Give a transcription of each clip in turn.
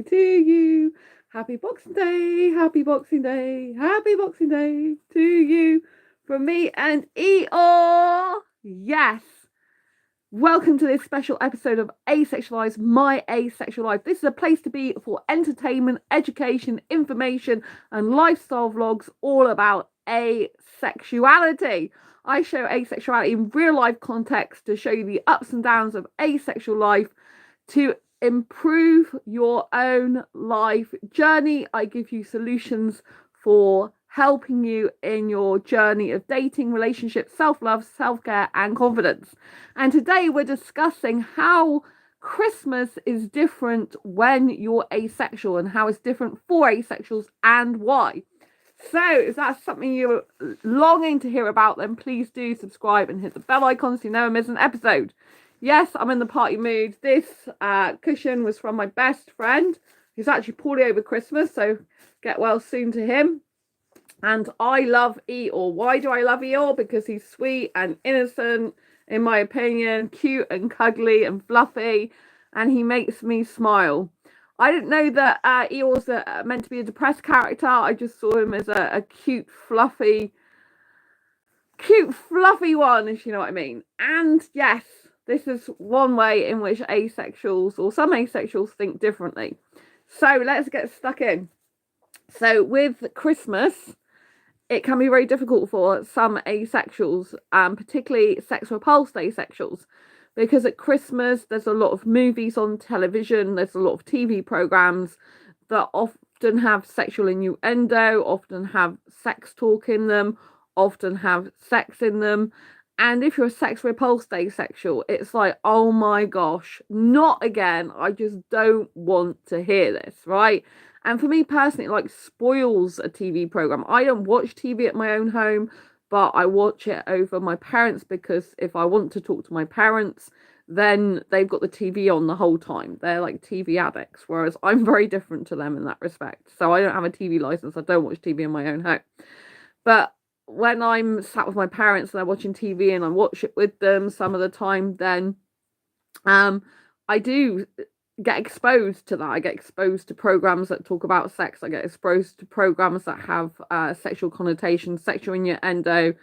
Day to you. Happy Boxing Day, happy Boxing Day, happy Boxing Day to you from me and Eeyore. Yes. Welcome to this special episode of Asexualise, my asexual life. This is a place to be for entertainment, education, information, and lifestyle vlogs all about asexuality. I show asexuality in real life context to show you the ups and downs of asexual life to improve your own life journey. I give you solutions for helping you in your journey of dating, relationships, self-love, self-care, and confidence. And today we're discussing how Christmas is different when you're asexual and how it's different for asexuals and why. So if that's something you're longing to hear about, then please do subscribe and hit the bell icon so you never miss an episode. Yes, I'm in the party mood. This cushion was from my best friend, who's actually poorly over Christmas, so get well soon to him. And I love Eeyore. Why do I love Eeyore? Because he's sweet and innocent, in my opinion, cute and cuddly and fluffy, and he makes me smile. I didn't know that Eeyore's meant to be a depressed character. I just saw him as a cute, fluffy one, if you know what I mean. And yes, this is one way in which asexuals, or some asexuals, think differently. So let's get stuck in. So with Christmas, it can be very difficult for some asexuals, particularly sex repulsed asexuals, because at Christmas there's a lot of movies on television, there's a lot of TV programs that often have sexual innuendo, often have sex talk in them, often have sex in them. And if you're a sex repulsed asexual, it's like, oh my gosh, not again. I just don't want to hear this, right? And for me personally, it like spoils a TV program. I don't watch TV at my own home, but I watch it over my parents, because if I want to talk to my parents, then they've got the TV on the whole time. They're like TV addicts, whereas I'm very different to them in that respect. So I don't have a TV license. I don't watch TV in my own home. But when I'm sat with my parents and they're watching TV and I watch it with them some of the time, then I do get exposed to that. I get exposed to programs that talk about sex. I get exposed to programs that have sexual connotations, sexual innuendo,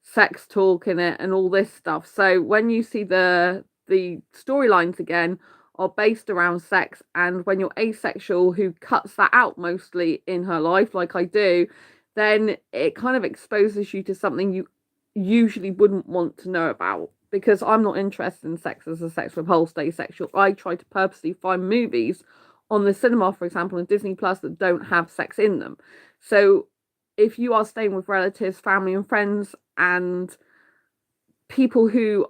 sex talk in it, and all this stuff. So when you see the storylines again are based around sex, and when you're asexual who cuts that out mostly in her life, like I do, then it kind of exposes you to something you usually wouldn't want to know about. Because I'm not interested in sex as a sex repulsed asexual. I try to purposely find movies on the cinema, for example, on Disney Plus, that don't have sex in them. So if you are staying with relatives, family and friends, and people who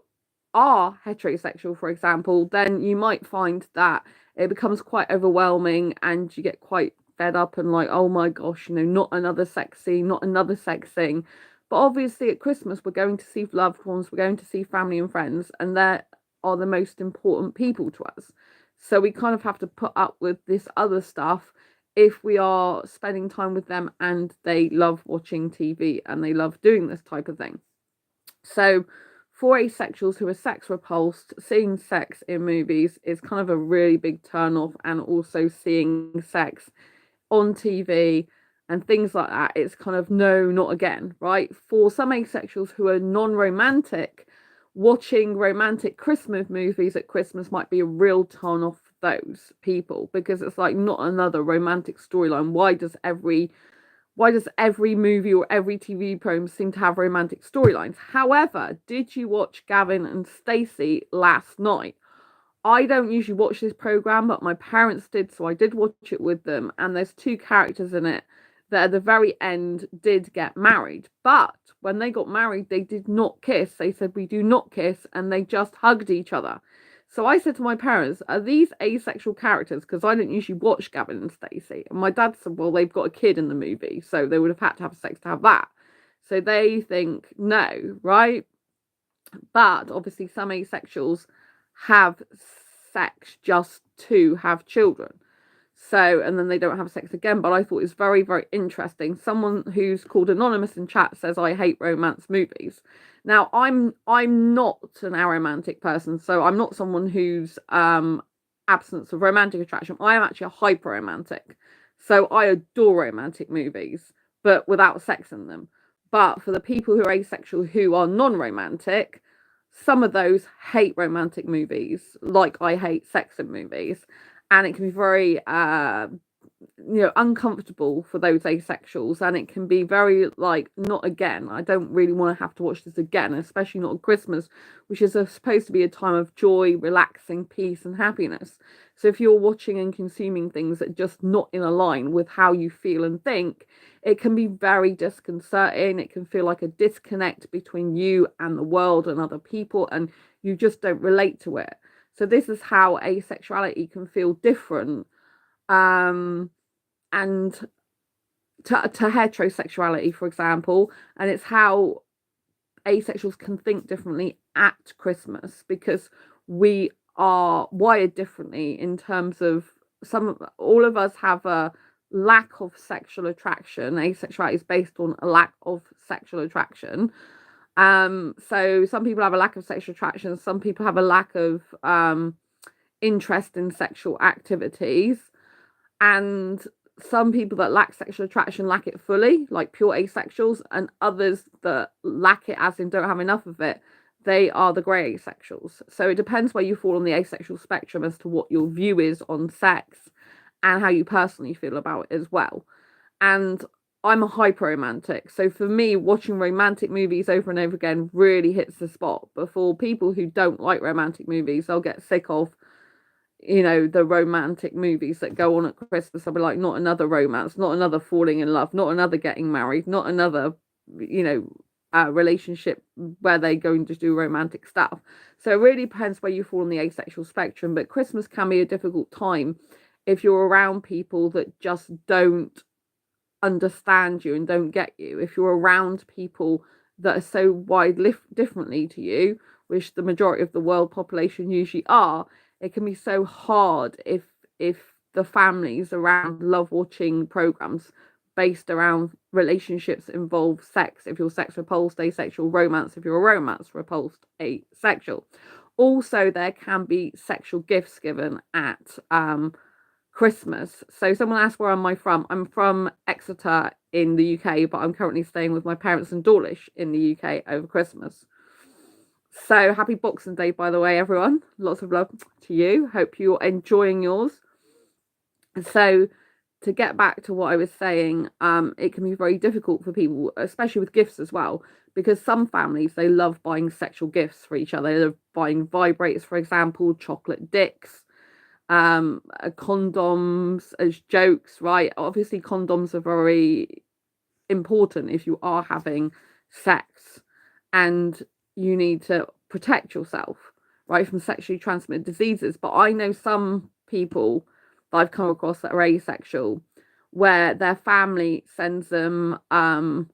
are heterosexual, for example, then you might find that it becomes quite overwhelming and you get quite fed up and like, oh my gosh, not another sex scene, not another sex thing. But obviously at Christmas, we're going to see loved ones, we're going to see family and friends, and they are the most important people to us. So we kind of have to put up with this other stuff if we are spending time with them and they love watching TV and they love doing this type of thing. So for asexuals who are sex repulsed, seeing sex in movies is kind of a really big turn off, and also seeing sex on TV and things like that, it's kind of no, not again, right? For some asexuals who are non-romantic, watching romantic Christmas movies at Christmas might be a real turn off for those people, because it's like, not another romantic storyline. Why does every movie or every TV program seem to have romantic storylines? However, did you watch Gavin and Stacey last night? I don't usually watch this program, but my parents did, so I did watch it with them. And there's two characters in it that at the very end did get married. But when they got married, they did not kiss. They said, we do not kiss, and they just hugged each other. So I said to my parents, are these asexual characters? Because I didn't usually watch Gavin and Stacey. And my dad said, well, they've got a kid in the movie, so they would have had to have sex to have that. So they think no, right? But obviously some asexuals have sex just to have children. So, and then they don't have sex again. But I thought it was very, very interesting. Someone who's called Anonymous in chat says, I hate romance movies. Now, I'm not an aromantic person, so I'm not someone who's absence of romantic attraction. I am actually a hyper romantic. So I adore romantic movies, but without sex in them. But for the people who are asexual who are non-romantic, some of those hate romantic movies, like I hate sex in movies. And it can be very uncomfortable for those asexuals, and it can be very like, not again, I don't really want to have to watch this again, especially not at Christmas, which is supposed to be a time of joy, relaxing, peace and happiness. So if you're watching and consuming things that are just not in a line with how you feel and think, it can be very disconcerting. It can feel like a disconnect between you and the world and other people, and you just don't relate to it. So this is how asexuality can feel different, and to heterosexuality, for example. And it's how asexuals can think differently at Christmas, because we are wired differently in terms of all of us have a lack of sexual attraction. Asexuality is based on a lack of sexual attraction. So some people have a lack of sexual attraction, some people have a lack of interest in sexual activities, and some people that lack sexual attraction lack it fully, like pure asexuals, and others that lack it as in don't have enough of it, they are the grey asexuals. So it depends where you fall on the asexual spectrum as to what your view is on sex and how you personally feel about it as well. And I'm a hyper romantic, so for me, watching romantic movies over and over again really hits the spot. But for people who don't like romantic movies, they'll get sick of the romantic movies that go on at Christmas. I'll be like, not another romance, not another falling in love, not another getting married, not another relationship where they're going to do romantic stuff. So it really depends where you fall on the asexual spectrum. But Christmas can be a difficult time if you're around people that just don't understand you and don't get you. If you're around people that are so widely differently to you, which the majority of the world population usually are, it can be so hard if the families around love watching programs based around relationships involve sex. If you're sex repulsed, asexual, romance if you're a romance repulsed, asexual. Also, there can be sexual gifts given at Christmas. So someone asked where am I from. I'm from Exeter in the UK, but I'm currently staying with my parents in Dawlish in the UK over Christmas. So happy Boxing Day, by the way, everyone. Lots of love to you. Hope you're enjoying yours. So to get back to what I was saying, it can be very difficult for people, especially with gifts as well, because some families, they love buying sexual gifts for each other. They love buying vibrators, for example, chocolate dicks, condoms as jokes, right? Obviously, condoms are very important if you are having sex, and you need to protect yourself, right, from sexually transmitted diseases. But I know some people that I've come across that are asexual, where their family sends them like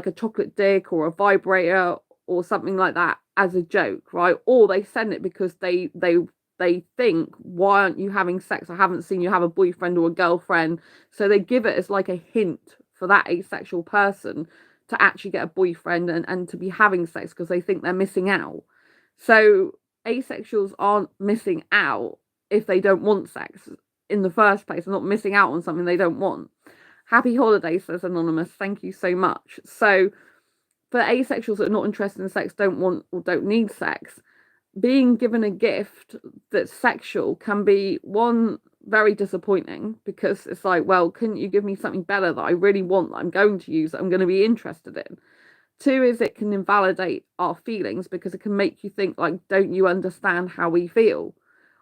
a chocolate dick or a vibrator or something like that as a joke, right? Or they send it because they think, why aren't you having sex? I haven't seen you have a boyfriend or a girlfriend. So they give it as like a hint for that asexual person to actually get a boyfriend and to be having sex, because they think they're missing out. So asexuals aren't missing out if they don't want sex in the first place. They're not missing out on something they don't want. Happy holidays, says Anonymous. Thank you so much. So for asexuals that are not interested in sex, don't want or don't need sex, being given a gift that's sexual can be, one, very disappointing, because it's like, well, couldn't you give me something better that I really want, that I'm going to use, that I'm going to be interested in? Two is it can invalidate our feelings, because it can make you think like, don't you understand how we feel?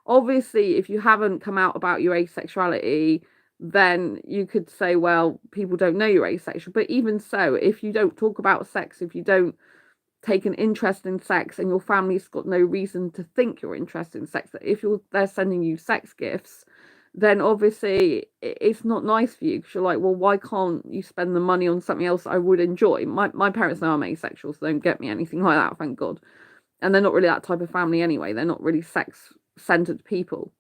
Obviously, if you haven't come out about your asexuality, then you could say, well, people don't know you're asexual. But even so, if you don't talk about sex, if you don't take an interest in sex, and your family's got no reason to think you're interested in sex, that if they're sending you sex gifts, then obviously it's not nice for you, because you're like, well, why can't you spend the money on something else I would enjoy? My parents know I'm asexual, so they don't get me anything like that, thank God. And they're not really that type of family anyway. They're not really sex-centered people.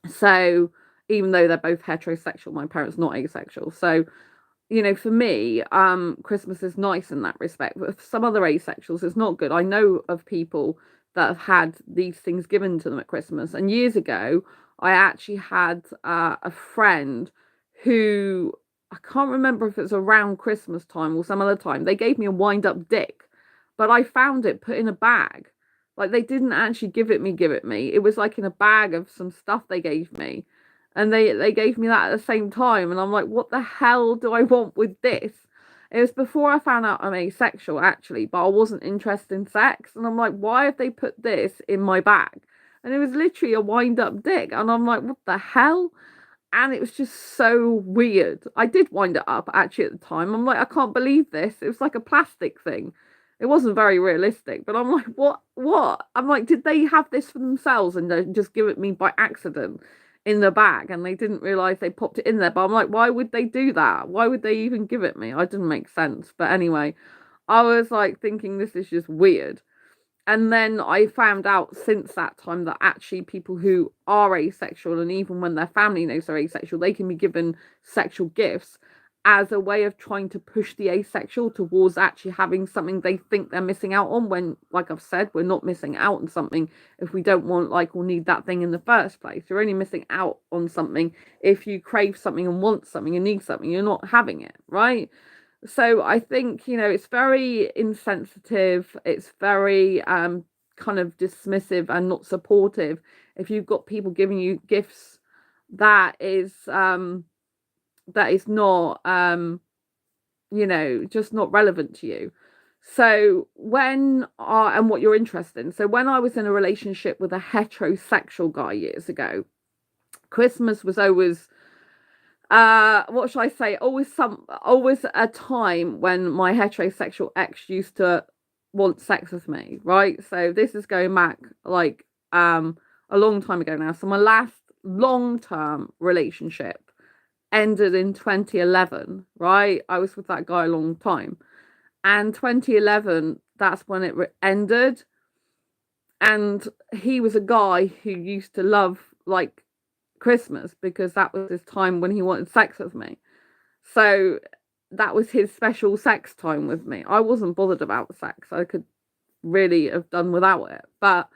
So even though they're both heterosexual, my parents not asexual. So for me, Christmas is nice in that respect. But for some other asexuals, it's not good. I know of people that have had these things given to them at Christmas. And years ago, I actually had a friend who, I can't remember if it was around Christmas time or some other time, they gave me a wind-up dick, but I found it put in a bag. Like, they didn't actually give it me. It was like in a bag of some stuff they gave me. And they gave me that at the same time. And I'm like, what the hell do I want with this? It was before I found out I'm asexual, actually, but I wasn't interested in sex. And I'm like, why have they put this in my bag? And it was literally a wind-up dick. And I'm like, what the hell? And it was just so weird. I did wind it up, actually, at the time. I'm like, I can't believe this. It was like a plastic thing. It wasn't very realistic, but I'm like, what? I'm like, did they have this for themselves and just give it me by accident in the bag, and they didn't realize they popped it in there? But I'm like, why would they do that? Why would they even give it me? I didn't make sense. But anyway, I was like thinking this is just weird. And then I found out since that time that actually people who are asexual, and even when their family knows they're asexual, they can be given sexual gifts as a way of trying to push the asexual towards actually having something they think they're missing out on, when, like I've said, we're not missing out on something if we don't want, like, or need that thing in the first place. You're only missing out on something if you crave something and want something and need something. You're not having it, right? So I think, it's very insensitive. It's very kind of dismissive and not supportive if you've got people giving you gifts that is not just not relevant to you. So when and what you're interested in. So when I was in a relationship with a heterosexual guy years ago, Christmas was always what should I say, always a time when my heterosexual ex used to want sex with me, right? So this is going back like a long time ago now. So my last long-term relationship ended in 2011, right? I was with that guy a long time, and 2011, that's when it ended. And he was a guy who used to love, like, Christmas, because that was his time when he wanted sex with me. So that was his special sex time with me. I wasn't bothered about sex. I could really have done without it. But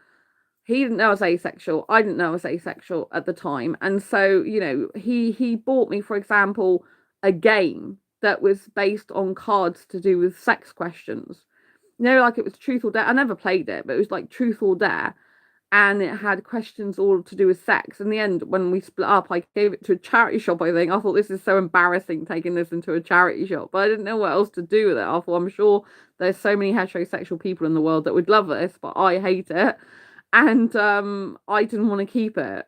he didn't know I was asexual. I didn't know I was asexual at the time. And so, he bought me, for example, a game that was based on cards to do with sex questions. Like, it was truth or dare. I never played it, but it was like truth or dare. And it had questions all to do with sex. In the end, when we split up, I gave it to a charity shop, I think. I thought, this is so embarrassing, taking this into a charity shop. But I didn't know what else to do with it. I thought, I'm sure there's so many heterosexual people in the world that would love this, but I hate it. And I didn't want to keep it.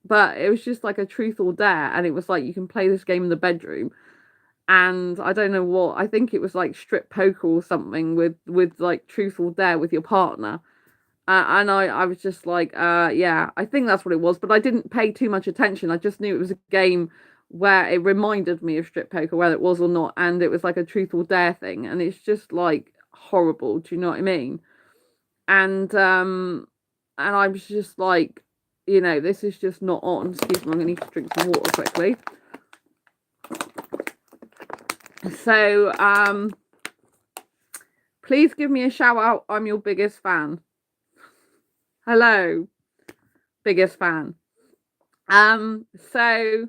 But it was just like a truth or dare. And it was like, you can play this game in the bedroom. And I don't know what, I think it was like strip poker or something with like truth or dare with your partner. And I was just like, yeah, I think that's what it was. But I didn't pay too much attention. I just knew it was a game where it reminded me of strip poker, whether it was or not. And it was like a truth or dare thing. And it's just like horrible. Do you know what I mean? And I was just like, this is just not on. Excuse me, I'm going to need to drink some water quickly. So, please give me a shout out. I'm your biggest fan. Hello, biggest fan. So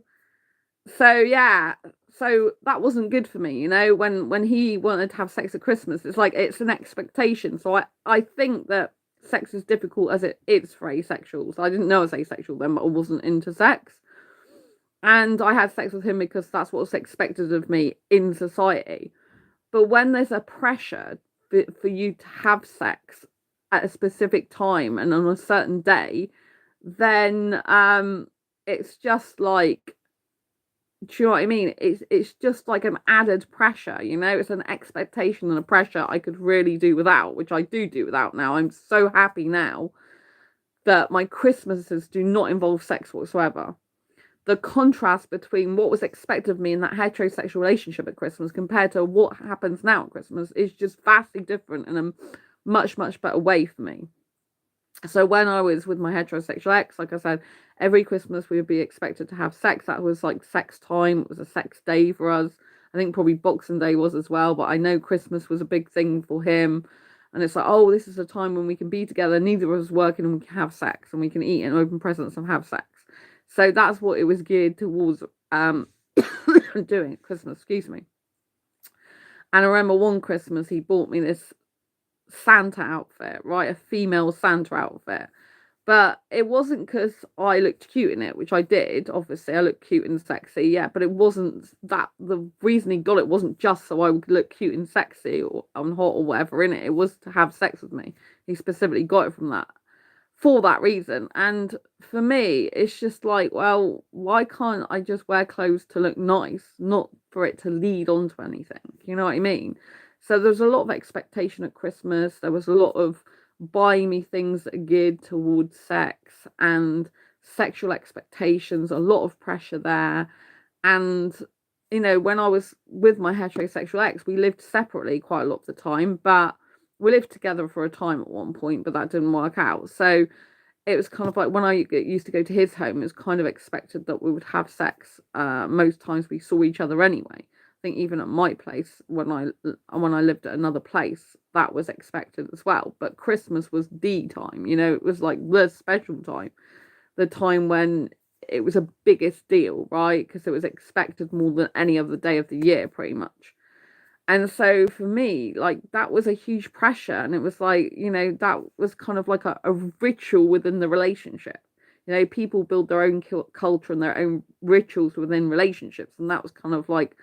yeah, so that wasn't good for me, when he wanted to have sex at Christmas. It's like, it's an expectation. So I think that sex is difficult as it is for asexuals. I didn't know I was asexual then, but I wasn't into sex. And I had sex with him because that's what's expected of me in society. But when there's a pressure for you to have sex at a specific time and on a certain day, then it's just like, do you know what I mean? It's just like an added pressure, it's an expectation and a pressure I could really do without, which I do without now. I'm so happy now that my Christmases do not involve sex whatsoever. The contrast between what was expected of me in that heterosexual relationship at Christmas compared to what happens now at Christmas is just vastly different in a much, much better way for me. So when I was with my heterosexual ex, like I said, every Christmas we would be expected to have sex. That was like sex time. It was a sex day for us. I think probably Boxing Day was as well, but I know Christmas was a big thing for him. And it's like, oh, this is a time when we can be together, neither of us working, and we can have sex, and we can eat and open presents and have sex. So that's what it was geared towards doing at Christmas, excuse me. And I remember one Christmas he bought me this Santa outfit, right? A female Santa outfit. But it wasn't because I looked cute in it, which I did. Obviously, I looked cute and sexy, yeah. But it wasn't that. The reason he got it wasn't just so I would look cute and sexy or hot or whatever in it. It was to have sex with me. He specifically got it from that, for that reason. And for me, it's just like, well, why can't I just wear clothes to look nice, not for it to lead on to anything? You know what I mean? So there's a lot of expectation at Christmas. There was a lot of buy me things that are geared towards sex and sexual expectations, a lot of pressure there. And you know, when I was with my heterosexual ex, we lived separately quite a lot of the time, but we lived together for a time at one point, but that didn't work out. So it was kind of like when I used to go to his home, it was kind of expected that we would have sex most times we saw each other anyway. I think even at my place, when I lived at another place, that was expected as well. But Christmas was the time, you know, it was like the special time, the time when it was a biggest deal, right? Because it was expected more than any other day of the year, pretty much. And so for me, like, that was a huge pressure. And it was like, you know, that was kind of like a ritual within the relationship. You know, people build their own culture and their own rituals within relationships. And that was kind of like,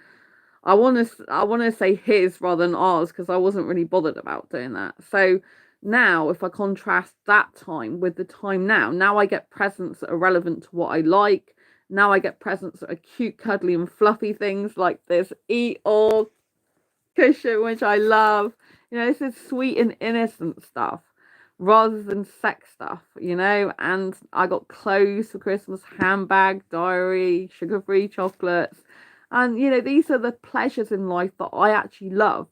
I want to say his rather than ours, because I wasn't really bothered about doing that. So now, if I contrast that time with the time now I get presents that are relevant to what I like. Now I get presents that are cute, cuddly, and fluffy things like this Eeyore cushion, which I love. You know, this is sweet and innocent stuff rather than sex stuff, you know. And I got clothes for Christmas, handbag, diary, sugar-free chocolates. And, you know, these are the pleasures in life that I actually love.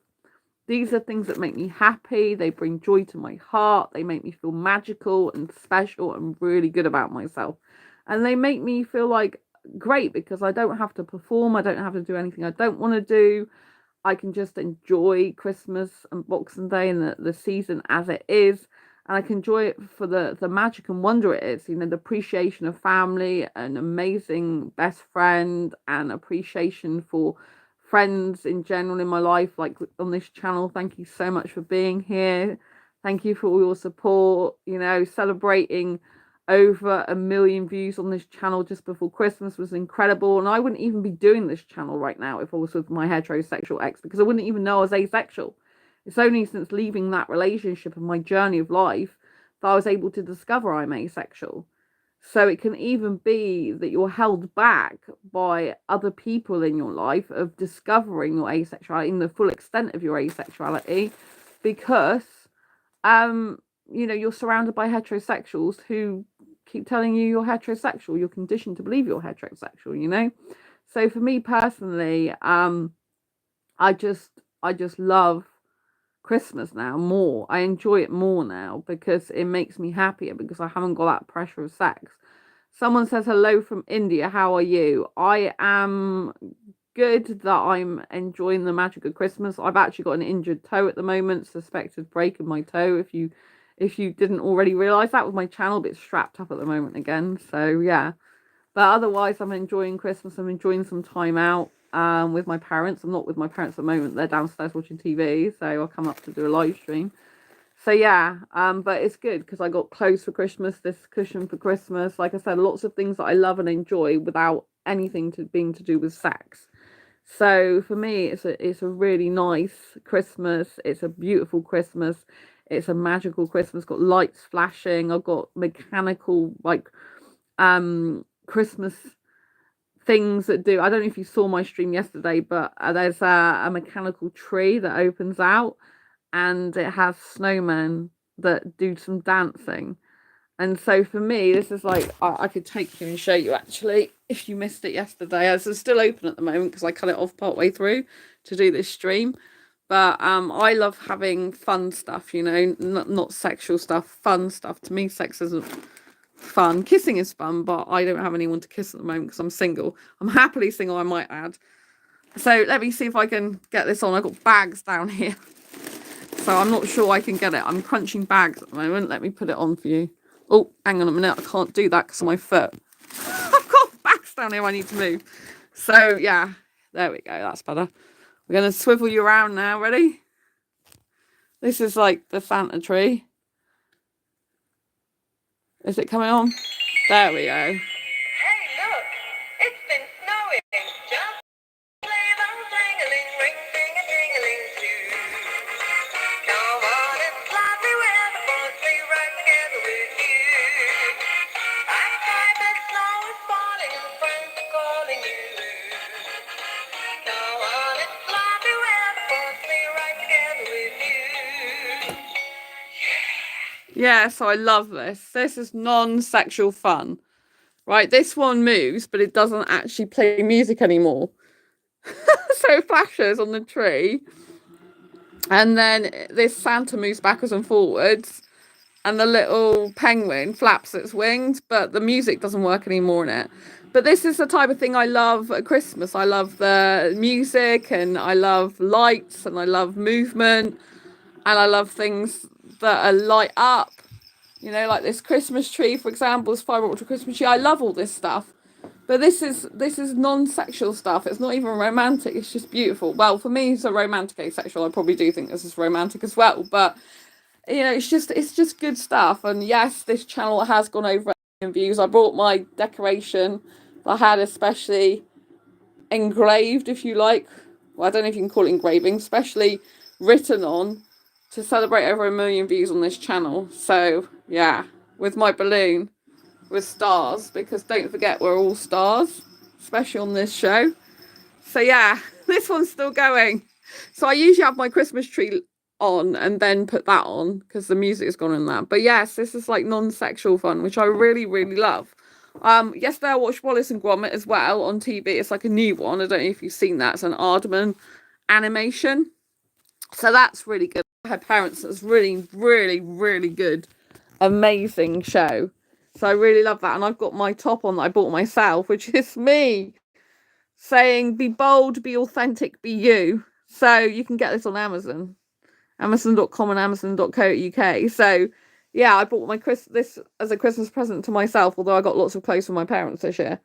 These are things that make me happy. They bring joy to my heart. They make me feel magical and special and really good about myself. And they make me feel like great because I don't have to perform. I don't have to do anything I don't want to do. I can just enjoy Christmas and Boxing Day and the season as it is. And I can enjoy it for the magic and wonder it is. You know, the appreciation of family, an amazing best friend, and appreciation for friends in general in my life, like on this channel. Thank you so much for being here. Thank you for all your support. You know, celebrating over 1 million views on this channel just before Christmas was incredible. And I wouldn't even be doing this channel right now if I was with my heterosexual ex, because I wouldn't even know I was asexual. It's only since leaving that relationship and my journey of life that I was able to discover I'm asexual. So it can even be that you're held back by other people in your life of discovering your asexuality and the full extent of your asexuality, because you know, you're surrounded by heterosexuals who keep telling you you're heterosexual. You're conditioned to believe you're heterosexual, you know. So for me personally, I just love Christmas now more. I enjoy it more now because it makes me happier, because I haven't got that pressure of sex. Someone says hello from India. How are you? I am good, that I'm enjoying the magic of Christmas. I've actually got an injured toe at the moment, suspected break in my toe. If you didn't already realize that with my channel, but it's strapped up at the moment again. So yeah, but otherwise I'm enjoying Christmas. I'm enjoying some time out with my parents. I'm not with my parents at the moment. They're downstairs watching TV, so I'll come up to do a live stream. So yeah, but it's good because I got clothes for Christmas, this cushion for Christmas. Like I said, lots of things that I love and enjoy without anything being to do with sex. So for me, it's a really nice Christmas. It's a beautiful Christmas. It's a magical Christmas. Got lights flashing. I've got mechanical like Christmas things that do. I don't know if you saw my stream yesterday, but there's a mechanical tree that opens out, and it has snowmen that do some dancing. And so for me, this is like, I could take you and show you actually, if you missed it yesterday. It's still open at the moment because I cut it off partway through to do this stream. But I love having fun stuff, you know, not sexual stuff, fun stuff. To me, sex isn't fun. Kissing is fun, but I don't have anyone to kiss at the moment because I'm single. I'm happily single, I might add. So let me see if I can get this on. I've got bags down here. so I'm not sure I can get it. I'm crunching bags at the moment. Let me put it on for you. Oh, hang on a minute. I can't do that because of my foot. I've got bags down here I need to move. So, yeah, there we go. That's better. We're going to swivel you around now. Ready? This is like the Santa tree. Is it coming on? There we go. Hey, look, it's been snowing. Just sleigh bells jingling, ring, ding a dingling too. Come on and lovely weather for us, be right together with you. Outside the snow is falling and friends are calling you. Come on, it's lovely weather for us, be right together with you. Yeah, so I love this. This is non-sexual fun. Right, this one moves, but it doesn't actually play music anymore. So it flashes on the tree. And then this Santa moves backwards and forwards. And the little penguin flaps its wings, but the music doesn't work anymore in it. But this is the type of thing I love at Christmas. I love the music, and I love lights, and I love movement, and I love things that are light up. You know, like this Christmas tree, for example, this fibro Christmas tree. I love all this stuff. But this is non-sexual stuff. It's not even romantic. It's just beautiful. Well, for me, it's a romantic asexual. I probably do think this is romantic as well. But you know, it's just good stuff. And yes, this channel has gone over 1 million views. I brought my decoration that I had especially engraved, if you like. Well, I don't know if you can call it engraving, especially written on to celebrate over 1 million views on this channel. So yeah, with my balloon with stars, because don't forget we're all stars, especially on this show. So yeah, this one's still going. So I usually have my Christmas tree on and then put that on because the music has gone in that. But yes, this is like non-sexual fun, which I really, really love. Yesterday I watched Wallace and Gromit as well on TV. It's like a new one. I don't know if you've seen that. It's an Aardman animation. So that's really good. Her parents, it's really, really, really good. Amazing show. So I really love that. And I've got my top on that I bought myself, which is me saying, be bold, be authentic, be you. So you can get this on Amazon. Amazon.com and Amazon.co.uk. So yeah, I bought this as a Christmas present to myself, although I got lots of clothes from my parents this year.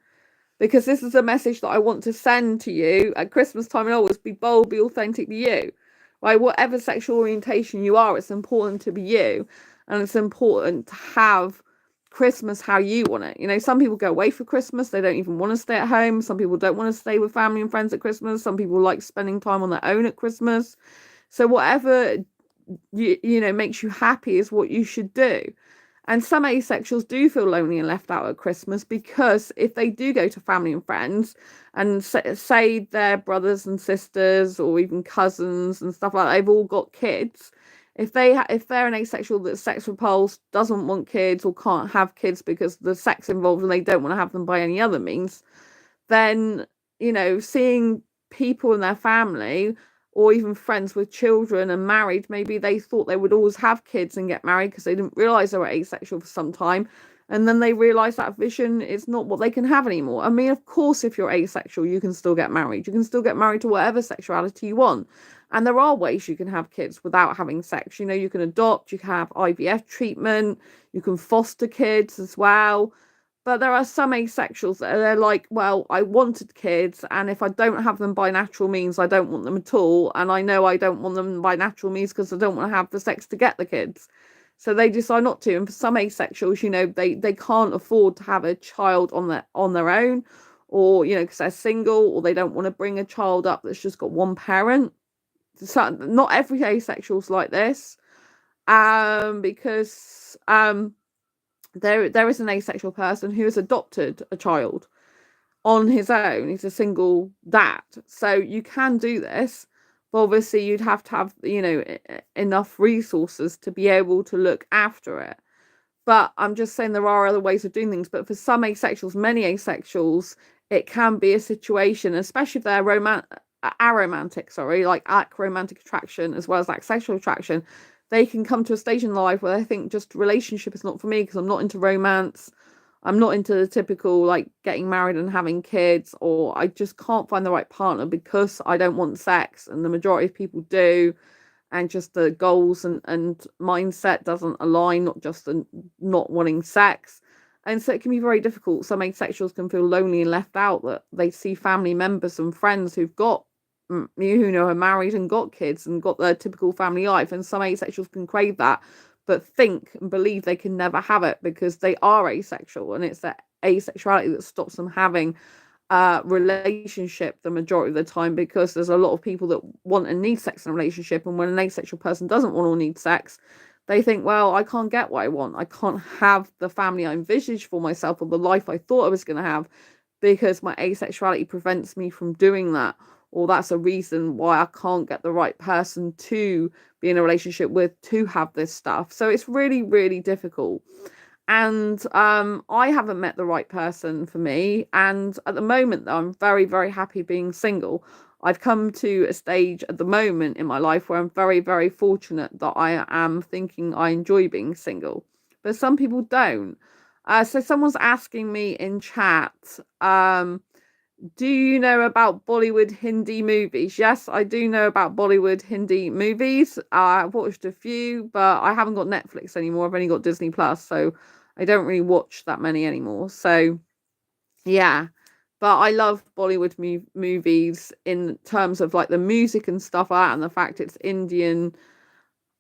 Because this is a message that I want to send to you at Christmas time, and always be bold, be authentic, be you. Right? Whatever sexual orientation you are, it's important to be you. And it's important to have Christmas how you want it. You know, some people go away for Christmas. They don't even want to stay at home. Some people don't want to stay with family and friends at Christmas. Some people like spending time on their own at Christmas. So whatever you know makes you happy is what you should do. And some asexuals do feel lonely and left out at Christmas, because if they do go to family and friends and say their brothers and sisters or even cousins and stuff like that, they've all got kids. If they're an asexual that's sex repulsed, doesn't want kids, or can't have kids because the sex involved and they don't want to have them by any other means, then, you know, seeing people in their family or even friends with children and married, maybe they thought they would always have kids and get married because they didn't realize they were asexual for some time. And then they realize that vision is not what they can have anymore. I mean, of course, if you're asexual, you can still get married. You can still get married to whatever sexuality you want. And there are ways you can have kids without having sex. You know, you can adopt, you can have IVF treatment, you can foster kids as well. But there are some asexuals that are like, well, I wanted kids, and if I don't have them by natural means, I don't want them at all. And I know I don't want them by natural means because I don't want to have the sex to get the kids. So they decide not to. And for some asexuals, you know, they can't afford to have a child on their own, or, you know, because they're single, or they don't want to bring a child up that's just got one parent. So not every asexual's like this, because there is an asexual person who has adopted a child on his own. He's a single dad. So you can do this, but obviously you'd have to have, you know, enough resources to be able to look after it. But I'm just saying there are other ways of doing things. But for some asexuals, many asexuals, it can be a situation, especially if they're aromantic, like romantic attraction as well as like sexual attraction. They can come to a stage in life where they think just relationship is not for me because I'm not into romance. I'm not into the typical like getting married and having kids, or I just can't find the right partner because I don't want sex, and the majority of people do. and just the goals and mindset doesn't align, not just the not wanting sex. And so it can be very difficult. Some asexuals can feel lonely and left out, that they see family members and friends who've got, who know, are married and got kids and got their typical family life. And some asexuals can crave that, but think and believe they can never have it because they are asexual. And it's that asexuality that stops them having relationship the majority of the time, because there's a lot of people that want and need sex in a relationship, and when an asexual person doesn't want or need sex, they think, well, I can't get what I want, I can't have the family I envisaged for myself or the life I thought I was going to have, because my asexuality prevents me from doing that, or that's a reason why I can't get the right person to be in a relationship with to have this stuff. So it's really, really difficult. And I haven't met the right person for me. And at the moment, though, I'm very, very happy being single. I've come to a stage at the moment in my life where I'm very, very fortunate that I am thinking I enjoy being single. But some people don't. So someone's asking me in chat, do you know about Bollywood Hindi movies? Yes, I do know about Bollywood Hindi movies. I've watched a few, but I haven't got Netflix anymore. I've only got Disney Plus, so I don't really watch that many anymore. So, yeah. But I love Bollywood movies in terms of like the music and stuff like that, and the fact it's Indian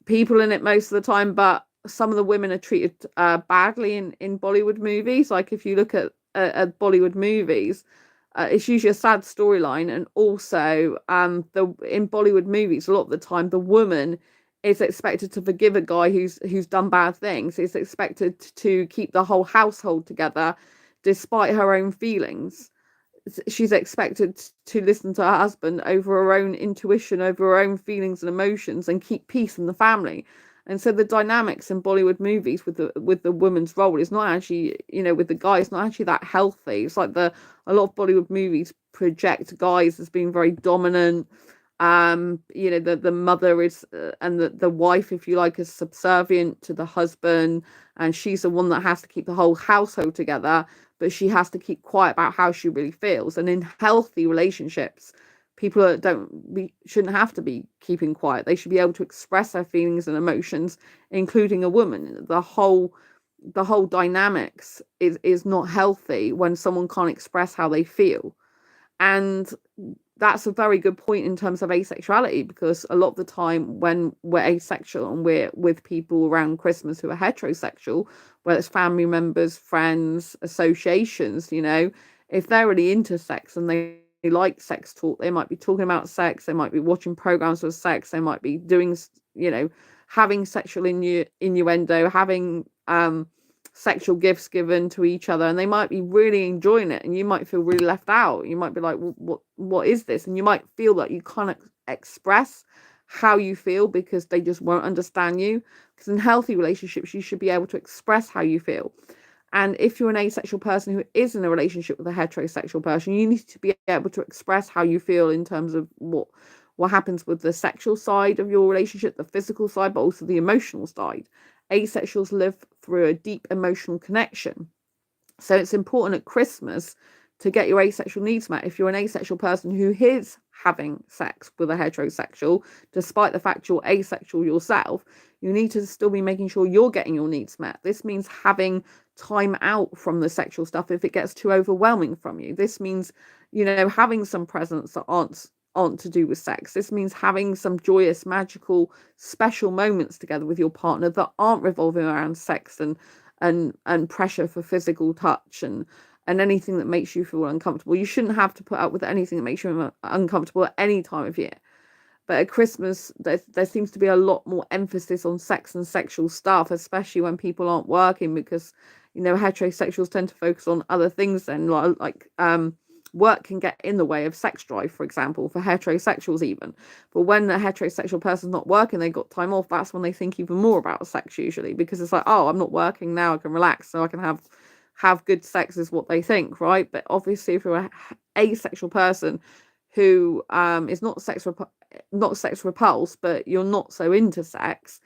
people in it most of the time. But some of the women are treated badly in Bollywood movies. Like if you look at Bollywood movies, it's usually a sad storyline, and also the in Bollywood movies a lot of the time the woman is expected to forgive a guy who's done bad things. Is expected to keep the whole household together despite her own feelings. She's expected to listen to her husband over her own intuition, over her own feelings and emotions, and keep peace in the family. And so the dynamics in Bollywood movies with the woman's role is not actually, with the guy, it's not actually that healthy. It's like a lot of Bollywood movies project guys as being very dominant. The mother is and the wife, if you like, is subservient to the husband, and she's the one that has to keep the whole household together, but she has to keep quiet about how she really feels. And in healthy relationships, people shouldn't have to be keeping quiet. They should be able to express their feelings and emotions, including a woman. The whole dynamics is not healthy when someone can't express how they feel. And that's a very good point in terms of asexuality, because a lot of the time when we're asexual and we're with people around Christmas who are heterosexual, whether it's family members, friends, associations, if they're really into sex and they like sex talk, they might be talking about sex, they might be watching programs with sex, they might be doing, having sexual innuendo, having sexual gifts given to each other, and they might be really enjoying it, and you might feel really left out. You might be like, well, what is this? And you might feel that you can't express how you feel because they just won't understand you. Because in healthy relationships, you should be able to express how you feel. And if you're an asexual person who is in a relationship with a heterosexual person, you need to be able to express how you feel in terms of what happens with the sexual side of your relationship, the physical side, but also the emotional side. Asexuals live through a deep emotional connection. So it's important at Christmas to get your asexual needs met. If you're an asexual person who is having sex with a heterosexual, despite the fact you're asexual yourself, you need to still be making sure you're getting your needs met. This means having time out from the sexual stuff if it gets too overwhelming from you. This means, having some presents that aren't to do with sex. This means having some joyous, magical, special moments together with your partner that aren't revolving around sex and pressure for physical touch and anything that makes you feel uncomfortable. You shouldn't have to put up with anything that makes you uncomfortable at any time of year. But at Christmas, there seems to be a lot more emphasis on sex and sexual stuff, especially when people aren't working, because, heterosexuals tend to focus on other things then, like work can get in the way of sex drive, for example, for heterosexuals even. But when a heterosexual person's not working, they got time off, that's when they think even more about sex usually, because it's like, oh, I'm not working now, I can relax, so I can have good sex, is what they think, right? But obviously if you're an asexual person who is not sex repulsed, but you're not so into sex,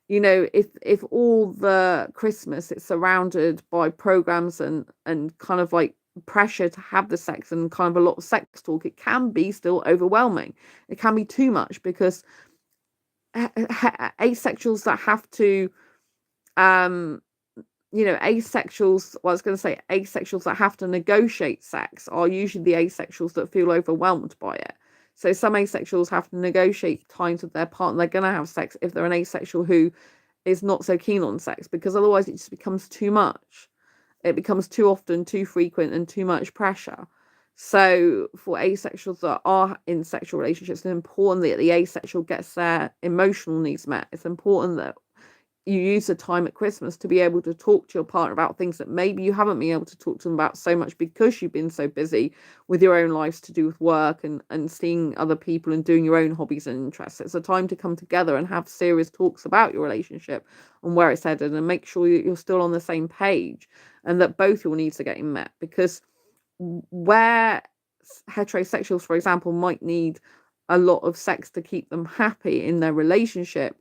if all the Christmas it's surrounded by programs and kind of like pressure to have the sex and kind of a lot of sex talk, it can be still overwhelming. It can be too much, because asexuals that have to asexuals, well, I was going to say asexuals that have to negotiate sex are usually the asexuals that feel overwhelmed by it. So some asexuals have to negotiate times with their partner. They're going to have sex if they're an asexual who is not so keen on sex, because otherwise it just becomes too much. It becomes too often, too frequent, and too much pressure. So for asexuals that are in sexual relationships, it's important that the asexual gets their emotional needs met. It's important that you use the time at Christmas to be able to talk to your partner about things that maybe you haven't been able to talk to them about so much because you've been so busy with your own lives to do with work and seeing other people and doing your own hobbies and interests. It's a time to come together and have serious talks about your relationship and where it's headed, and make sure you're still on the same page and that both your needs are getting met. Because where heterosexuals, for example, might need a lot of sex to keep them happy in their relationship,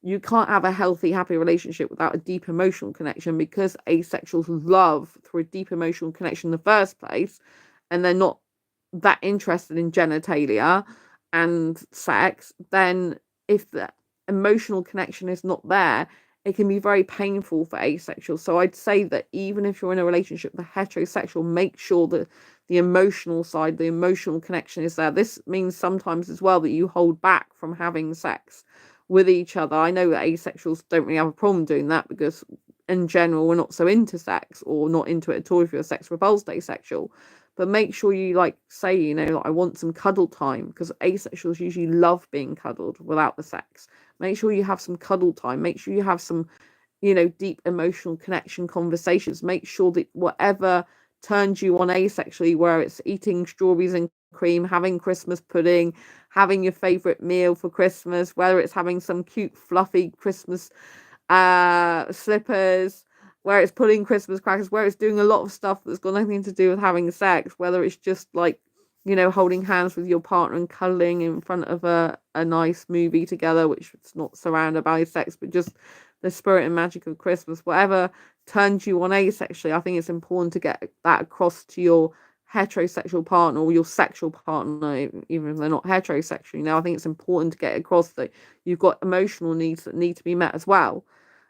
you can't have a healthy, happy relationship without a deep emotional connection, because asexuals love through a deep emotional connection in the first place, and they're not that interested in genitalia and sex. Then if the emotional connection is not there, it can be very painful for asexuals. So I'd say that even if you're in a relationship with a heterosexual, make sure that the emotional side, the emotional connection is there. This means sometimes as well that you hold back from having sex with each other. I know that asexuals don't really have a problem doing that, because in general we're not so into sex, or not into it at all if you're sex repulsed asexual. But make sure you say, like, I want some cuddle time, because asexuals usually love being cuddled without the sex. Make sure you have some cuddle time. Make sure you have some, deep emotional connection conversations. Make sure that whatever turns you on asexually, where it's eating strawberries and cream, having Christmas pudding, having your favorite meal for Christmas, whether it's having some cute fluffy Christmas slippers, where it's putting Christmas crackers, where it's doing a lot of stuff that's got nothing to do with having sex, whether it's just holding hands with your partner and cuddling in front of a nice movie together, which is not surrounded by sex, but just the spirit and magic of Christmas. Whatever turns you on asexually, I think it's important to get that across to your heterosexual partner, or your sexual partner, even if they're not heterosexual. I think it's important to get across that you've got emotional needs that need to be met as well.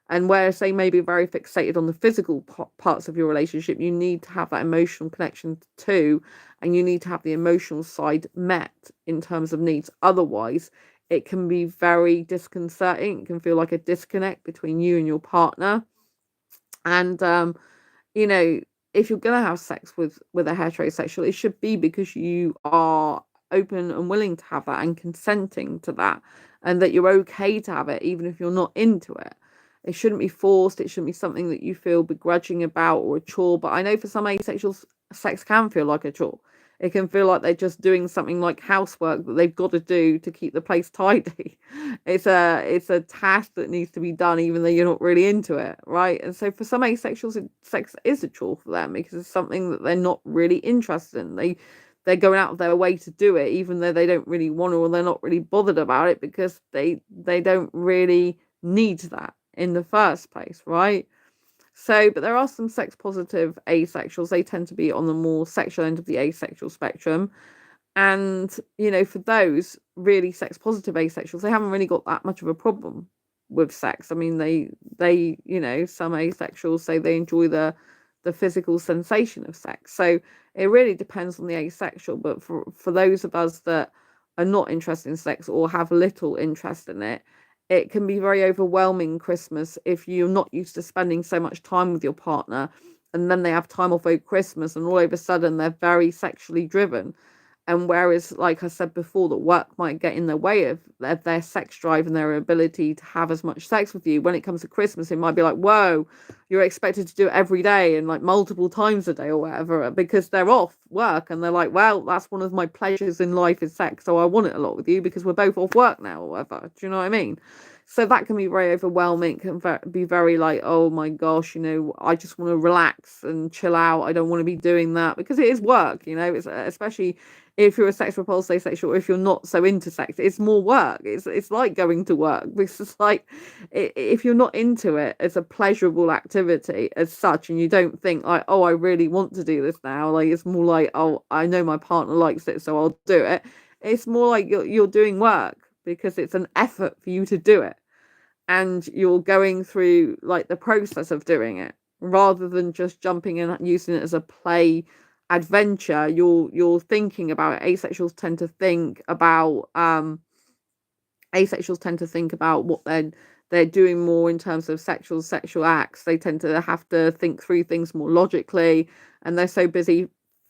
And whereas they may be very fixated on the physical parts of your relationship, you need to have that emotional connection too, and you need to have the emotional side met in terms of needs. Otherwise, it can be very disconcerting. It can feel like a disconnect between you and your partner. And if you're gonna have sex with a heterosexual, it should be because you are open and willing to have that and consenting to that, and that you're okay to have it even if you're not into it. It shouldn't be forced. It shouldn't be something that you feel begrudging about or a chore. But I know for some asexuals, sex can feel like a chore. It can feel like they're just doing something like housework that they've got to do to keep the place tidy. It's a task that needs to be done even though you're not really into it, right? And so for some asexuals, sex is a chore for them because it's something that they're not really interested in. They're going out of their way to do it even though they don't really want to, or they're not really bothered about it because they don't really need that in the first place, right? So, but there are some sex positive asexuals. They tend to be on the more sexual end of the asexual spectrum. And, for those really sex positive asexuals, they haven't really got that much of a problem with sex. I mean, some asexuals say they enjoy the physical sensation of sex. So it really depends on the asexual. But for those of us that are not interested in sex or have little interest in it, it can be very overwhelming Christmas if you're not used to spending so much time with your partner, and then they have time off over Christmas and all of a sudden they're very sexually driven. And whereas, like I said before, that work might get in the way of their sex drive and their ability to have as much sex with you, when it comes to Christmas, it might be like, whoa, you're expected to do it every day and like multiple times a day or whatever, because they're off work and they're like, well, that's one of my pleasures in life is sex, so I want it a lot with you because we're both off work now or whatever. Do you know what I mean? So that can be very overwhelming. It can be very like, oh my gosh, I just want to relax and chill out. I don't want to be doing that because it is work, it's especially if you're a sex repulsed asexual, or if you're not so into sex, it's more work. It's like going to work, because it's like, if you're not into it as a pleasurable activity as such, and you don't think like, oh, I really want to do this now, like it's more like, oh, I know my partner likes it, so I'll do it. It's more like you're doing work, because it's an effort for you to do it, and you're going through like the process of doing it rather than just jumping in and using it as a play adventure. You're thinking about it. Asexuals tend to think about what they're doing more in terms of sexual acts. They tend to have to think through things more logically, and they're so busy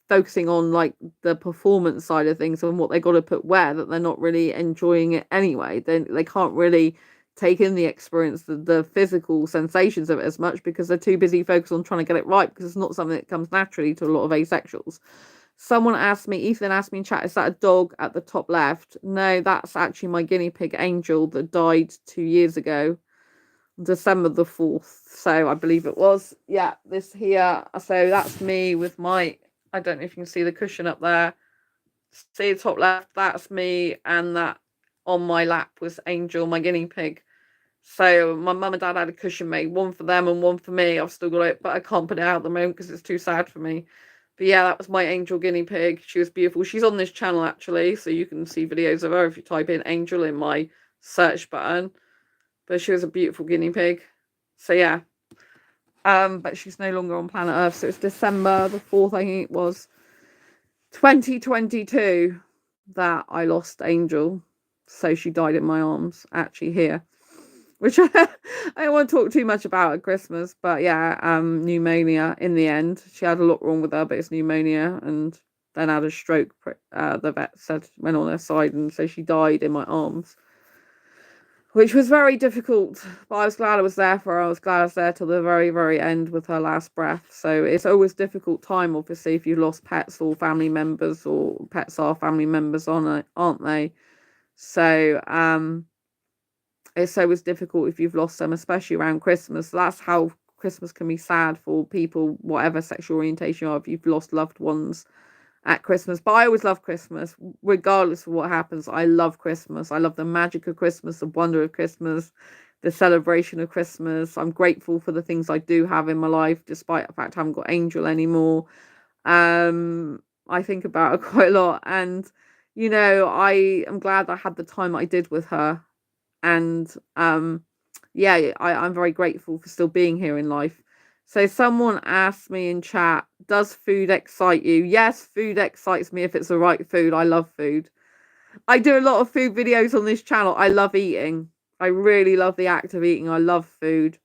focusing on like the performance side of things and what they got to put where, that they're not really enjoying it anyway. They can't really take in the experience, the physical sensations of it as much, because they're too busy focused on trying to get it right, because it's not something that comes naturally to a lot of asexuals. Ethan asked me in chat, is that a dog at the top left? No, that's actually my guinea pig Angel that died 2 years ago, December the 4th. So I believe it was. Yeah, this here. So that's me with my, I don't know if you can see the cushion up there. See the top left, that's me, and that on my lap was Angel, my guinea pig. So my mum and dad had a cushion made, one for them and one for me. I've still got it, but I can't put it out at the moment because it's too sad for me. But yeah, that was my Angel guinea pig. She was beautiful. She's on this channel actually, so you can see videos of her if you type in Angel in my search button. But she was a beautiful guinea pig. So yeah. But she's no longer on planet Earth. So it's December the 4th, I think it was, 2022, that I lost Angel. So she died in my arms, actually here. Which I don't want to talk too much about at Christmas, but yeah, pneumonia in the end. She had a lot wrong with her, but it's pneumonia, and then had a stroke. The vet said went on her side, and so she died in my arms, which was very difficult. But I was glad I was there for her. I was glad I was there till the very, very end with her last breath. So it's always a difficult time, obviously, if you've lost pets or family members, or pets are family members, aren't they? So it's always difficult if you've lost them, especially around Christmas. That's how Christmas can be sad for people, whatever sexual orientation you are, if you've lost loved ones at Christmas. But I always love Christmas, regardless of what happens. I love Christmas. I love the magic of Christmas, the wonder of Christmas, the celebration of Christmas. I'm grateful for the things I do have in my life, despite the fact I haven't got Angel anymore. I think about her quite a lot, and I am glad I had the time I did with her. And yeah, I'm very grateful for still being here in life. So someone asked me in chat, does food excite you? Yes, food excites me if it's the right food. I love food. I do a lot of food videos on this channel. I love eating. I really love the act of eating. I love food.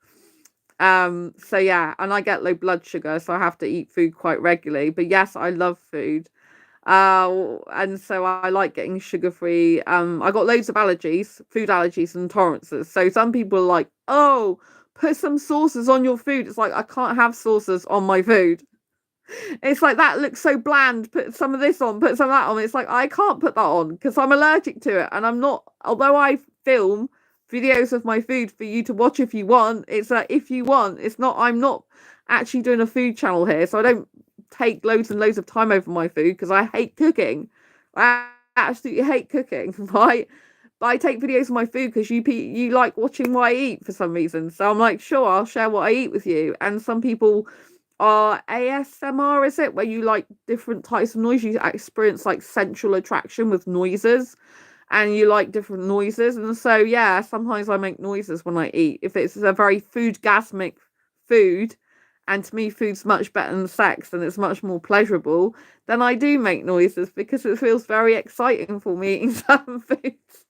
So yeah, and I get low blood sugar, so I have to eat food quite regularly. But yes, I love food. And so I like getting sugar-free. I got loads of allergies, food allergies and intolerances. So some people are like, oh, put some sauces on your food. It's like, I can't have sauces on my food. It's like, that looks so bland. Put some of this on, put some of that on. It's like, I can't put that on because I'm allergic to it. And I'm not, although I film videos of my food for you to watch if you want, it's like, if you want, it's not, I'm not actually doing a food channel here. So I don't take loads and loads of time over my food because I hate cooking. I absolutely hate cooking, right? But I take videos of my food because you like watching what I eat for some reason. So I'm like, sure, I'll share what I eat with you. And some people are ASMR, is it? Where you like different types of noise. You experience like sensual attraction with noises, and you like different noises. And so, yeah, sometimes I make noises when I eat. If it's a very food-gasmic food, and to me food's much better than sex and it's much more pleasurable, then I do make noises because it feels very exciting for me eating certain foods.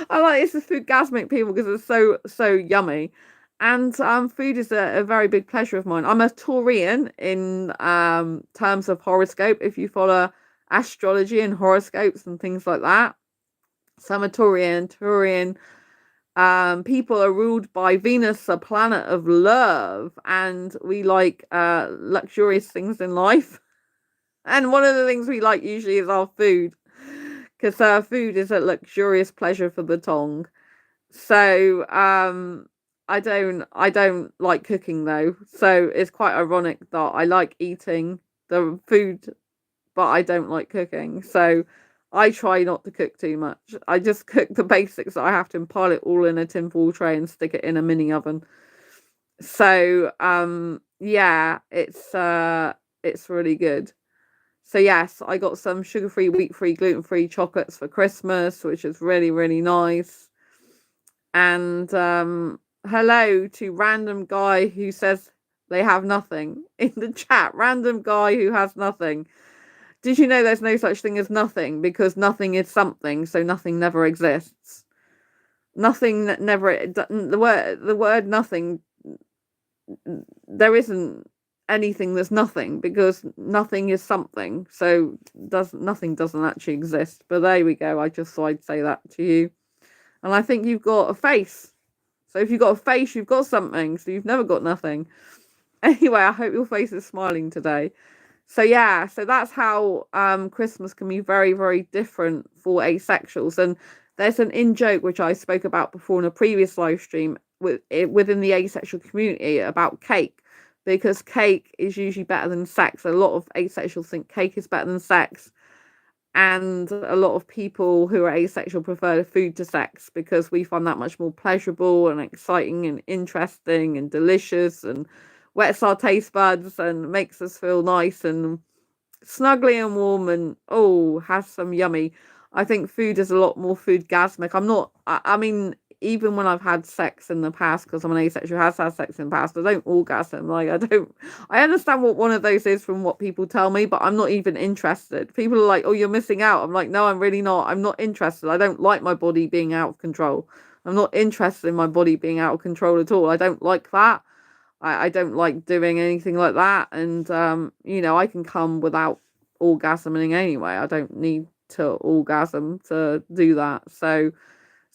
I like this is food-gasmic people because it's so yummy. And food is a very big pleasure of mine. I'm a Taurian in terms of horoscope, if you follow astrology and horoscopes and things like that. So I'm a Taurian. People are ruled by Venus, a planet of love, and we like luxurious things in life. And one of the things we like usually is our food, because our food is a luxurious pleasure for the tongue. So I don't like cooking though, so it's quite ironic that I like eating the food, but I don't like cooking. So I try not to cook too much. I just cook the basics that I have to and pile it all in a tinfoil tray and stick it in a mini oven. So yeah, it's really good. So yes, I got some sugar-free, wheat-free, gluten-free chocolates for Christmas, which is really, really nice. And hello to random guy who says they have nothing in the chat. Random guy who has nothing. Did you know there's no such thing as nothing? Because nothing is something, so nothing never exists. Nothing never, the word nothing, there isn't anything that's nothing, because nothing is something, so nothing doesn't actually exist. But there we go, I just thought I'd say that to you. And I think you've got a face, so if you've got a face, you've got something, so you've never got nothing. Anyway, I hope your face is smiling today. So yeah, so that's how Christmas can be very, very different for asexuals. And there's an in-joke which I spoke about before in a previous live stream within the asexual community about cake, because cake is usually better than sex. A lot of asexuals think cake is better than sex, and a lot of people who are asexual prefer food to sex, because we find that much more pleasurable and exciting and interesting and delicious, and whets our taste buds and makes us feel nice and snuggly and warm, and has some yummy. I think food is a lot more foodgasmic. I mean, even when I've had sex in the past, because I'm an asexual who has had sex in the past, I don't orgasm. Like, I understand what one of those is from what people tell me, but I'm not even interested. People are like, oh, you're missing out. I'm like, no, I'm really not. I'm not interested. I don't like my body being out of control. I'm not interested in my body being out of control at all. I don't like that. I don't like doing anything like that. And, I can come without orgasming anyway. I don't need to orgasm to do that. So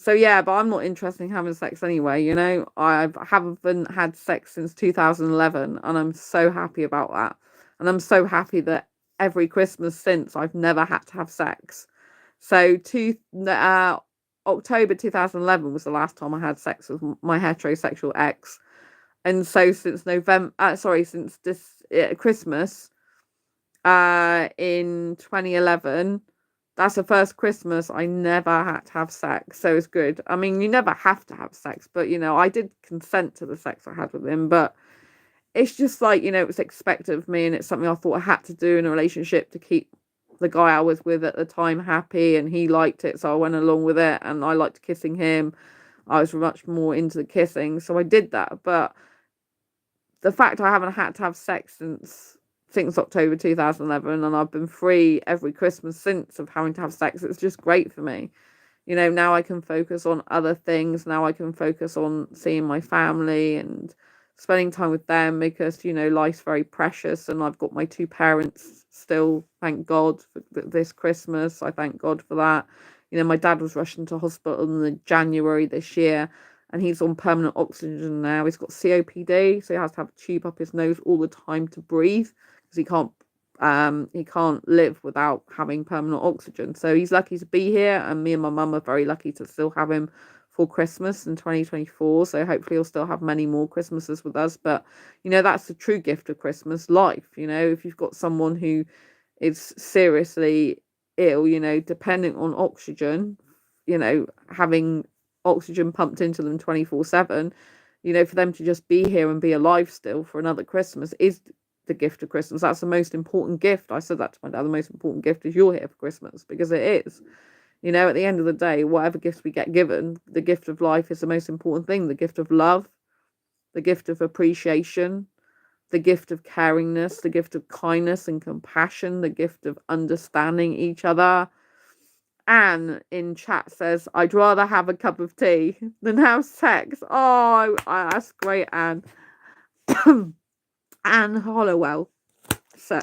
yeah, but I'm not interested in having sex anyway. I haven't had sex since 2011, and I'm so happy about that. And I'm so happy that every Christmas since, I've never had to have sex. So October 2011 was the last time I had sex with my heterosexual ex. And so since since this Christmas in 2011, that's the first Christmas I never had to have sex. So it's good. I mean, you never have to have sex, but I did consent to the sex I had with him. But it's just like, it was expected of me, and it's something I thought I had to do in a relationship to keep the guy I was with at the time happy, and he liked it, so I went along with it, and I liked kissing him. I was much more into the kissing, so I did that. But the fact I haven't had to have sex since October 2011, and I've been free every Christmas since of having to have sex, it's just great for me. Now I can focus on other things. Now I can focus on seeing my family and spending time with them, because, life's very precious, and I've got my two parents still, thank God, for this Christmas. I thank God for that. My dad was rushed into hospital in January this year, and he's on permanent oxygen now. He's got COPD, so he has to have a tube up his nose all the time to breathe, because he can't live without having permanent oxygen. So he's lucky to be here, and me and my mum are very lucky to still have him for Christmas in 2024. So hopefully he'll still have many more Christmases with us. But that's the true gift of Christmas, life. If you've got someone who is seriously ill, dependent on oxygen, having oxygen pumped into them 24/7, for them to just be here and be alive still for another Christmas is the gift of Christmas. That's the most important gift. I said that to my dad. The most important gift is you're here for Christmas, because it is. At the end of the day, whatever gifts we get given, the gift of life is the most important thing. The gift of love, the gift of appreciation, the gift of caringness, the gift of kindness and compassion, the gift of understanding each other. Anne in chat says, I'd rather have a cup of tea than have sex. Oh, that's great, Anne. Anne Hollowell. So,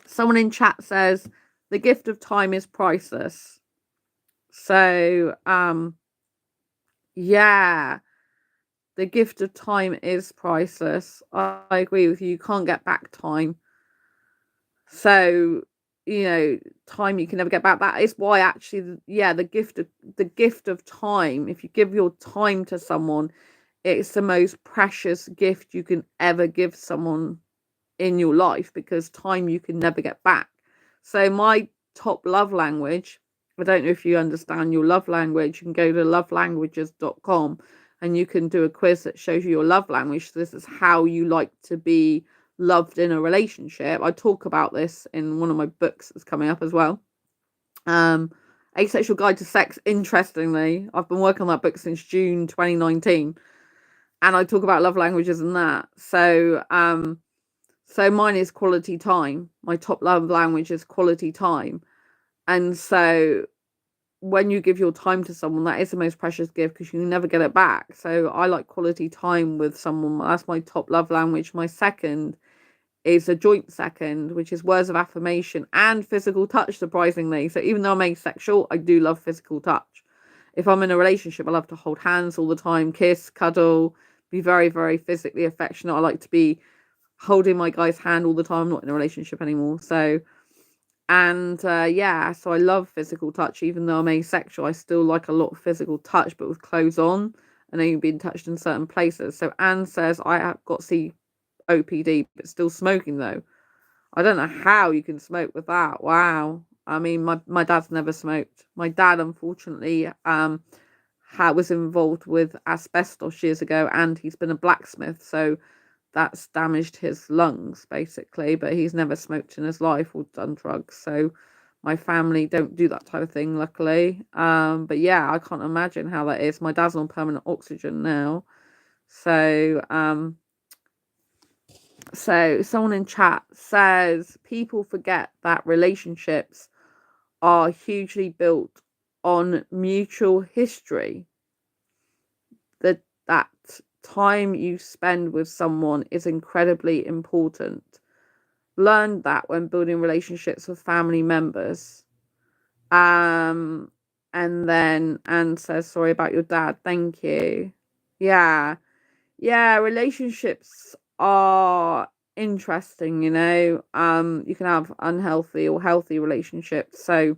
someone in chat says, the gift of time is priceless. So, yeah, the gift of time is priceless. I agree with you. You can't get back time. So, time you can never get back. That is why actually, the gift of time, if you give your time to someone, it's the most precious gift you can ever give someone in your life, because time you can never get back. So my top love language, I don't know if you understand your love language, you can go to lovelanguages.com, and you can do a quiz that shows you your love language. So this is how you like to be loved in a relationship. I talk about this in one of my books that's coming up as well. Asexual Guide to Sex. Interestingly, I've been working on that book since June 2019, and I talk about love languages and that. So mine is quality time. My top love language is quality time. And so when you give your time to someone, that is the most precious gift because you can never get it back. So I like quality time with someone. That's my top love language. My second is a joint second, which is words of affirmation and physical touch, surprisingly. So even though I'm asexual, I do love physical touch. If I'm in a relationship, I love to hold hands all the time, kiss, cuddle, be very, very physically affectionate. I like to be holding my guy's hand all the time. I'm not in a relationship anymore. So I love physical touch. Even though I'm asexual, I still like a lot of physical touch, but with clothes on and only being touched in certain places. So Anne says, I have got COPD, but still smoking though. I don't know how you can smoke with that. Wow. I mean, my dad's never smoked. My dad, unfortunately, was involved with asbestos years ago, and he's been a blacksmith. So that's damaged his lungs basically, but he's never smoked in his life or done drugs. So my family don't do that type of thing, luckily. But yeah, I can't imagine how that is. My dad's on permanent oxygen now. So someone in chat says people forget that relationships are hugely built on mutual history. That time you spend with someone is incredibly important. Learned that when building relationships with family members. And then Anne says, sorry about your dad. Thank you. Yeah, relationships are interesting, you know. You can have unhealthy or healthy relationships. So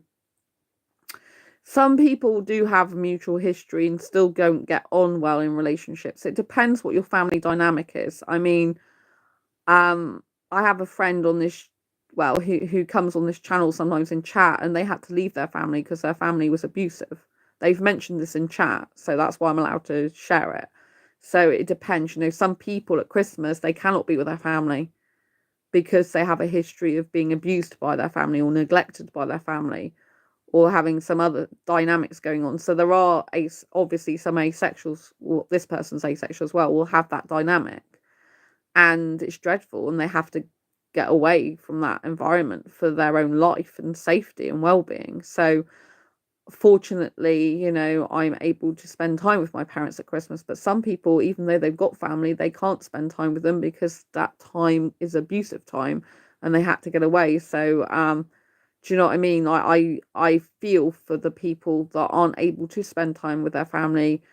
some people do have mutual history and still don't get on well in relationships. It depends what your family dynamic is. I mean, I have a friend on this, who comes on this channel sometimes in chat, and they had to leave their family because their family was abusive. They've mentioned this in chat, so that's why I'm allowed to share it. So it depends, you know. Some people at Christmas, they cannot be with their family because they have a history of being abused by their family or neglected by their family, or having some other dynamics going on. So there are obviously some asexuals, or this person's asexual as well, will have that dynamic, and it's dreadful, and they have to get away from that environment for their own life and safety and well-being. So fortunately, you know, I'm able to spend time with my parents at Christmas, but some people, even though they've got family, they can't spend time with them because that time is abusive time and they had to get away. So do you know what I mean? I feel for the people that aren't able to spend time with their family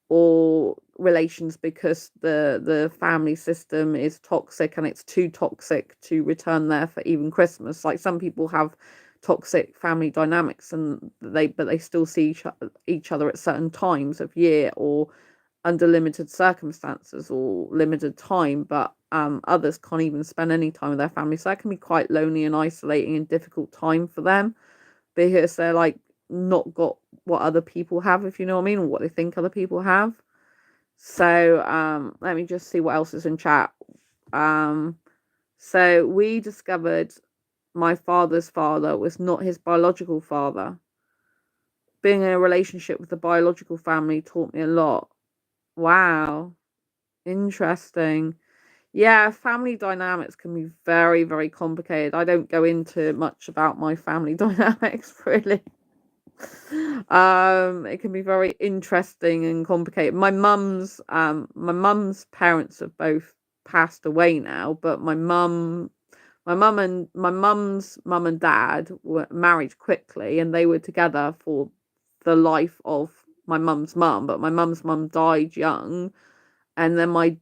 or relations because the family system is toxic, and it's too toxic to return there for even Christmas. Like, some people have toxic family dynamics, and they still see each other at certain times of year or under limited circumstances or limited time, but others can't even spend any time with their family. So that can be quite lonely and isolating and difficult time for them, because they're like not got what other people have, if you know what I mean, or what they think other people have. So let me just see what else is in chat. So we discovered my father's father was not his biological father. Being in a relationship with the biological family taught me a lot. Wow, interesting. Yeah, family dynamics can be very, very complicated. I don't go into much about my family dynamics, really. It can be very interesting and complicated. My mum's parents have both passed away now, but my mum's mum and dad were married quickly, and they were together for the life of my mum's mum. But my mum's mum died young, and then my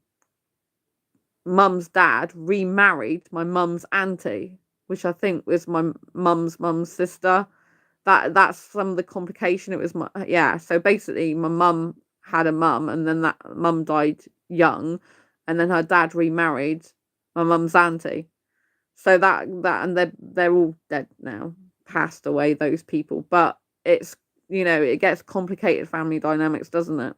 mum's dad remarried my mum's auntie, which I think was my mum's sister. That's some of the complication. It was so basically my mum had a mum, and then that mum died young, and then her dad remarried my mum's auntie. So that and they're all dead now, passed away, those people. But it's, you know, it gets complicated family dynamics, doesn't it?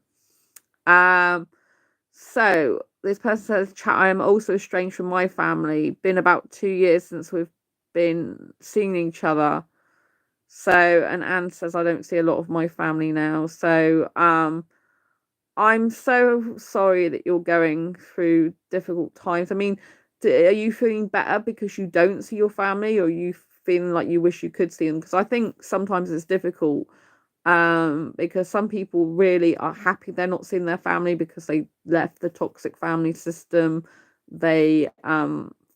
So this person says, chat, I am also estranged from my family. Been about 2 years since we've been seeing each other. So, and Anne says, I don't see a lot of my family now. So, I'm so sorry that you're going through difficult times. I mean, are you feeling better because you don't see your family, or are you feeling like you wish you could see them? Because I think sometimes it's difficult, because some people really are happy they're not seeing their family because they left the toxic family system. They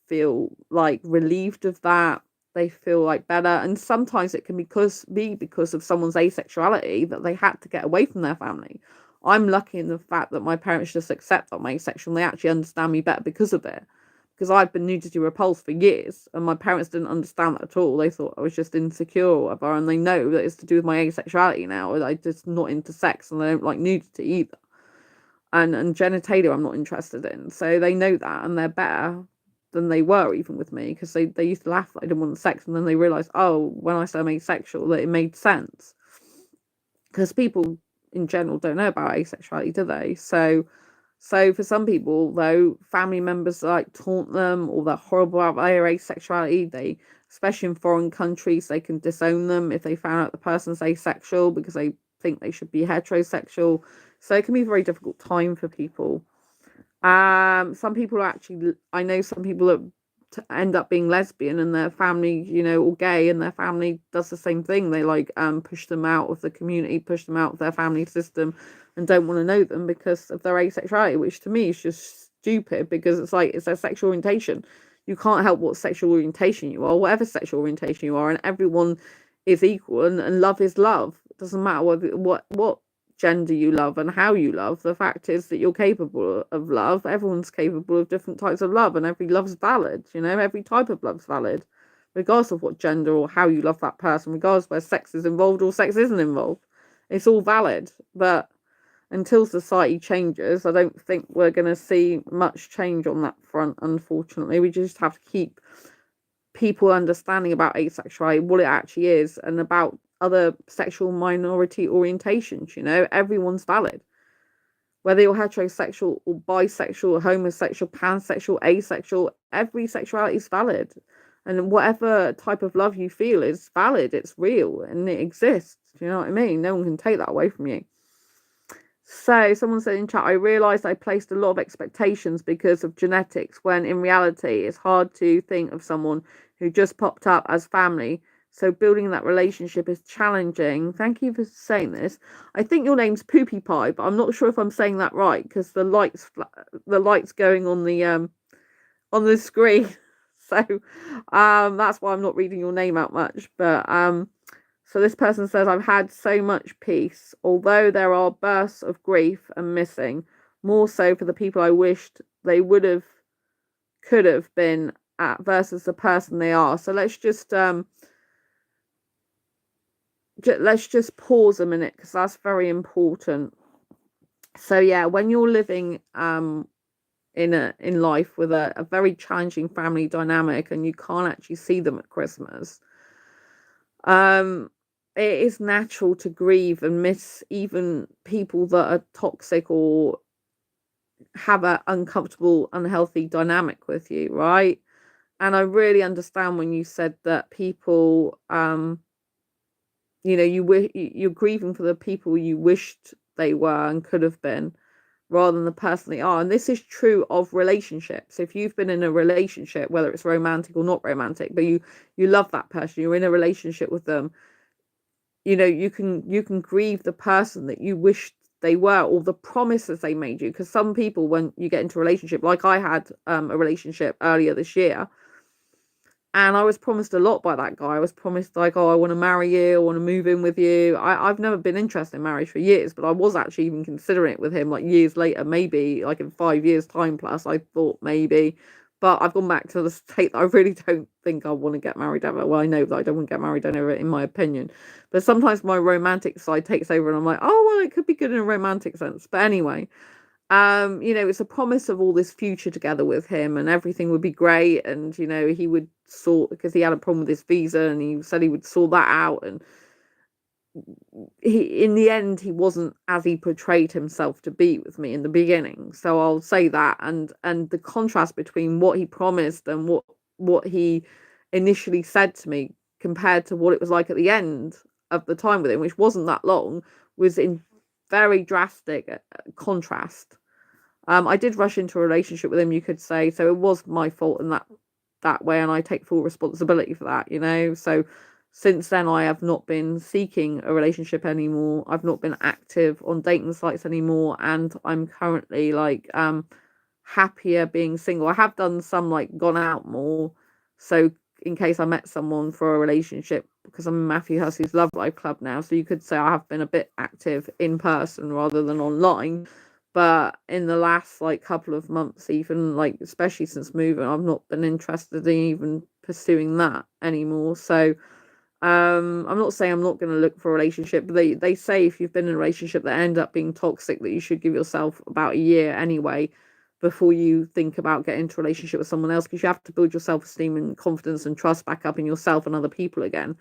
feel like relieved of that. They feel like better, and sometimes it can be because of someone's asexuality that they had to get away from their family. I'm lucky in the fact that my parents just accept that I'm asexual, and they actually understand me better because of it. Because I've been nudity repulsed for years, and my parents didn't understand that at all. They thought I was just insecure or whatever, and they know that it's to do with my asexuality now. I'm just not into sex, and I don't like nudity either. And genitalia I'm not interested in. So they know that, and they're better than they were even with me, because they used to laugh that I didn't want sex, and then they realised, oh, when I said I'm asexual, that it made sense. Because people in general don't know about asexuality, do they? So for some people, though, family members like taunt them, or they're horrible about their asexuality. They, especially in foreign countries, they can disown them if they found out the person's asexual because they think they should be heterosexual. So it can be a very difficult time for people. Some people are actually, I know some people that end up being lesbian, and their family, or gay, and their family does the same thing. They push them out of the community, push them out of their family system, and don't want to know them because of their asexuality, which to me is just stupid, because it's like, it's their sexual orientation. You can't help what sexual orientation you are, whatever sexual orientation you are, and everyone is equal, and love is love. It doesn't matter what gender you love and how you love. The fact is that you're capable of love. Everyone's capable of different types of love, and every love's valid. Every type of love's valid, regardless of what gender or how you love that person, regardless where sex is involved or sex isn't involved. It's all valid. But until society changes, I don't think we're going to see much change on that front, unfortunately. We just have to keep people understanding about asexuality, what it actually is, and about other sexual minority orientations. Everyone's valid, whether you're heterosexual or bisexual or homosexual, pansexual, asexual. Every sexuality is valid, and whatever type of love you feel is valid. It's real and it exists. Do you know what I mean? No one can take that away from you. So someone said in chat, I realised I placed a lot of expectations because of genetics, when in reality it's hard to think of someone who just popped up as family. So building that relationship is challenging. Thank you for saying this. I think your name's Poopy Pie, but I'm not sure if I'm saying that right, because the lights going on the screen. So that's why I'm not reading your name out much. But so this person says, I've had so much peace, although there are bursts of grief and missing, more so for the people I wished they could have been at versus the person they are. So let's just pause a minute, because that's very important. So yeah, when you're living in life with a very challenging family dynamic, and you can't actually see them at Christmas, it is natural to grieve and miss even people that are toxic or have an uncomfortable, unhealthy dynamic with you, right? And I really understand when you said that people, you're grieving for the people you wished they were and could have been, rather than the person they are. And this is true of relationships. If you've been in a relationship, whether it's romantic or not romantic, but you love that person, you're in a relationship with them, you can grieve the person that you wished they were, or the promises they made you. Because some people, when you get into a relationship, like I had a relationship earlier this year, and I was promised a lot by that guy. I was promised, like, oh, I want to marry you, I want to move in with you. I've never been interested in marriage for years, but I was actually even considering it with him, like, years later, maybe like in 5 years time plus. I thought maybe, but I've gone back to the state that I really don't think I want to get married ever. Well, I know that I don't want to get married ever, in my opinion, but sometimes my romantic side takes over, and I'm like, oh well, it could be good in a romantic sense. But anyway, it's a promise of all this future together with him, and everything would be great, and he would sort, because he had a problem with his visa, and he said he would sort that out, and in the end, he wasn't as he portrayed himself to be with me in the beginning. So I'll say that, and the contrast between what he promised and what he initially said to me compared to what it was like at the end of the time with him, which wasn't that long, was in very drastic contrast. I did rush into a relationship with him, you could say, so it was my fault in that way, and I take full responsibility for that, you know. So since then, I have not been seeking a relationship anymore. I've not been active on dating sites anymore, and I'm currently like happier being single. I have done some like gone out more, so in case I met someone for a relationship, because I'm in Matthew Hussey's Love Life Club now, so you could say I have been a bit active in person rather than online. But in the last like couple of months, even like especially since moving, I've not been interested in even pursuing that anymore. So I'm not saying I'm not going to look for a relationship, but they say if you've been in a relationship that end up being toxic, that you should give yourself about a year anyway before you think about getting into a relationship with someone else, because you have to build your self-esteem and confidence and trust back up in yourself and other people again.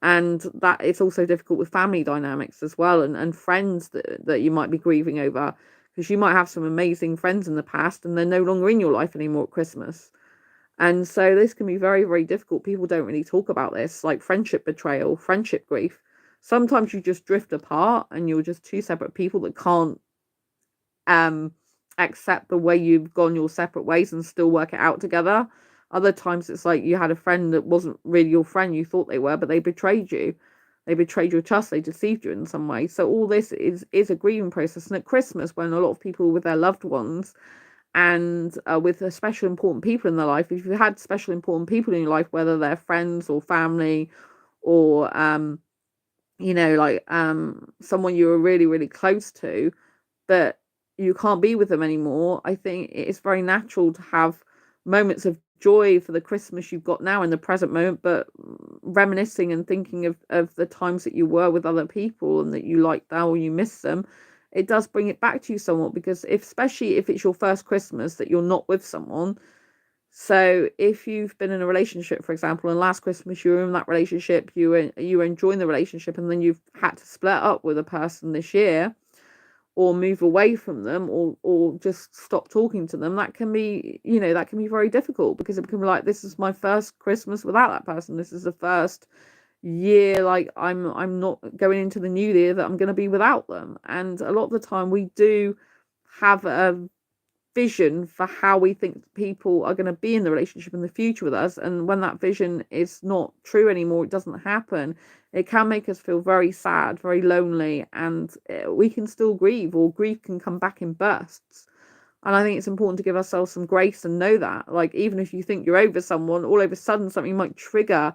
And that it's also difficult with family dynamics as well, and friends that you might be grieving over, because you might have some amazing friends in the past and they're no longer in your life anymore at Christmas. And so this can be very, very difficult. People don't really talk about this, like friendship betrayal, friendship grief. Sometimes you just drift apart and you're just two separate people that can't accept the way you've gone your separate ways and still work it out together. Other times it's like you had a friend that wasn't really your friend, you thought they were, but they betrayed you. They betrayed your trust, they deceived you in some way. So all this is a grieving process. And at Christmas, when a lot of people with their loved ones and with special important people in their life, if you've had special important people in your life, whether they're friends or family or you know, like someone you were really, really close to, but you can't be with them anymore, I think it's very natural to have moments of joy for the Christmas you've got now in the present moment, but reminiscing and thinking of the times that you were with other people and that you liked them or you miss them, it does bring it back to you somewhat, because especially if it's your first Christmas that you're not with someone. So if you've been in a relationship, for example, and last Christmas you were in that relationship, you were enjoying the relationship, and then you've had to split up with a person this year, or move away from them, or just stop talking to them, that can be, you know, that can be very difficult, because it can be like, this is my first Christmas without that person. This is the first year, like I'm not going into the new year that I'm going to be without them. And a lot of the time we do have a vision for how we think people are going to be in the relationship in the future with us, and when that vision is not true anymore, it doesn't happen, it can make us feel very sad, very lonely, and we can still grieve, or grief can come back in bursts. And I think it's important to give ourselves some grace and know that, like, even if you think you're over someone, all of a sudden something might trigger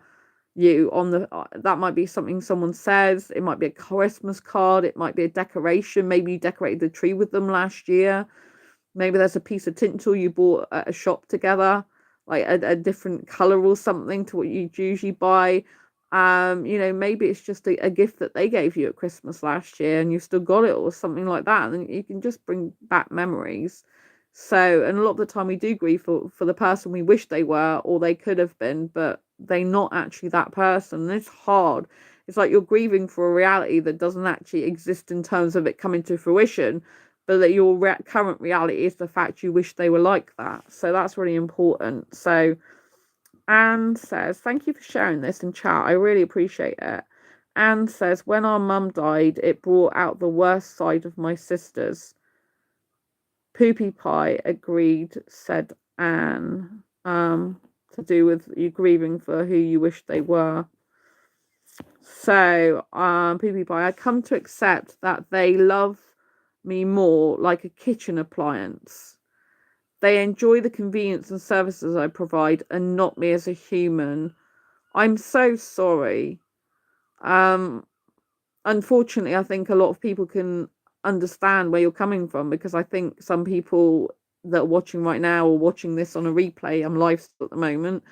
you on the that might be something someone says, it might be a Christmas card, it might be a decoration, maybe you decorated the tree with them last year. Maybe there's a piece of tinsel you bought at a shop together, like a different color or something to what you usually buy. You know, maybe it's just a gift that they gave you at Christmas last year and you still got it, or something like that. And you can just bring back memories. So, and a lot of the time we do grieve for the person we wish they were or they could have been, but they're not actually that person. And it's hard. It's like you're grieving for a reality that doesn't actually exist in terms of it coming to fruition, but that your current reality is the fact you wish they were like that. So that's really important. So Anne says, thank you for sharing this in chat. I really appreciate it. Anne says, when our mum died, it brought out the worst side of my sisters. Poopy pie, agreed, said Anne. To do with you grieving for who you wish they were. So, Poopy pie, I come to accept that they love me more like a kitchen appliance. They enjoy the convenience and services I provide and not me as a human. I'm so sorry. Unfortunately, I think a lot of people can understand where you're coming from, because I think some people that are watching right now or watching this on a replay, I'm live at the moment,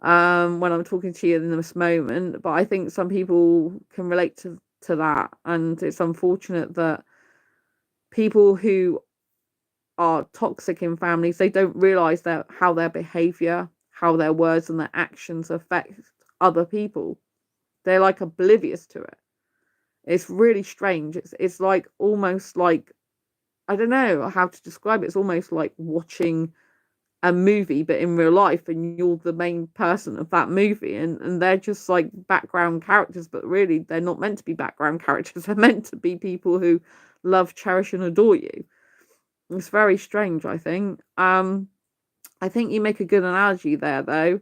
when I'm talking to you in this moment, but I think some people can relate to that, and it's unfortunate that people who are toxic in families, they don't realize that how their behavior, how their words and their actions affect other people. They're like oblivious to it. It's really strange. It's like almost like, I don't know how to describe it. It's almost like watching a movie but in real life, and you're the main person of that movie, and they're just like background characters, but really they're not meant to be background characters. They're meant to be people who love, cherish and adore you. It's very strange, I think. I think you make a good analogy there, though,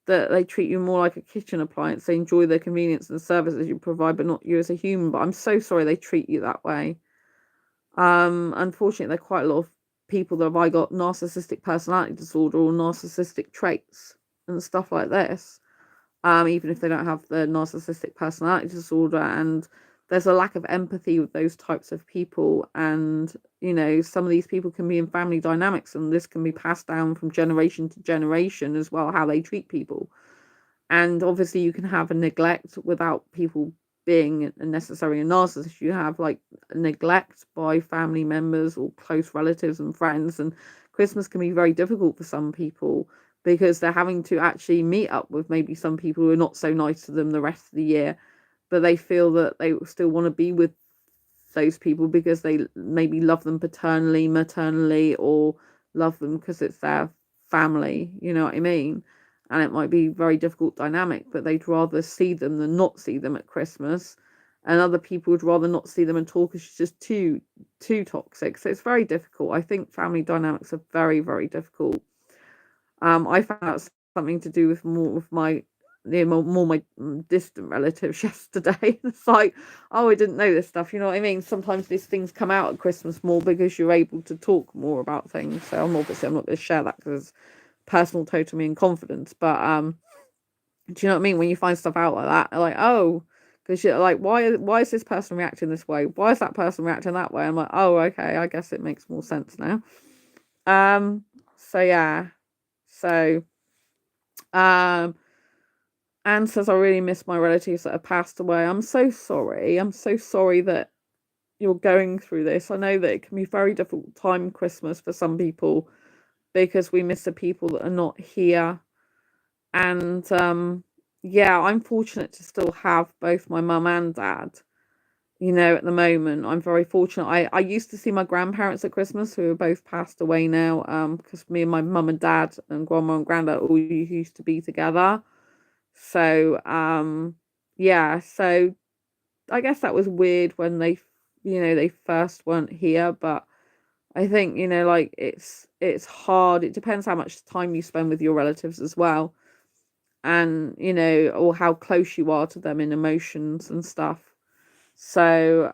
that they treat you more like a kitchen appliance. They enjoy the convenience and services you provide, but not you as a human. But I'm so sorry they treat you that way. Unfortunately, there are quite a lot of people that have either got narcissistic personality disorder or narcissistic traits and stuff like this. Even if they don't have the narcissistic personality disorder, and there's a lack of empathy with those types of people. And some of these people can be in family dynamics, and this can be passed down from generation to generation as well, how they treat people. And obviously you can have a neglect without people being necessarily a narcissist. You have like neglect by family members or close relatives and friends, and Christmas can be very difficult for some people because they're having to actually meet up with maybe some people who are not so nice to them the rest of the year, but they feel that they still want to be with those people because they maybe love them paternally, maternally, or love them because it's their family, you know what I mean? And it might be very difficult dynamic, but they'd rather see them than not see them at Christmas. And other people would rather not see them at all because it's just too toxic. So it's very difficult. I think family dynamics are very, very difficult. I found out something to do with more of my my distant relatives yesterday. It's like, oh, I didn't know this stuff. You know what I mean? Sometimes these things come out at Christmas more because you're able to talk more about things. So I'm not going to share that because personal autonomy and confidence. But do you know what I mean? When you find stuff out like that, like, oh, because you're like, why is this person reacting this way? Why is that person reacting that way? I'm like, oh, okay, I guess it makes more sense now. So yeah. So Anne says, I really miss my relatives that have passed away. I'm so sorry. I'm so sorry that you're going through this. I know that it can be a very difficult time, Christmas, for some people, because we miss the people that are not here. And yeah, I'm fortunate to still have both my mum and dad. At the moment, I'm very fortunate. I used to see my grandparents at Christmas, who are both passed away now, because me and my mum and dad and grandma and granddad all used to be together. So yeah, so I guess that was weird when they first weren't here, but I think, like it's hard. It depends how much time you spend with your relatives as well, and or how close you are to them in emotions and stuff. So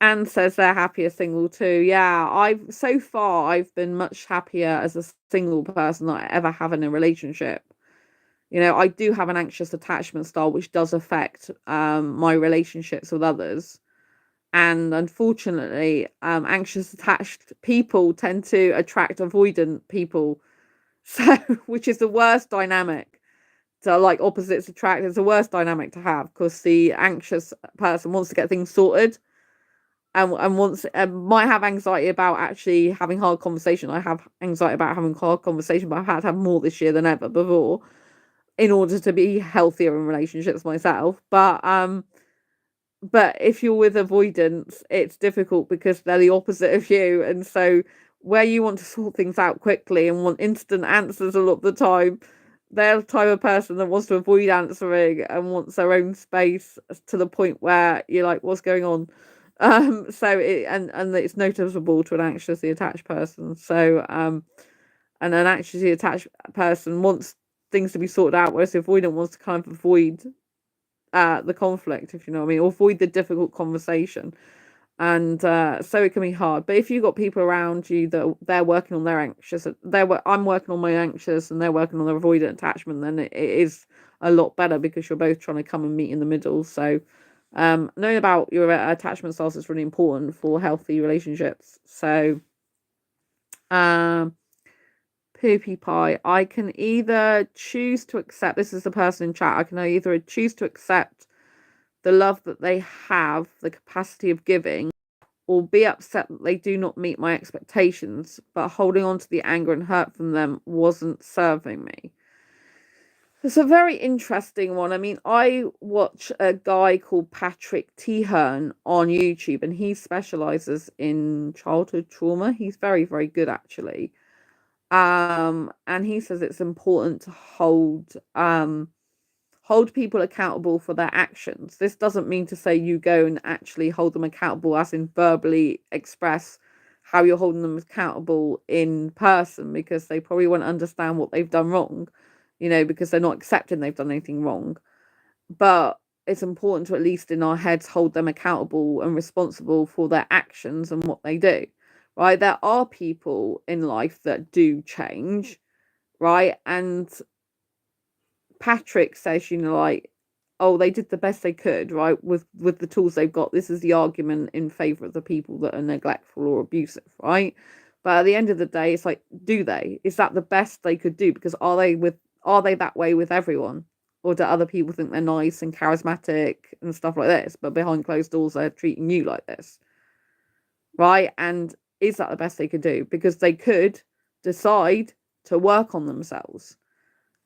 Anne says they're happier single too. Yeah, I've been much happier as a single person than I ever have in a relationship. I do have an anxious attachment style, which does affect my relationships with others. And unfortunately, anxious attached people tend to attract avoidant people. So, which is the worst dynamic. So, like opposites attract, it's the worst dynamic to have because the anxious person wants to get things sorted and wants might have anxiety about actually having hard conversation. I have anxiety about having hard conversation, but I've had to have more this year than ever before in order to be healthier in relationships myself. But if you're with avoidance, it's difficult because they're the opposite of you. And so where you want to sort things out quickly and want instant answers a lot of the time, they're the type of person that wants to avoid answering and wants their own space to the point where you're like, what's going on? So it's noticeable to an anxiously attached person. So and an anxiously attached person wants things to be sorted out, whereas the avoidant wants to kind of avoid the conflict, if you know what I mean, or avoid the difficult conversation. And so it can be hard. But if you've got people around you that they're working on their anxious, I'm working on my anxious and they're working on their avoidant attachment, then it is a lot better because you're both trying to come and meet in the middle. So knowing about your attachment styles is really important for healthy relationships. So Poopy Pie, I can either choose to accept, this is the person in chat, I can either choose to accept the love that they have, the capacity of giving, or be upset that they do not meet my expectations, but holding on to the anger and hurt from them wasn't serving me. It's a very interesting one. I mean, I watch a guy called Patrick Tehern on YouTube, and he specializes in childhood trauma. He's very, very good actually. And he says it's important to hold people accountable for their actions. This doesn't mean to say you go and actually hold them accountable, as in verbally express how you're holding them accountable in person, because they probably won't understand what they've done wrong, because they're not accepting they've done anything wrong. But it's important to, at least in our heads, hold them accountable and responsible for their actions and what they do, right? There are people in life that do change, right? And Patrick says, like, oh, they did the best they could, right, with the tools they've got. This is the argument in favor of the people that are neglectful or abusive, right? But at the end of the day, it's like, do they? Is that the best they could do? Because are they that way with everyone? Or do other people think they're nice and charismatic and stuff like this, but behind closed doors they're treating you like this? Right? And is that the best they could do? Because they could decide to work on themselves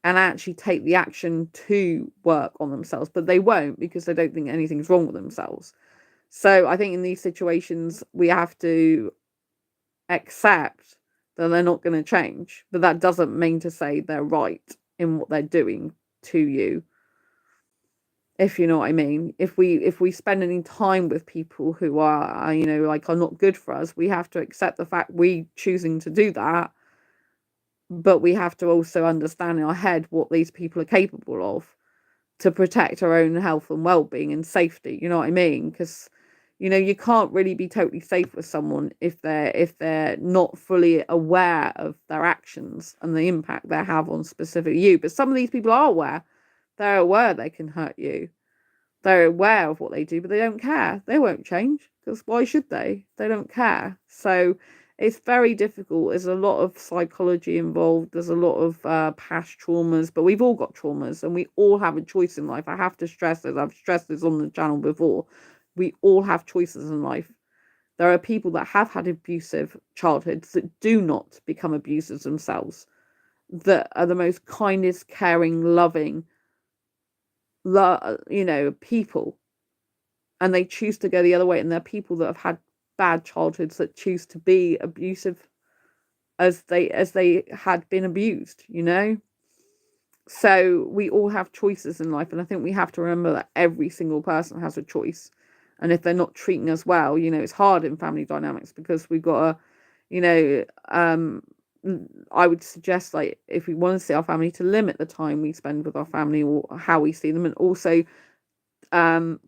and actually take the action to work on themselves, but they won't, because they don't think anything's wrong with themselves. So I think in these situations we have to accept that they're not going to change, but that doesn't mean to say they're right in what they're doing to you, if you know what I mean. If we spend any time with people who are like, are not good for us, we have to accept the fact we choosing to do that, but we have to also understand in our head what these people are capable of to protect our own health and well-being and safety. You know what I mean? Because you can't really be totally safe with someone if they're not fully aware of their actions and the impact they have on specific you. But some of these people are aware. They're aware they can hurt you. They're aware of what they do, but they don't care. They won't change, because why should they? They don't care. So it's very difficult. There's a lot of psychology involved. There's a lot of past traumas, but we've all got traumas and we all have a choice in life. I have to stress this. I've stressed this on the channel before. We all have choices in life. There are people that have had abusive childhoods that do not become abusers themselves, that are the most kindest, caring, loving, people, and they choose to go the other way. And there are people that have had bad childhoods that choose to be abusive as they had been abused. So we all have choices in life, and I think we have to remember that every single person has a choice. And if they're not treating us well, it's hard in family dynamics, because we've got to, I would suggest, like, if we want to see our family, to limit the time we spend with our family or how we see them, and also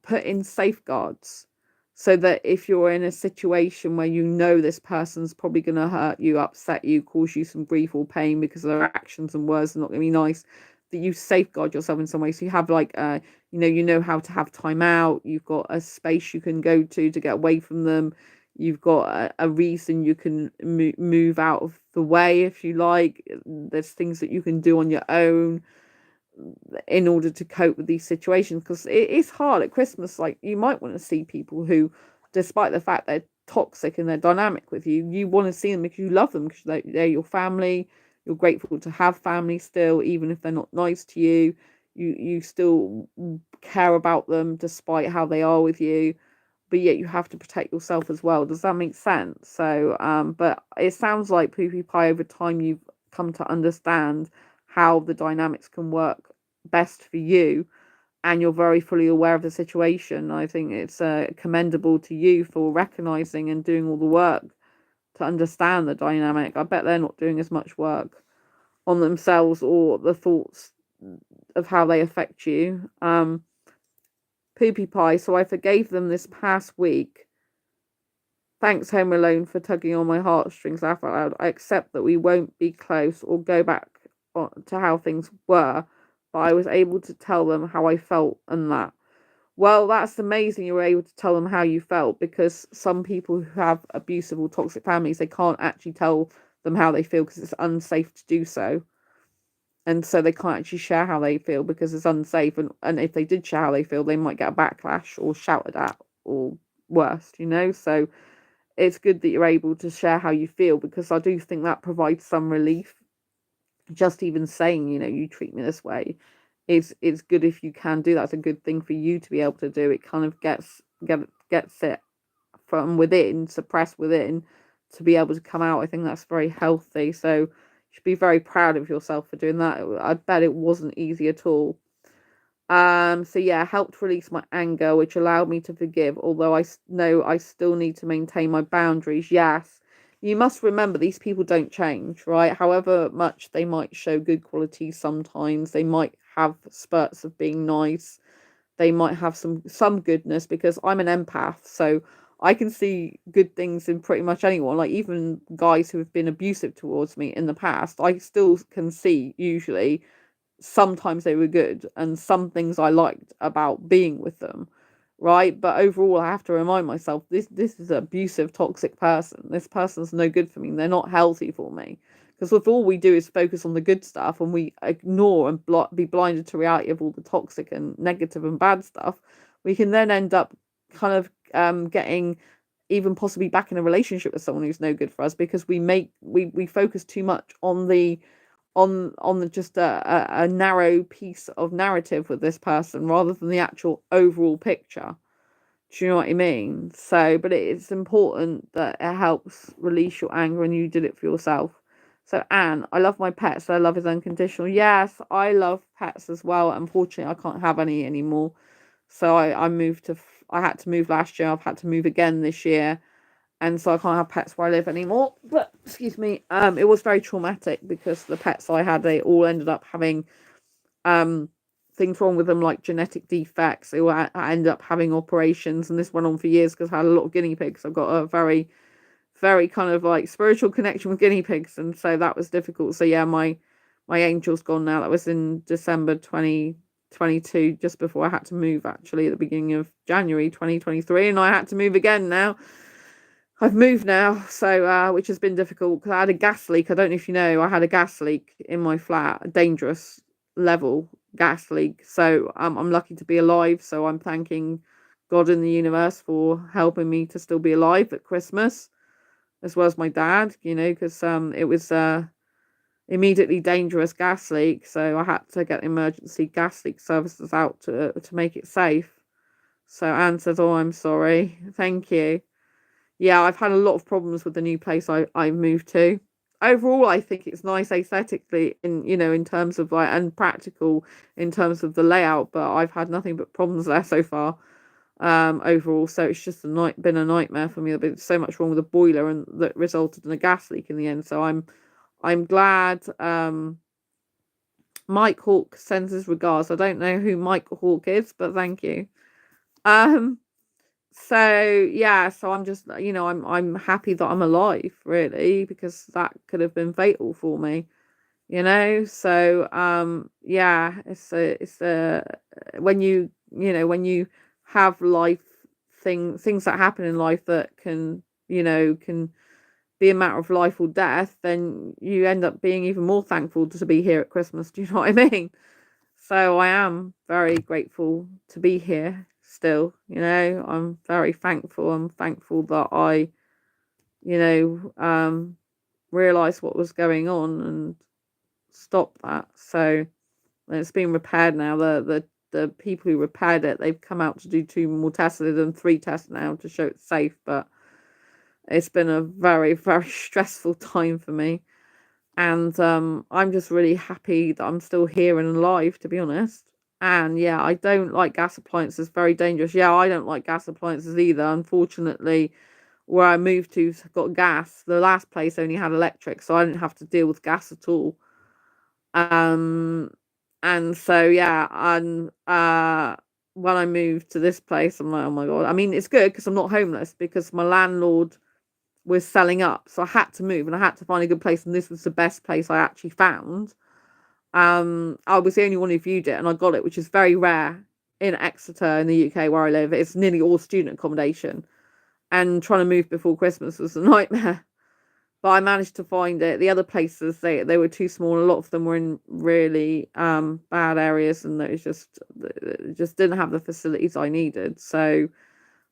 put in safeguards, so that if you're in a situation where this person's probably going to hurt you, upset you, cause you some grief or pain because their actions and words are not going to be nice, that you safeguard yourself in some way. So you have like how to have time out. You've got a space you can go to get away from them. You've got a reason you can move out of the way if you like. There's things that you can do on your own in order to cope with these situations, because it is hard at Christmas. Like, you might want to see people who, despite the fact they're toxic and they're dynamic with you, you want to see them because you love them, because they're your family. You're grateful to have family still, even if they're not nice to you. You still care about them despite how they are with you, but yet you have to protect yourself as well. Does that make sense? So but it sounds like Poopy Pie, over time you've come to understand how the dynamics can work best for you, and you're very fully aware of the situation. I think it's commendable to you for recognizing and doing all the work to understand the dynamic. I bet they're not doing as much work on themselves or the thoughts of how they affect you. Poopy Pie, so I forgave them this past week. Thanks, Home Alone, for tugging on my heartstrings. Laugh out loud. I accept that we won't be close or go back to how things were, but I was able to tell them how I felt and that. Well, that's amazing you were able to tell them how you felt, because some people who have abusive or toxic families, they can't actually tell them how they feel because it's unsafe to do so. And so they can't actually share how they feel because it's unsafe. And if they did share how they feel, they might get a backlash or shouted at or worse, So it's good that you're able to share how you feel, because I do think that provides some relief. Just even saying, you treat me this way, it's good if you can do that. It's a good thing for you to be able to do. It kind of gets it from within, suppressed within, to be able to come out. I think that's very healthy. So you should be very proud of yourself for doing that. I bet it wasn't easy at all. So yeah, helped release my anger, which allowed me to forgive, although I know I still need to maintain my boundaries. Yes, you must remember these people don't change, right? However much they might show good qualities, sometimes they might have spurts of being nice. They might have some goodness, because I'm an empath, so I can see good things in pretty much anyone. Like even guys who have been abusive towards me in the past, I still can see usually sometimes they were good and some things I liked about being with them, right? But overall, I have to remind myself this is an abusive, toxic person. This person's no good for me. They're not healthy for me. Because if all we do is focus on the good stuff and we ignore and be blinded to reality of all the toxic and negative and bad stuff, we can then end up kind of getting even possibly back in a relationship with someone who's no good for us, because we focus too much on the just a narrow piece of narrative with this person rather than the actual overall picture. Do you know what I mean? So, but it's important that it helps release your anger, and you did it for yourself. So, Anne, I love my pets. Their love is unconditional. Yes, I love pets as well. Unfortunately, I can't have any anymore. So I had to move last year. I've had to move again this year, and so I can't have pets where I live anymore. But excuse me, it was very traumatic because the pets I had, they all ended up having things wrong with them, like genetic defects. I ended up having operations, and this went on for years because I had a lot of guinea pigs. I've got a very, very kind of like spiritual connection with guinea pigs, and so that was difficult. So yeah, my angel's gone now. That was in December 2022, just before I had to move, actually, at the beginning of January 2023, and I had to move again now. I've moved now, so which has been difficult because I had a gas leak. I don't know if you know, I had a gas leak in my flat, a dangerous level gas leak. So I'm lucky to be alive. So I'm thanking God in the universe for helping me to still be alive at Christmas, as well as my dad. Because it was immediately dangerous gas leak, so I had to get emergency gas leak services out to make it safe. So Anne says, "Oh, I'm sorry. Thank you." Yeah, I've had a lot of problems with the new place I moved to. Overall, I think it's nice aesthetically in terms of like, and practical in terms of the layout, but I've had nothing but problems there so far. Overall, so it's just been a nightmare for me. There's been so much wrong with the boiler, and that resulted in a gas leak in the end. So I'm glad. Mike Hawk sends his regards. I don't know who Mike Hawk is, but thank you. So yeah, so I'm just I'm happy that I'm alive, really, because that could have been fatal for me. So yeah, it's a when you have things that happen in life that can be a matter of life or death, then you end up being even more thankful to be here at Christmas. Do you know what I mean? So I am very grateful to be here still. I'm very thankful. I'm thankful that I, realised what was going on and stopped that. So it's been repaired now. The people who repaired it, they've come out to do 2 more tests. They've done 3 tests now to show it's safe, but it's been a very, very stressful time for me. And I'm just really happy that I'm still here and alive, to be honest. And yeah, I don't like gas appliances. Very dangerous. Yeah, I don't like gas appliances either. Unfortunately, where I moved to got gas. The last place only had electric, so I didn't have to deal with gas at all. And so yeah, and when I moved to this place, I'm like, oh my God. I mean, it's good because I'm not homeless, because my landlord was selling up, so I had to move and I had to find a good place, and this was the best place I actually found. I was the only one who viewed it, and I got it, which is very rare in Exeter in the UK where I live. It's nearly all student accommodation, and trying to move before Christmas was a nightmare. But I managed to find it. The other places, they were too small. A lot of them were in really bad areas, and it just didn't have the facilities I needed. So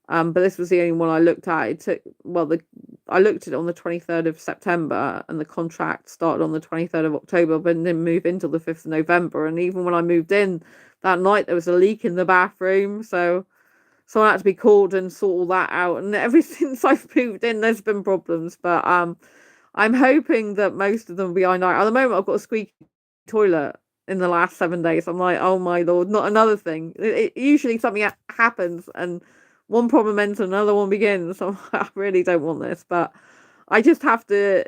but this was the only one I looked at. It took, well, I looked at it on the 23rd of September, and the contract started on the 23rd of October, but didn't move in till the 5th of November. And even when I moved in that night, there was a leak in the bathroom, so I had to be called and sort all that out. And ever since I've moved in, there's been problems, but I'm hoping that most of them will be behind. At the moment, I've got a squeaky toilet in the last 7 days. I'm like, oh my lord, not another thing. Usually something happens and one problem ends and another one begins. So I really don't want this, but I just have to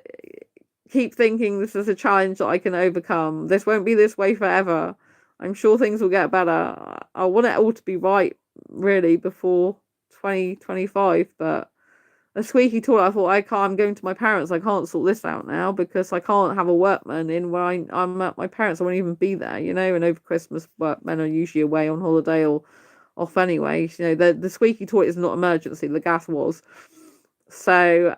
keep thinking this is a challenge that I can overcome. This won't be this way forever. I'm sure things will get better. I want it all to be right, really, before 2025, but a squeaky toilet, I thought, I'm going to my parents, I can't sort this out now because I can't have a workman in where I'm at my parents. I won't even be there, and over Christmas workmen are usually away on holiday or off anyway. The squeaky toilet is not emergency, the gas was. So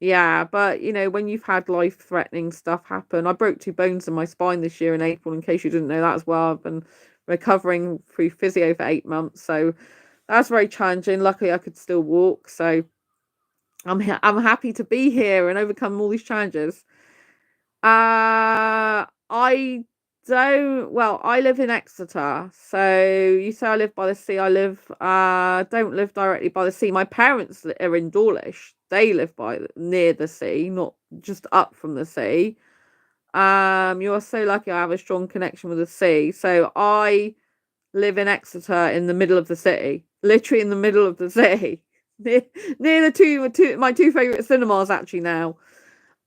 yeah, but when you've had life-threatening stuff happen, I broke 2 bones in my spine this year in April, in case you didn't know that as well. I've been recovering through physio for 8 months, so that's very challenging. Luckily I could still walk, so I'm happy to be here and overcome all these challenges. I live in Exeter, so you say I live by the sea. I don't live directly by the sea. My parents are in Dawlish. They live near the sea, not just up from the sea. You're so lucky I have a strong connection with the sea. So I live in Exeter in the middle of the city, literally in the middle of the city. near my two favorite cinemas actually now.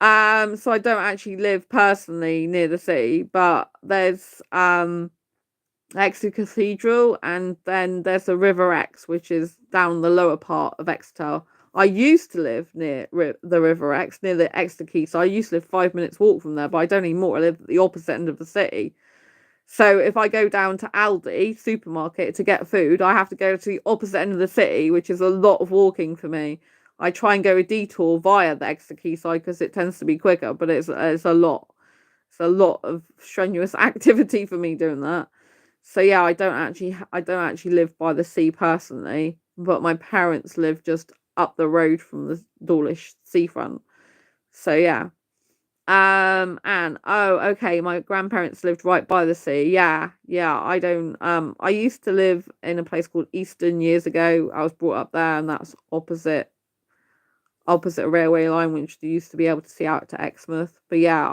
So I don't actually live personally near the sea, but there's Exeter Cathedral, and then there's the River Exe, which is down the lower part of Exeter. I used to live near the River Exe, near the Exeter Quay, so I used to live 5 minutes walk from there, but I don't anymore. I live at the opposite end of the city. So if I go down to Aldi supermarket to get food, I have to go to the opposite end of the city, which is a lot of walking for me. I try and go a detour via the Exeter Quayside because it tends to be quicker, but it's a lot. It's a lot of strenuous activity for me doing that. So yeah, I don't actually live by the sea personally, but my parents live just up the road from the Dawlish seafront. So yeah. And okay, my grandparents lived right by the sea. Yeah, I don't I used to live in a place called Easton years ago. I was brought up there, and that's opposite a railway line, which you used to be able to see out to Exmouth. But yeah,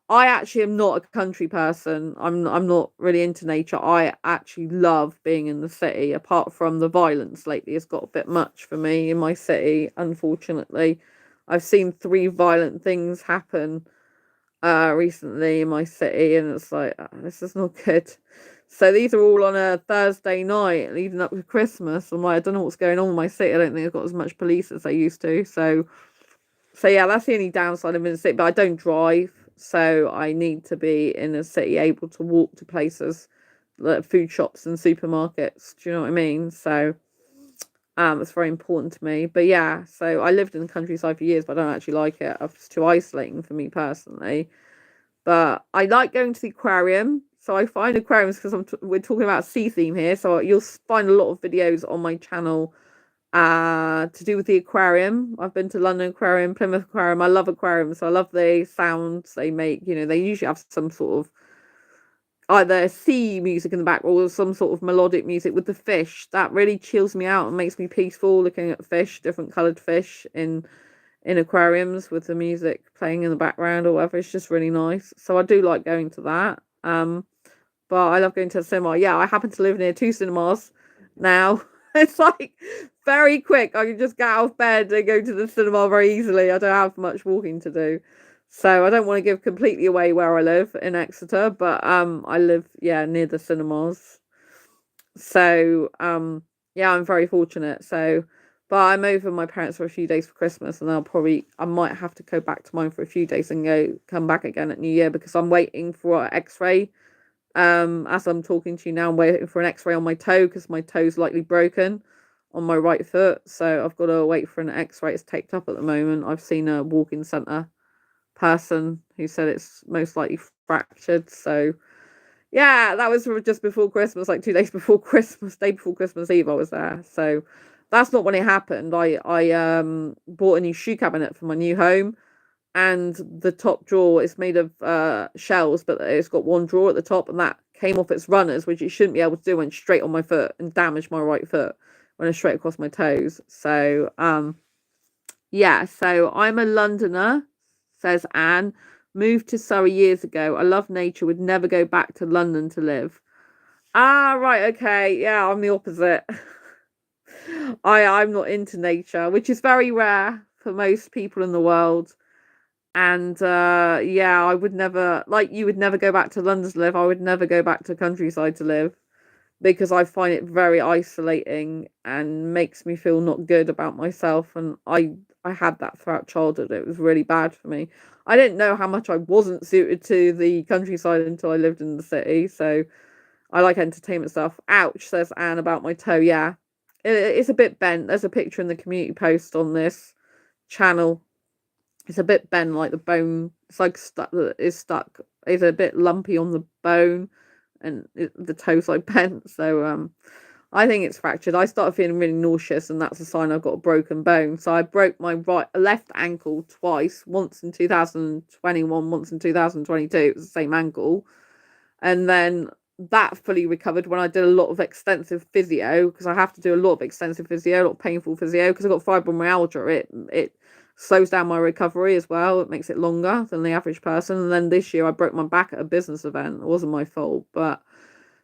I actually am not a country person. I'm not really into nature. I actually love being in the city, apart from the violence lately has got a bit much for me in my city, unfortunately. I've seen 3 violent things happen recently in my city, and it's like, this is not good. So these are all on a Thursday night leading up to Christmas. I'm like, I don't know what's going on with my city. I don't think I've got as much police as I used to. So yeah, that's the only downside of in the city. But I don't drive, so I need to be in a city able to walk to places like food shops and supermarkets. Do you know what I mean? So it's very important to me. But yeah, so I lived in the countryside for years, but I don't actually like it. It's too isolating for me personally. But I like going to the aquarium. So I find aquariums because we're talking about sea theme here. So you'll find a lot of videos on my channel to do with the aquarium. I've been to London Aquarium, Plymouth Aquarium. I love aquariums. So I love the sounds they make. They usually have some sort of either sea music in the back or some sort of melodic music with the fish. That really chills me out and makes me peaceful, looking at fish, different coloured fish in aquariums with the music playing in the background or whatever. It's just really nice. So I do like going to that. But I love going to the cinema. Yeah, I happen to live near 2 cinemas now. It's like very quick. I can just get out of bed and go to the cinema very easily. I don't have much walking to do. So I don't want to give completely away where I live in Exeter, but I live near the cinemas. So yeah, I'm very fortunate. So but I'm over my parents for a few days for Christmas, and I might have to go back to mine for a few days and come back again at New Year because I'm waiting for an X-ray. As I'm talking to you now, I'm waiting for an X-ray on my toe because my toe's likely broken on my right foot. So I've got to wait for an X-ray. It's taped up at the moment. I've seen a walk-in centre person who said it's most likely fractured. So yeah, that was just before Christmas, like 2 days before Christmas, day before Christmas Eve I was there. So That's not when it happened. I bought a new shoe cabinet for my new home, and the top drawer is made of shells, but it's got one drawer at the top, and that came off its runners, which it shouldn't be able to do, went straight on my foot and damaged my right foot, went straight across my toes. So yeah, so I'm a Londoner, says Anne. Moved to Surrey years ago. I love nature, would never go back to London to live. Ah, right, okay. Yeah, I'm the opposite. I'm not into nature, which is very rare for most people in the world. And yeah, I would never, like you would never go back to London to live. I would never go back to countryside to live because I find it very isolating and makes me feel not good about myself. And I had that throughout childhood. It was really bad for me. I didn't know how much I wasn't suited to the countryside until I lived in the city. So I like entertainment stuff. Ouch, says Anne about my toe. Yeah, it's a bit bent. There's a picture in the community post on this channel. It's a bit bent, like the bone. It's like stuck. It's stuck. It's a bit lumpy on the bone, and the toe's like bent. So I think it's fractured. I started feeling really nauseous, and that's a sign I've got a broken bone. So I broke my left ankle twice. Once in 2021, once in 2022. It was the same ankle, and then that fully recovered when I did a lot of extensive physio, because I have to do a lot of extensive physio, a lot of painful physio, because I've got fibromyalgia. It slows down my recovery as well. It makes it longer than the average person. And then this year I broke my back at a business event. It wasn't my fault, but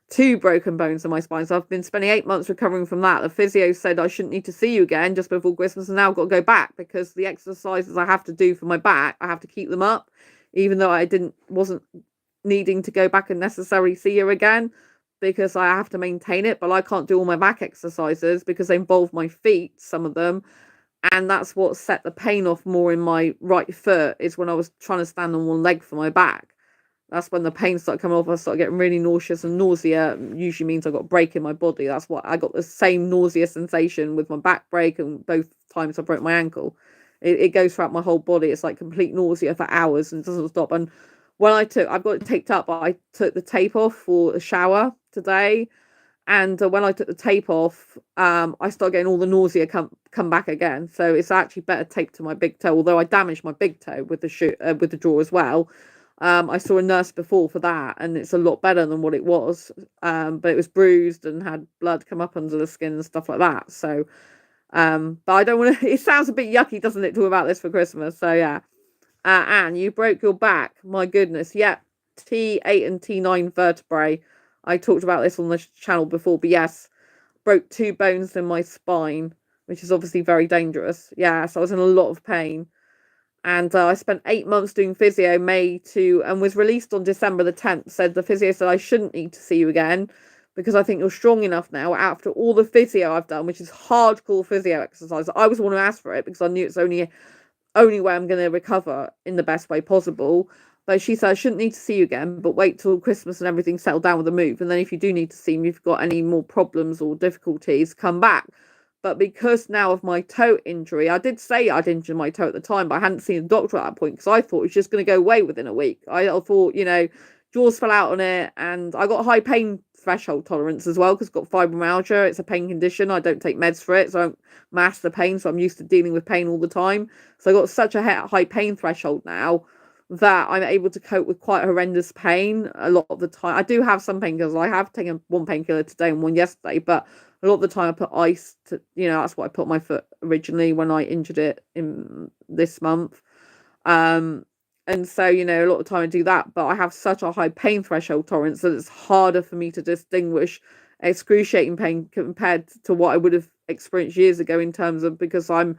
2 broken bones in my spine. So I've been spending 8 months recovering from that. The physio said I shouldn't need to see you again just before Christmas, and now I've got to go back because the exercises I have to do for my back, I have to keep them up, even though I wasn't needing to go back and necessarily see her again, because I have to maintain it. But I can't do all my back exercises because they involve my feet, some of them, and that's what set the pain off more in my right foot, is when I was trying to stand on one leg for my back. That's when the pain started coming off. I started getting really nauseous, and nausea usually means I got a break in my body. That's what I got, the same nausea sensation with my back break, and both times I broke my ankle. It goes throughout my whole body. It's like complete nausea for hours and it doesn't stop. And when I've got it taped up, I took the tape off for a shower today. And when I took the tape off, I started getting all the nausea come back again. So it's actually better taped to my big toe, although I damaged my big toe with the draw as well. I saw a nurse before for that, and it's a lot better than what it was. But it was bruised and had blood come up under the skin and stuff like that. So, but I don't want to. It sounds a bit yucky, doesn't it, to talk about this for Christmas? So yeah. Anne, you broke your back. My goodness. Yeah, T8 and T9 vertebrae. I talked about this on the channel before, but yes, broke 2 bones in my spine, which is obviously very dangerous. Yeah, so I was in a lot of pain. And I spent 8 months doing physio, and was released on December the 10th. Said the physio said I shouldn't need to see you again because I think you're strong enough now after all the physio I've done, which is hardcore physio exercise. I was the one who asked for it because I knew it's only way I'm going to recover in the best way possible. But she said I shouldn't need to see you again, but wait till Christmas and everything settled down with the move. And then if you do need to see me, if you've got any more problems or difficulties, come back. But because now of my toe injury, I did say I'd injured my toe at the time, but I hadn't seen a doctor at that point because I thought it was just going to go away within a week. I thought, jaws fell out on it, and I got high pain threshold tolerance as well because I've got fibromyalgia. It's a pain condition. I don't take meds for it, so I don't mask the pain. So I'm used to dealing with pain all the time. So I got such a high pain threshold now that I'm able to cope with quite horrendous pain a lot of the time. I do have some painkillers. I have taken one painkiller today and one yesterday, but a lot of the time I put ice to, that's what I put on my foot originally when I injured it in this month. And so, a lot of the time I do that, but I have such a high pain threshold tolerance that it's harder for me to distinguish excruciating pain compared to what I would have experienced years ago, in terms of, because I'm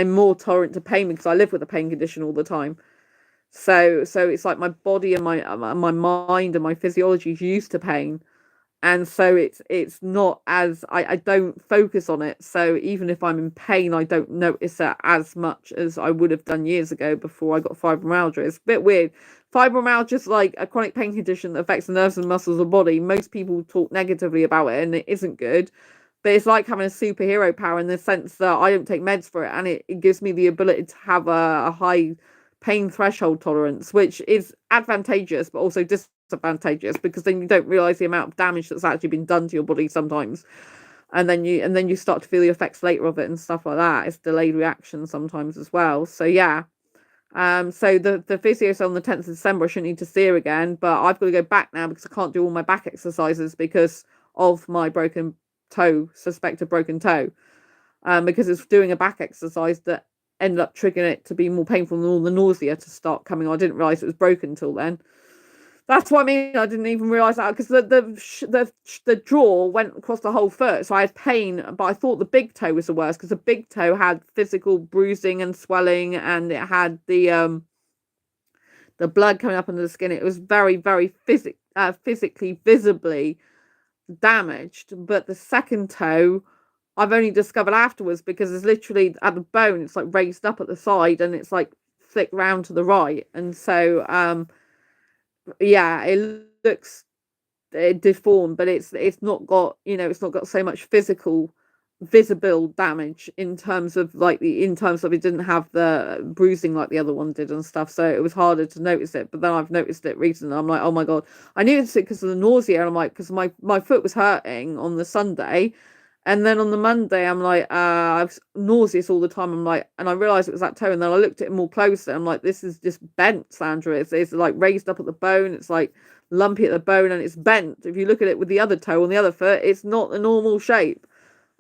more tolerant to pain because I live with a pain condition all the time. So it's like my body and my mind and my physiology is used to pain. And so it's not as, I don't focus on it. So even if I'm in pain, I don't notice it as much as I would have done years ago before I got fibromyalgia. It's a bit weird. Fibromyalgia is like a chronic pain condition that affects the nerves and muscles of the body. Most people talk negatively about it, and it isn't good. But it's like having a superhero power in the sense that I don't take meds for it, and it gives me the ability to have a high pain threshold tolerance, which is advantageous but also disadvantageous, because then you don't realize the amount of damage that's actually been done to your body sometimes. and then you start to feel the effects later of it and stuff like that. It's delayed reaction sometimes as well. So yeah. So the physio's on the 10th of December. I shouldn't need to see her again, but I've got to go back now because I can't do all my back exercises because of my broken toe, suspected broken toe. Because it's doing a back exercise that ended up triggering it to be more painful and all the nausea to start coming on. I didn't realise it was broken till then. That's what I mean. I didn't even realise that because the jaw went across the whole foot, so I had pain. But I thought the big toe was the worst because the big toe had physical bruising and swelling, and it had the blood coming up under the skin. It was very, very physically, visibly damaged. But the second toe, I've only discovered afterwards because it's literally at the bone. It's like raised up at the side, and it's like flicked round to the right, and so yeah, it looks deformed, but it's not got, it's not got so much physical visible damage in terms of it didn't have the bruising like the other one did and stuff, so it was harder to notice it. But then I've noticed it recently. I'm like, oh my god, I noticed it because of the nausea, and I'm like, because my foot was hurting on the Sunday, and then on the Monday, I'm like, I was nauseous all the time. I'm like, and I realised it was that toe. And then I looked at it more closer. I'm like, this is just bent, Sandra. It's like raised up at the bone. It's like lumpy at the bone and it's bent. If you look at it with the other toe on the other foot, it's not the normal shape.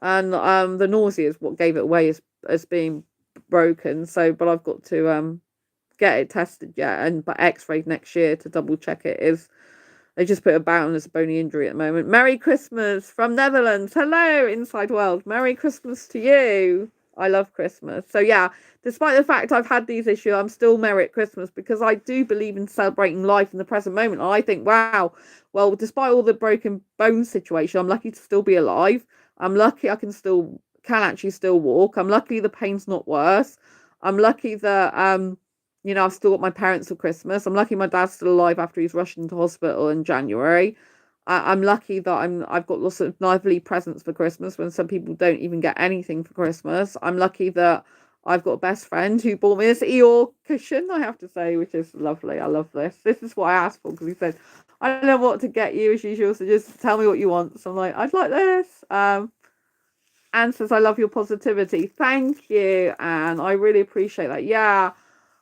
And the nausea is what gave it away as being broken. So, but I've got to get it tested yet, and but X-rayed next year to double check it is. They just put it down as a bony injury at the moment. Merry Christmas from Netherlands. Hello, Inside World. Merry Christmas to you. I love Christmas. So yeah, despite the fact I've had these issues, I'm still merry at Christmas because I do believe in celebrating life in the present moment. I think, wow, well, despite all the broken bone situation, I'm lucky to still be alive. I'm lucky I can actually still walk. I'm lucky the pain's not worse. I'm lucky that I've still got my parents for Christmas. I'm lucky my dad's still alive after he's rushed into hospital in January. I'm lucky that I've got lots of lively presents for Christmas when some people don't even get anything for Christmas. I'm lucky that I've got a best friend who bought me this Eeyore cushion, I have to say, which is lovely. I love this. This is what I asked for because he said, I don't know what to get you as usual, so just tell me what you want. So I'm like, I'd like this. Anne says, I love your positivity. Thank you, Anne. I really appreciate that. Yeah.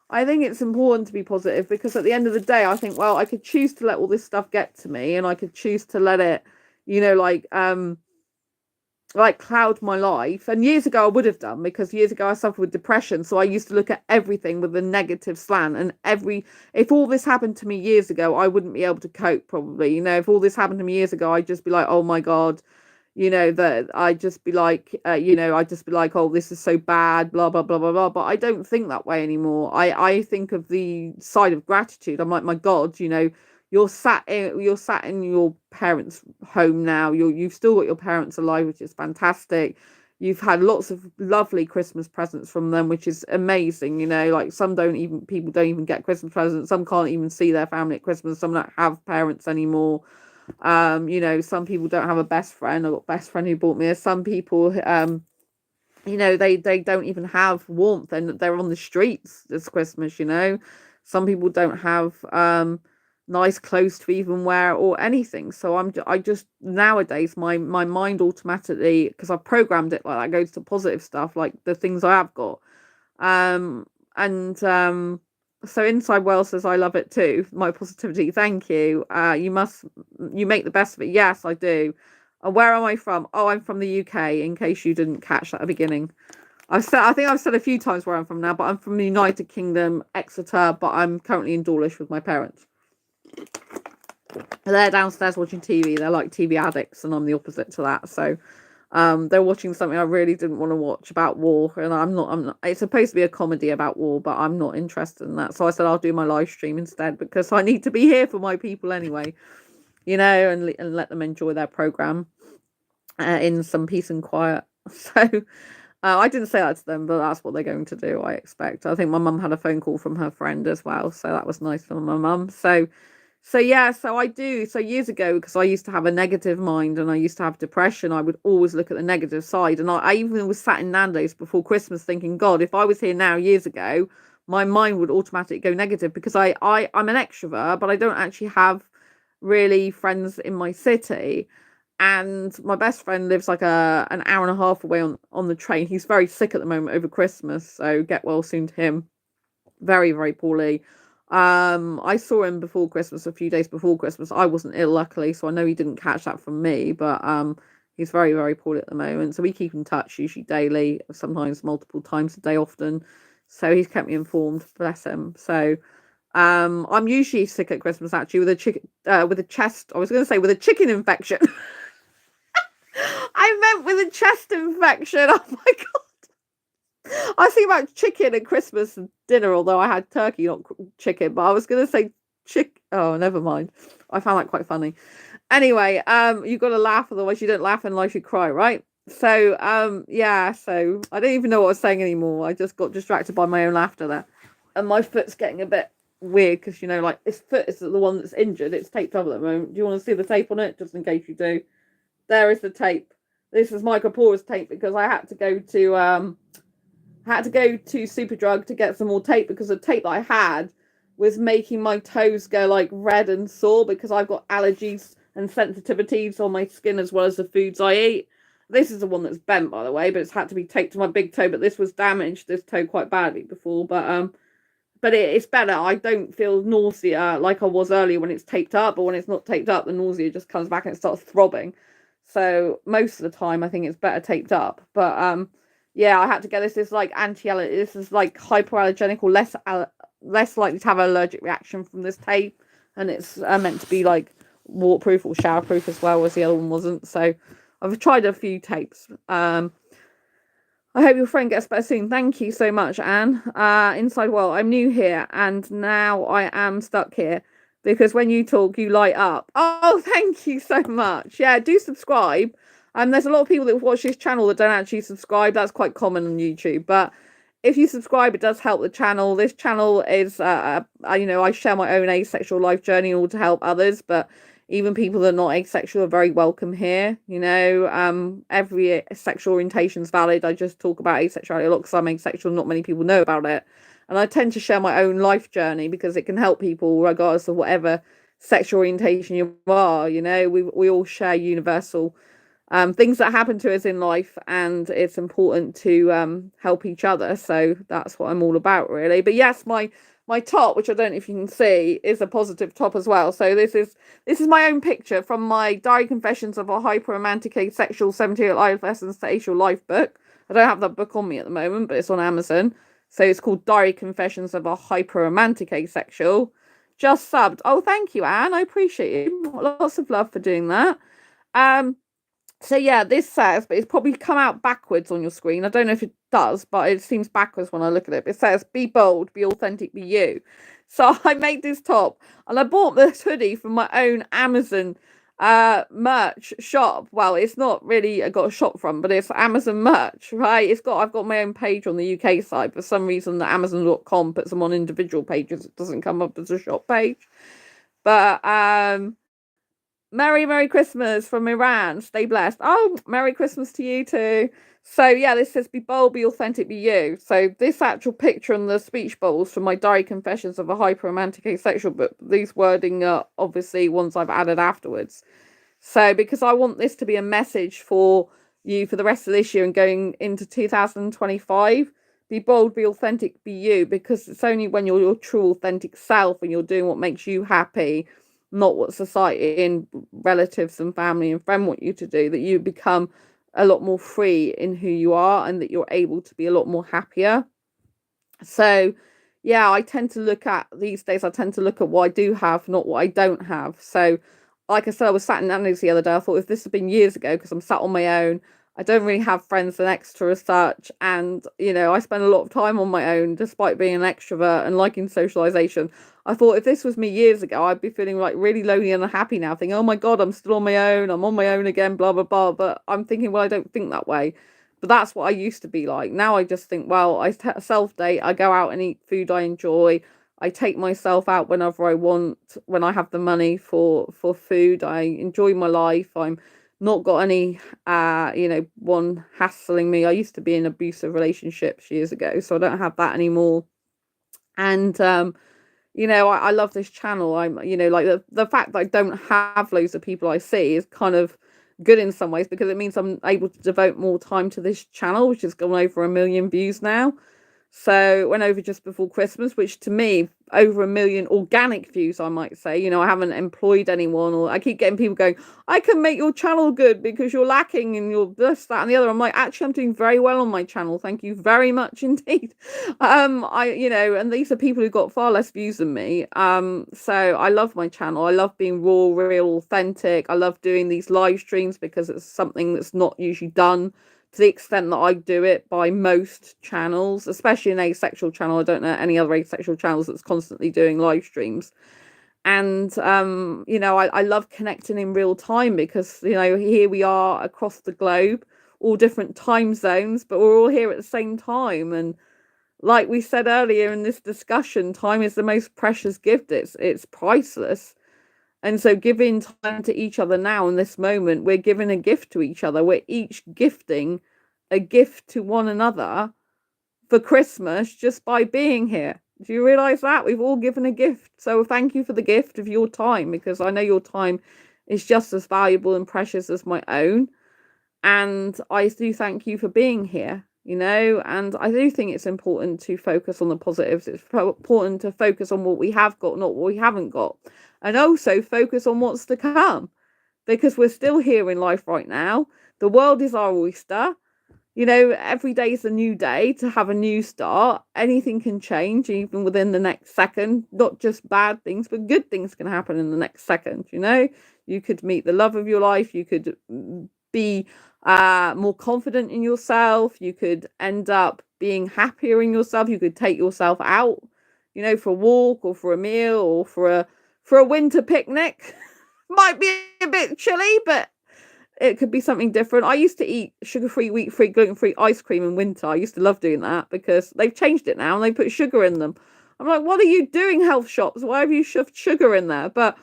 I think it's important to be positive because at the end of the day, I think, well, I could choose to let all this stuff get to me, and I could choose to let it, cloud my life. And years ago I would have done, because years ago I suffered with depression. So I used to look at everything with a negative slant, and if all this happened to me years ago, I wouldn't be able to cope probably. If all this happened to me years ago, I'd just be like, oh my God, that I'd just be like, oh, this is so bad, blah, blah, blah, blah, blah. But I don't think that way anymore. I think of the side of gratitude. I'm like, my God, you're sat in your parents' home now. You've still got your parents alive, which is fantastic. You've had lots of lovely Christmas presents from them, which is amazing. Like people don't even get Christmas presents. Some can't even see their family at Christmas. Some don't have parents anymore. Some people don't have a best friend. I've got a best friend who bought me. Some people, they don't even have warmth, and they're on the streets this Christmas. Some people don't have nice clothes to even wear or anything. So I just nowadays my mind automatically, because I've programmed it like that, goes to positive stuff, like the things I have got. So Inside Wales says, I love it too. My positivity. Thank you. You make the best of it. Yes, I do. Where am I from? Oh, I'm from the UK, in case you didn't catch that at the beginning. I think I've said a few times where I'm from now, but I'm from the United Kingdom, Exeter, but I'm currently in Dawlish with my parents. They're downstairs watching TV. They're like TV addicts, and I'm the opposite to that. So they're watching something I really didn't want to watch about war, and I'm not. It's supposed to be a comedy about war, but I'm not interested in that. So I said I'll do my live stream instead, because I need to be here for my people anyway, and let them enjoy their program in some peace and quiet. So I didn't say that to them, but that's what they're going to do, I expect. I think my mum had a phone call from her friend as well, so that was nice from my mum. So yeah, so I do. So years ago, because I used to have a negative mind and I used to have depression, I would always look at the negative side. And I even was sat in Nando's before Christmas thinking, God, if I was here now years ago, my mind would automatically go negative, because I'm an extrovert, but I don't actually have really friends in my city. And my best friend lives like an hour and a half away on the train. He's very sick at the moment over Christmas, so get well soon to him. Very, very poorly. I saw him before Christmas, a few days before Christmas. I wasn't ill, luckily, so I know he didn't catch that from me, but he's very, very poorly at the moment. So we keep in touch, usually daily, sometimes multiple times a day, often. So he's kept me informed, bless him. So I'm usually sick at Christmas, actually, with a chest. I was going to say with a chicken infection. I meant with a chest infection. Oh my god! I think about chicken at Christmas dinner, although I had turkey, not chicken. But I was going to say Oh, never mind. I found that quite funny. Anyway, you've got to laugh, otherwise you don't laugh in life, you cry, right? So, yeah. So I don't even know what I was saying anymore. I just got distracted by my own laughter there, and my foot's getting a bit weird because like this foot is the one that's injured. It's taped up at the moment. Do you want to see the tape on it, just in case you do? There is the tape. This is Michael Porter's tape because I had to go to Superdrug to get some more tape because the tape that I had was making my toes go like red and sore because I've got allergies and sensitivities on my skin as well as the foods I eat. This is the one that's bent, by the way, but it's had to be taped to my big toe. But this was damaged, this toe, quite badly before. But it's better. I don't feel nausea like I was earlier when it's taped up, but when it's not taped up, the nausea just comes back and it starts throbbing. So most of the time, I think it's better taped up. But yeah, I had to get this. This is like anti-allergy. This is like hypoallergenic or less likely to have an allergic reaction from this tape, and it's meant to be like waterproof or showerproof as well, as the other one wasn't. So I've tried a few tapes. I hope your friend gets better soon. Thank you so much, Anne. Inside Well, I'm new here and now I am stuck here because when you talk, you light up. Oh, thank you so much. Yeah, do subscribe. There's a lot of people that watch this channel that don't actually subscribe. That's quite common on YouTube. But if you subscribe, it does help the channel. This channel is, I share my own asexual life journey in order to help others. But even people that are not asexual are very welcome here. Every sexual orientation is valid. I just talk about asexuality a lot because I'm asexual. Not many people know about it. And I tend to share my own life journey because it can help people regardless of whatever sexual orientation you are. We all share universal things that happen to us in life, and it's important to help each other. So that's what I'm all about, really. But yes, my top, which I don't know if you can see, is a positive top as well. So this is my own picture from my Diary Confessions of a Hyper-Romantic Asexual 78 Life Lessons to Asexual Life book. I don't have that book on me at the moment, but it's on Amazon. So it's called Diary Confessions of a Hyper-Romantic Asexual. Just subbed. Oh, thank you, Anne. I appreciate you. Lots of love for doing that. So yeah, this says, but it's probably come out backwards on your screen. I don't know if it does, but it seems backwards when I look at it. It says, be bold, be authentic, be you. So I made this top and I bought this hoodie from my own Amazon merch shop. Well, it's not really I got a shop from, but it's Amazon merch, right? I've got my own page on the UK side. For some reason, the Amazon.com puts them on individual pages. It doesn't come up as a shop page. But Merry Christmas from Iran. Stay blessed. Oh, Merry Christmas to you too. So yeah, this says be bold, be authentic, be you. So this actual picture and the speech bubbles from my Diary Confessions of a Hyper-Romantic Asexual book. These wording are obviously ones I've added afterwards. So because I want this to be a message for you for the rest of this year and going into 2025. Be bold, be authentic, be you. Because it's only when you're your true authentic self and you're doing what makes you happy, not what society and relatives and family and friends want you to do, that you become a lot more free in who you are and that you're able to be a lot more happier. So yeah, I tend to look at these days, I tend to look at what I do have, not what I don't have. So like I said, I was sat in Nando's the other day. I thought if this had been years ago, because I'm sat on my own, I don't really have friends and extra as such. And, I spend a lot of time on my own, despite being an extrovert and liking socialization. I thought if this was me years ago, I'd be feeling like really lonely and unhappy now, thinking, oh my God, I'm still on my own. I'm on my own again, blah, blah, blah. But I'm thinking, well, I don't think that way. But that's what I used to be like. Now I just think, well, I self-date. I go out and eat food I enjoy. I take myself out whenever I want, when I have the money for food. I enjoy my life. I'm not got any, one hassling me. I used to be in abusive relationships years ago, so I don't have that anymore. And, I love this channel. I'm, like the fact that I don't have loads of people I see is kind of good in some ways, because it means I'm able to devote more time to this channel, which has gone over 1 million views now. So it went over just before Christmas, which to me, over 1 million organic views, I might say. You know, I haven't employed anyone, or I keep getting people going, I can make your channel good because you're lacking and you're this, that, and the other. I'm like, actually, I'm doing very well on my channel. Thank you very much indeed. You know, and these are people who got far less views than me. So I love my channel. I love being raw, real, authentic. I love doing these live streams because it's something that's not usually done to the extent that I do it by most channels, especially an asexual channel. I don't know any other asexual channels that's constantly doing live streams. And you know, I love connecting in real time, because you know, here we are across the globe, all different time zones, but we're all here at the same time. And like we said earlier in this discussion, time is the most precious gift. It's priceless. And so giving time to each other now in this moment, we're giving a gift to each other. We're each gifting a gift to one another for Christmas just by being here. Do you realize that? We've all given a gift. So thank you for the gift of your time, because I know your time is just as valuable and precious as my own. And I do thank you for being here, you know, and I do think it's important to focus on the positives. It's important to focus on what we have got, not what we haven't got. And also focus on what's to come, because we're still here in life right now. The world is our oyster. You know, every day is a new day to have a new start. Anything can change even within the next second. Not just bad things, but good things can happen in the next second. You know, you could meet the love of your life. You could be more confident in yourself. You could end up being happier in yourself. You could take yourself out, you know, for a walk or for a meal or for a winter picnic. Might be a bit chilly, but it could be something different. I used to eat sugar-free, wheat-free, gluten-free ice cream in winter. I used to love doing that, because they've changed it now and they put sugar in them. I'm like, what are you doing, health shops? Why have you shoved sugar in there? But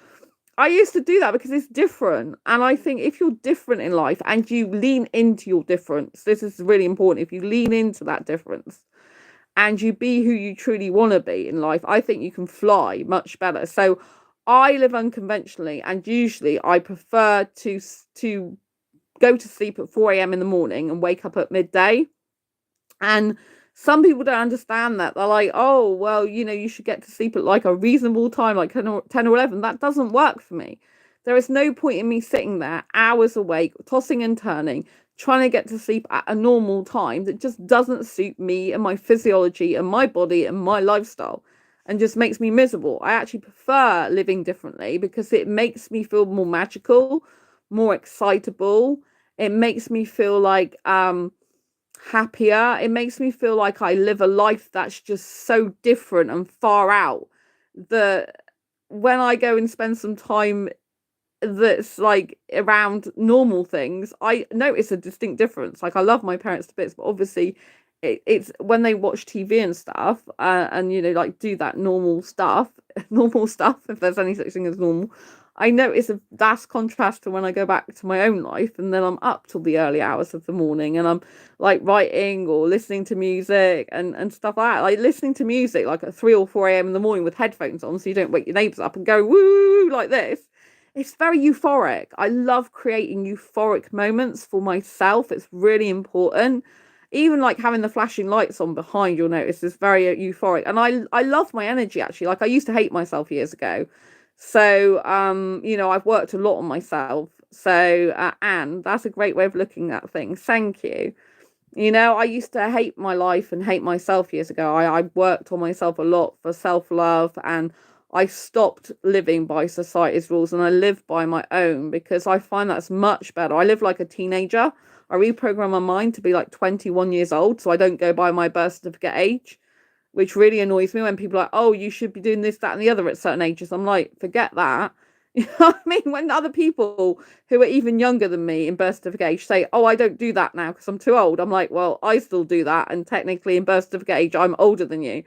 I used to do that because it's different. And I think if you're different in life and you lean into your difference, this is really important. If you lean into that difference and you be who you truly want to be in life, I think you can fly much better. So I live unconventionally, and usually I prefer to go to sleep at 4 a.m. in the morning and wake up at midday. And some people don't understand that. They're like, oh, well, you know, you should get to sleep at like a reasonable time, like 10 or 11. That doesn't work for me. There is no point in me sitting there hours awake, tossing and turning, trying to get to sleep at a normal time that just doesn't suit me and my physiology and my body and my lifestyle, and just makes me miserable. I actually prefer living differently because it makes me feel more magical, more excitable. It makes me feel like happier. It makes me feel like I live a life that's just so different and far out, that when I go and spend some time that's like around normal things, I notice a distinct difference. Like, I love my parents to bits, but obviously it's when they watch TV and stuff, and you know, like do that normal stuff, if there's any such thing as normal, I notice a vast contrast to when I go back to my own life, and then I'm up till the early hours of the morning and I'm like writing or listening to music and stuff like that. Like listening to music like at 3 or 4 a.m. in the morning with headphones on so you don't wake your neighbours up and go woo like this. It's very euphoric. I love creating euphoric moments for myself. It's really important. Even like having the flashing lights on behind, you'll notice, is very euphoric. And I love my energy, actually. Like, I used to hate myself years ago. So, you know, I've worked a lot on myself. So, and that's a great way of looking at things. Thank you. You know, I used to hate my life and hate myself years ago. I worked on myself a lot for self-love, and I stopped living by society's rules and I live by my own, because I find that's much better. I live like a teenager. I reprogram my mind to be like 21 years old, so I don't go by my birth certificate age, which really annoys me when people are like, oh, you should be doing this, that, and the other at certain ages. I'm like, forget that. You know what I mean? When other people who are even younger than me in birth certificate age say, oh, I don't do that now because I'm too old. I'm like, well, I still do that. And technically in birth certificate age, I'm older than you.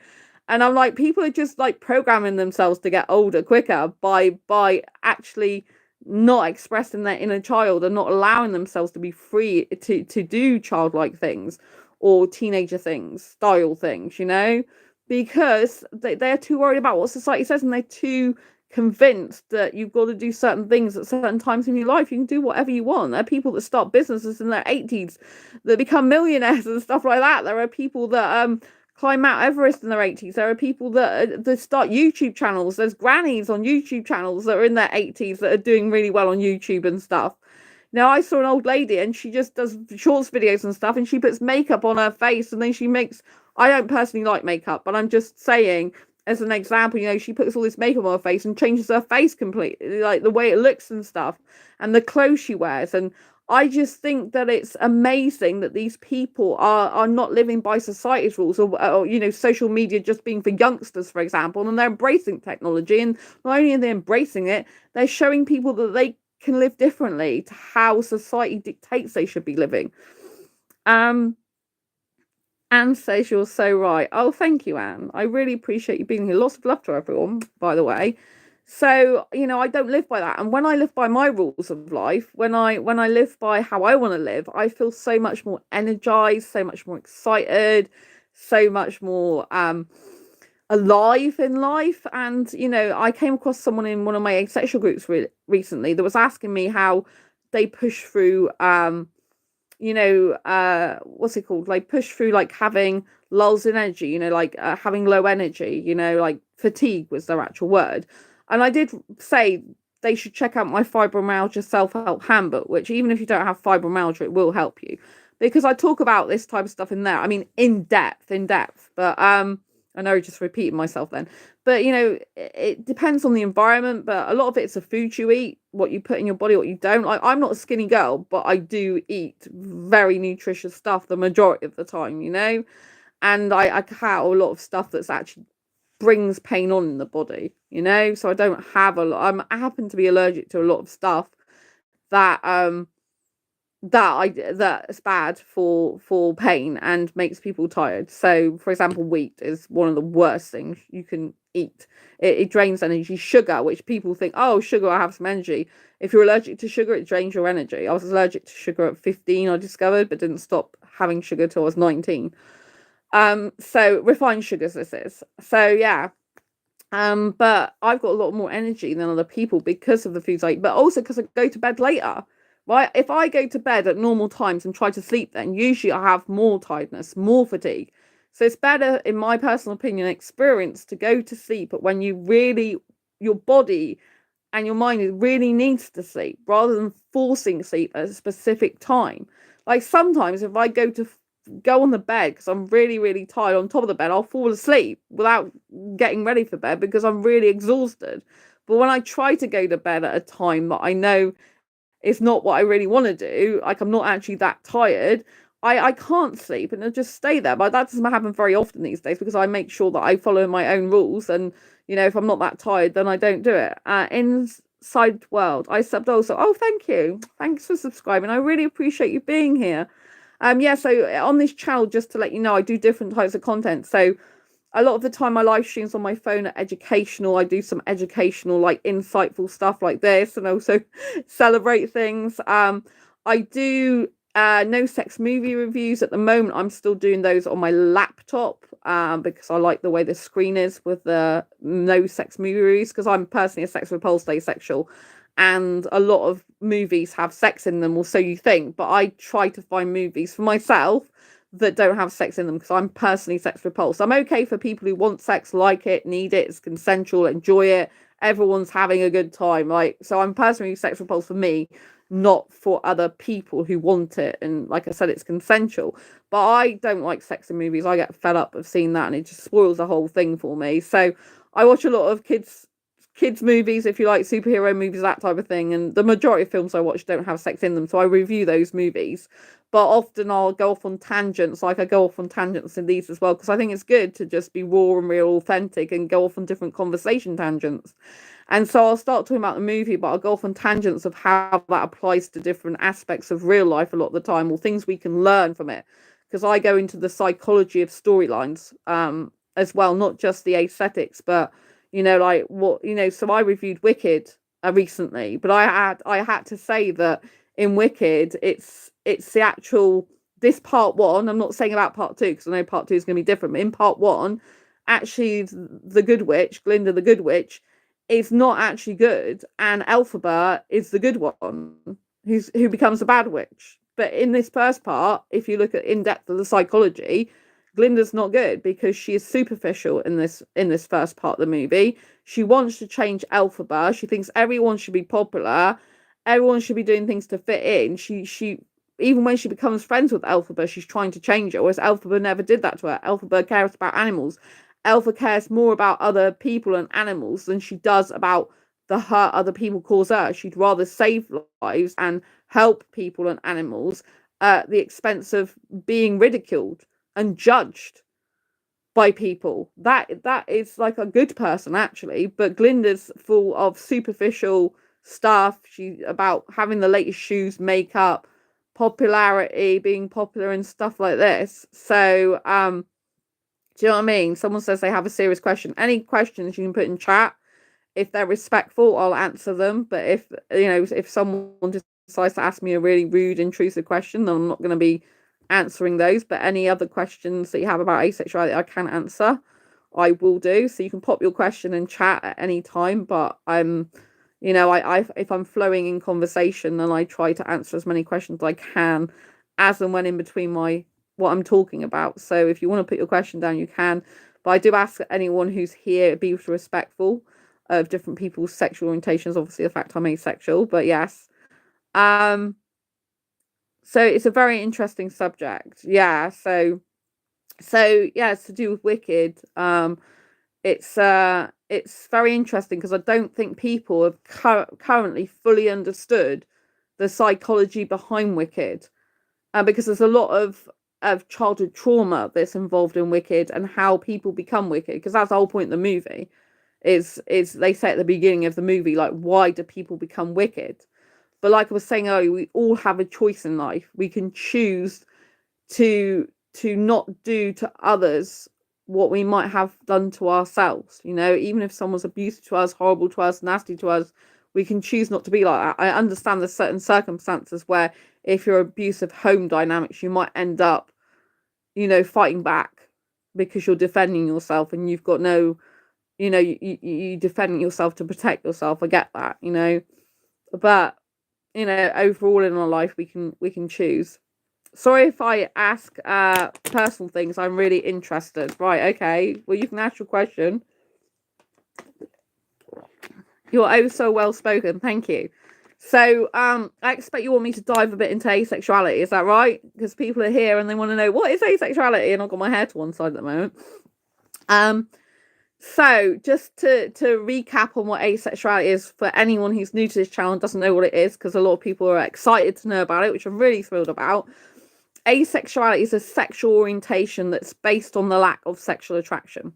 And I'm like, people are just like programming themselves to get older quicker by actually not expressing their inner child and not allowing themselves to be free to do childlike things or teenager things, style things, you know, because they're too worried about what society says, and they're too convinced that you've got to do certain things at certain times in your life. You can do whatever you want. There are people that start businesses in their 80s that become millionaires and stuff like that. There are people that climb Mount Everest in their 80s. There are people that start YouTube channels. There's grannies on YouTube channels that are in their 80s that are doing really well on YouTube and stuff. Now, I saw an old lady and she just does shorts videos and stuff, and she puts makeup on her face, and then she makes, I don't personally like makeup, but I'm just saying, as an example, you know, she puts all this makeup on her face and changes her face completely, like the way it looks and stuff, and the clothes she wears. And I just think that it's amazing that these people are not living by society's rules, or you know, social media just being for youngsters, for example, and they're embracing technology. And not only are they embracing it, they're showing people that they can live differently to how society dictates they should be living. Anne says you're so right. Oh, thank you, Anne. I really appreciate you being here. Lots of love to everyone, by the way. So, you know, I don't live by that. And when I live by my rules of life, when I live by how I want to live, I feel so much more energized, so much more excited, so much more alive in life. And, you know, I came across someone in one of my asexual groups recently that was asking me how they push through you know, what's it called? Like push through like having lulls in energy, you know, like having low energy, you know, like fatigue was their actual word. And I did say they should check out my fibromyalgia self-help handbook, which even if you don't have fibromyalgia, it will help you, because I talk about this type of stuff in there. I mean, in depth, but I know I just repeating myself then, but you know, it depends on the environment, but a lot of it's the food you eat, what you put in your body, what you don't. Like, I'm not a skinny girl, but I do eat very nutritious stuff the majority of the time, you know, and I cut out a lot of stuff that's actually brings pain on in the body, you know, so I don't have a lot. I happen to be allergic to a lot of stuff that that's bad for pain and makes people tired. So, for example, wheat is one of the worst things you can eat. It drains energy. Sugar, which people think, oh, sugar, I have some energy. If you're allergic to sugar, it drains your energy. I was allergic to sugar at 15, I discovered, but didn't stop having sugar till I was 19. So refined sugars, this is. So yeah. But I've got a lot more energy than other people because of the foods I eat, but also because I go to bed later. Right? If I go to bed at normal times and try to sleep, then usually I have more tiredness, more fatigue. So it's better, in my personal opinion, experience, to go to sleep at when you really, your body and your mind really needs to sleep, rather than forcing sleep at a specific time. Like sometimes if I go on the bed because I'm really, really tired on top of the bed, I'll fall asleep without getting ready for bed because I'm really exhausted. But when I try to go to bed at a time that I know it's not what I really want to do, like I'm not actually that tired, I can't sleep and I just stay there. But that doesn't happen very often these days because I make sure that I follow my own rules, and you know, if I'm not that tired, then I don't do it. Inside World, I subbed also. Oh, thank you, thanks for subscribing. I really appreciate you being here. Yeah, so on this channel, just to let you know, I do different types of content. So a lot of the time my live streams on my phone are educational. I do some educational, like insightful stuff like this, and also celebrate things. I do no sex movie reviews at the moment. I'm still doing those on my laptop because I like the way the screen is with the no sex movie reviews, because I'm personally a sex repulsed asexual, and a lot of movies have sex in them, or so you think, but I try to find movies for myself that don't have sex in them because I'm personally sex repulsed. I'm okay for people who want sex, like it, need it, it's consensual, enjoy it, everyone's having a good time. Like, so I'm personally sex repulsed for me, not for other people who want it. And like I said, it's consensual. But I don't like sex in movies. I get fed up of seeing that, and it just spoils the whole thing for me. So I watch a lot of kids movies, if you like, superhero movies, that type of thing, and the majority of films I watch don't have sex in them, so I review those movies. But often I'll go off on tangents, like I go off on tangents in these as well, because I think it's good to just be raw and real, authentic, and go off on different conversation tangents. And so I'll start talking about the movie, but I'll go off on tangents of how that applies to different aspects of real life a lot of the time, or things we can learn from it, because I go into the psychology of storylines as well, not just the aesthetics, but you know, like what, you know, so I reviewed Wicked recently, but I had to say that in Wicked, it's the actual, this part one, I'm not saying about part two, because I know part two is going to be different, but in part one, actually the good witch, Glinda the good witch, is not actually good, and Elphaba is the good one who becomes a bad witch. But in this first part, if you look at in depth of the psychology, Glinda's not good because she is superficial in this first part of the movie. She wants to change Elphaba. She thinks everyone should be popular. Everyone should be doing things to fit in. She even when she becomes friends with Elphaba, she's trying to change her, whereas Elphaba never did that to her. Elphaba cares about animals. Elpha cares more about other people and animals than she does about the hurt other people cause her. She'd rather save lives and help people and animals at the expense of being ridiculed and judged by people. That is like a good person, actually. But Glinda's full of superficial stuff. She's about having the latest shoes, makeup, popularity, being popular and stuff like this. So do you know what I mean? Someone says they have a serious question. Any questions you can put in chat. If they're respectful, I'll answer them. But if someone decides to ask me a really rude, intrusive question, then I'm not going to be answering those. But any other questions that you have about asexuality, I can answer. I will do. So you can pop your question in chat at any time. But I'm, if I'm flowing in conversation, then I try to answer as many questions as I can, as and when in between what I'm talking about. So if you want to put your question down, you can. But I do ask anyone who's here be respectful of different people's sexual orientations. Obviously, the fact I'm asexual, but yes. So it's a very interesting subject. Yeah. So yeah, it's to do with Wicked. It's very interesting because I don't think people have currently fully understood the psychology behind Wicked, because there's a lot of childhood trauma that's involved in Wicked and how people become wicked, because that's the whole point of the movie. Is they say at the beginning of the movie, like, why do people become wicked? But like I was saying earlier, we all have a choice in life. We can choose to not do to others what we might have done to ourselves. Even if someone's abusive to us, horrible to us, nasty to us, we can choose not to be like that. I understand there's certain circumstances where if you're abusive home dynamics, you might end up, fighting back because you're defending yourself and you've got no, you defending yourself to protect yourself. I get that, but overall in our life we can choose. Sorry if I ask personal things. I'm really interested. Right, okay. Well, you can ask your question. You're oh so well spoken. Thank you. So I expect you want me to dive a bit into asexuality. Is that right? Because people are here and they want to know what is asexuality, and I've got my hair to one side at the moment. So just to recap on what asexuality is for anyone who's new to this channel and doesn't know what it is, because a lot of people are excited to know about it, which I'm really thrilled about. Asexuality is a sexual orientation that's based on the lack of sexual attraction.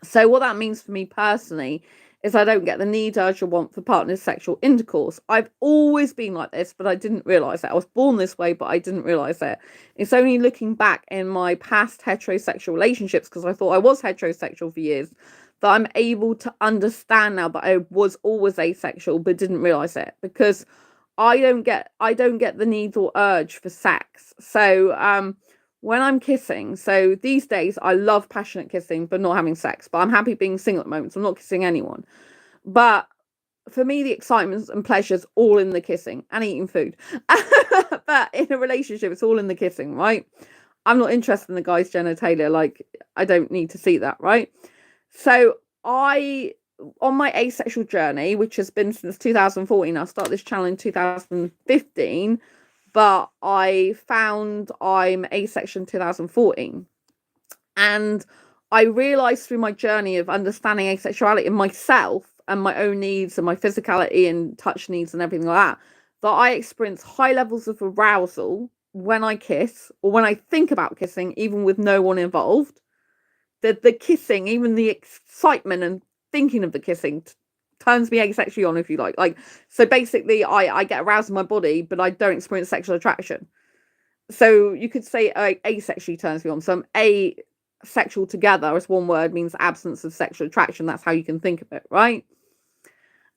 So what that means for me personally is I don't get the need, urge, or want for partner's sexual intercourse. I've always been like this, but I didn't realise it. I was born this way, but I didn't realise it. It's only looking back in my past heterosexual relationships, because I thought I was heterosexual for years, that I'm able to understand now that I was always asexual, but didn't realise it, because I don't get the need or urge for sex. So when I'm kissing, so these days I love passionate kissing but not having sex, but I'm happy being single at the moment, so I'm not kissing anyone. But for me, the excitement and pleasure's all in the kissing and eating food. But in a relationship, it's all in the kissing, right? I'm not interested in the guy's genitalia. Like, I don't need to see that, right? So on my asexual journey, which has been since 2014, I started this channel in 2015, but I found I'm asexual in 2014. And I realized through my journey of understanding asexuality in myself and my own needs and my physicality and touch needs and everything like that I experience high levels of arousal when I kiss, or when I think about kissing, even with no one involved. The kissing, even the excitement and thinking of the kissing turns me asexually on, if you like. So basically I get aroused in my body, but I don't experience sexual attraction. So you could say asexually turns me on. So I'm asexual together as one word means absence of sexual attraction. That's how you can think of it, right?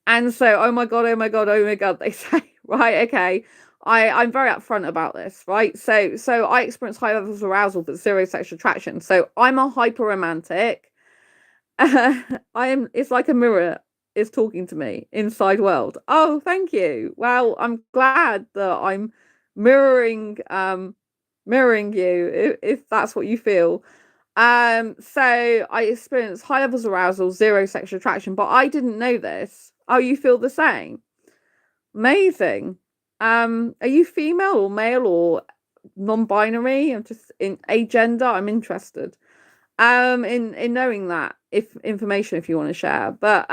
And so, oh my god, they say, right, okay. I'm very upfront about this, right? So I experience high levels of arousal but zero sexual attraction. So I'm a hyper romantic. It's like a mirror. is talking to me. Inside world. Oh, thank you. Well, I'm glad that I'm mirroring mirroring you if that's what you feel. So I experienced high levels of arousal, zero sexual attraction, but I didn't know this. Oh, you feel the same? Amazing. Are you female or male or non-binary? I'm just in agender. I'm interested. In knowing that if information if you want to share. But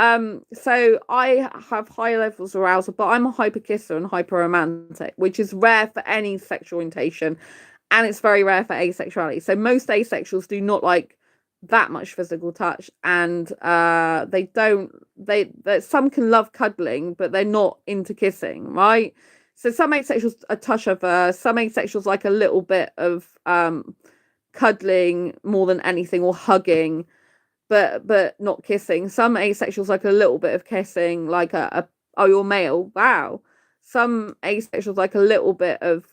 so I have high levels of arousal, but I'm a hyper kisser and hyper romantic, which is rare for any sexual orientation, and it's very rare for asexuality. So most asexuals do not like that much physical touch, and they don't they some can love cuddling, but they're not into kissing, right? So some asexuals are touch averse, some asexuals like a little bit of cuddling more than anything, or hugging, but not kissing. Some asexuals like a little bit of kissing, like a oh, you're male, wow. Some asexuals like a little bit of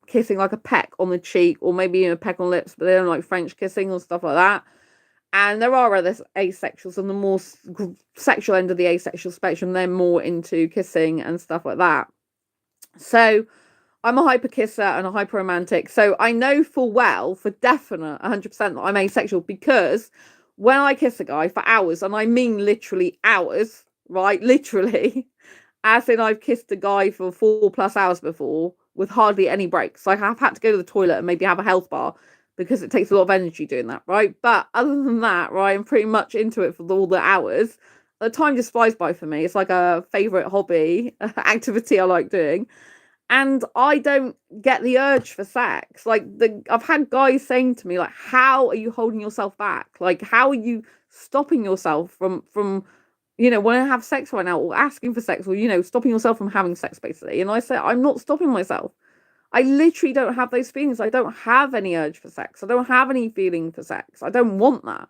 kissing, like a peck on the cheek, or maybe even a peck on lips, but they don't like French kissing or stuff like that. And there are other asexuals on the more sexual end of the asexual spectrum, they're more into kissing and stuff like that. So I'm a hyper kisser and a hyper romantic. So I know full well, for definite, 100% that I'm asexual, because when I kiss a guy for hours, and I mean literally hours, right? Literally, as in I've kissed a guy for 4+ hours before with hardly any breaks. Like I've had to go to the toilet and maybe have a health bar because it takes a lot of energy doing that, right? But other than that, right, I'm pretty much into it for all the hours. The time just flies by for me. It's like a favorite hobby, activity I like doing. And I don't get the urge for sex. Like I've had guys saying to me, like, how are you holding yourself back? Like, how are you stopping yourself from wanting to have sex right now, or asking for sex, or stopping yourself from having sex, basically? And I say, I'm not stopping myself. I literally don't have those feelings. I don't have any urge for sex. I don't have any feeling for sex. I don't want that.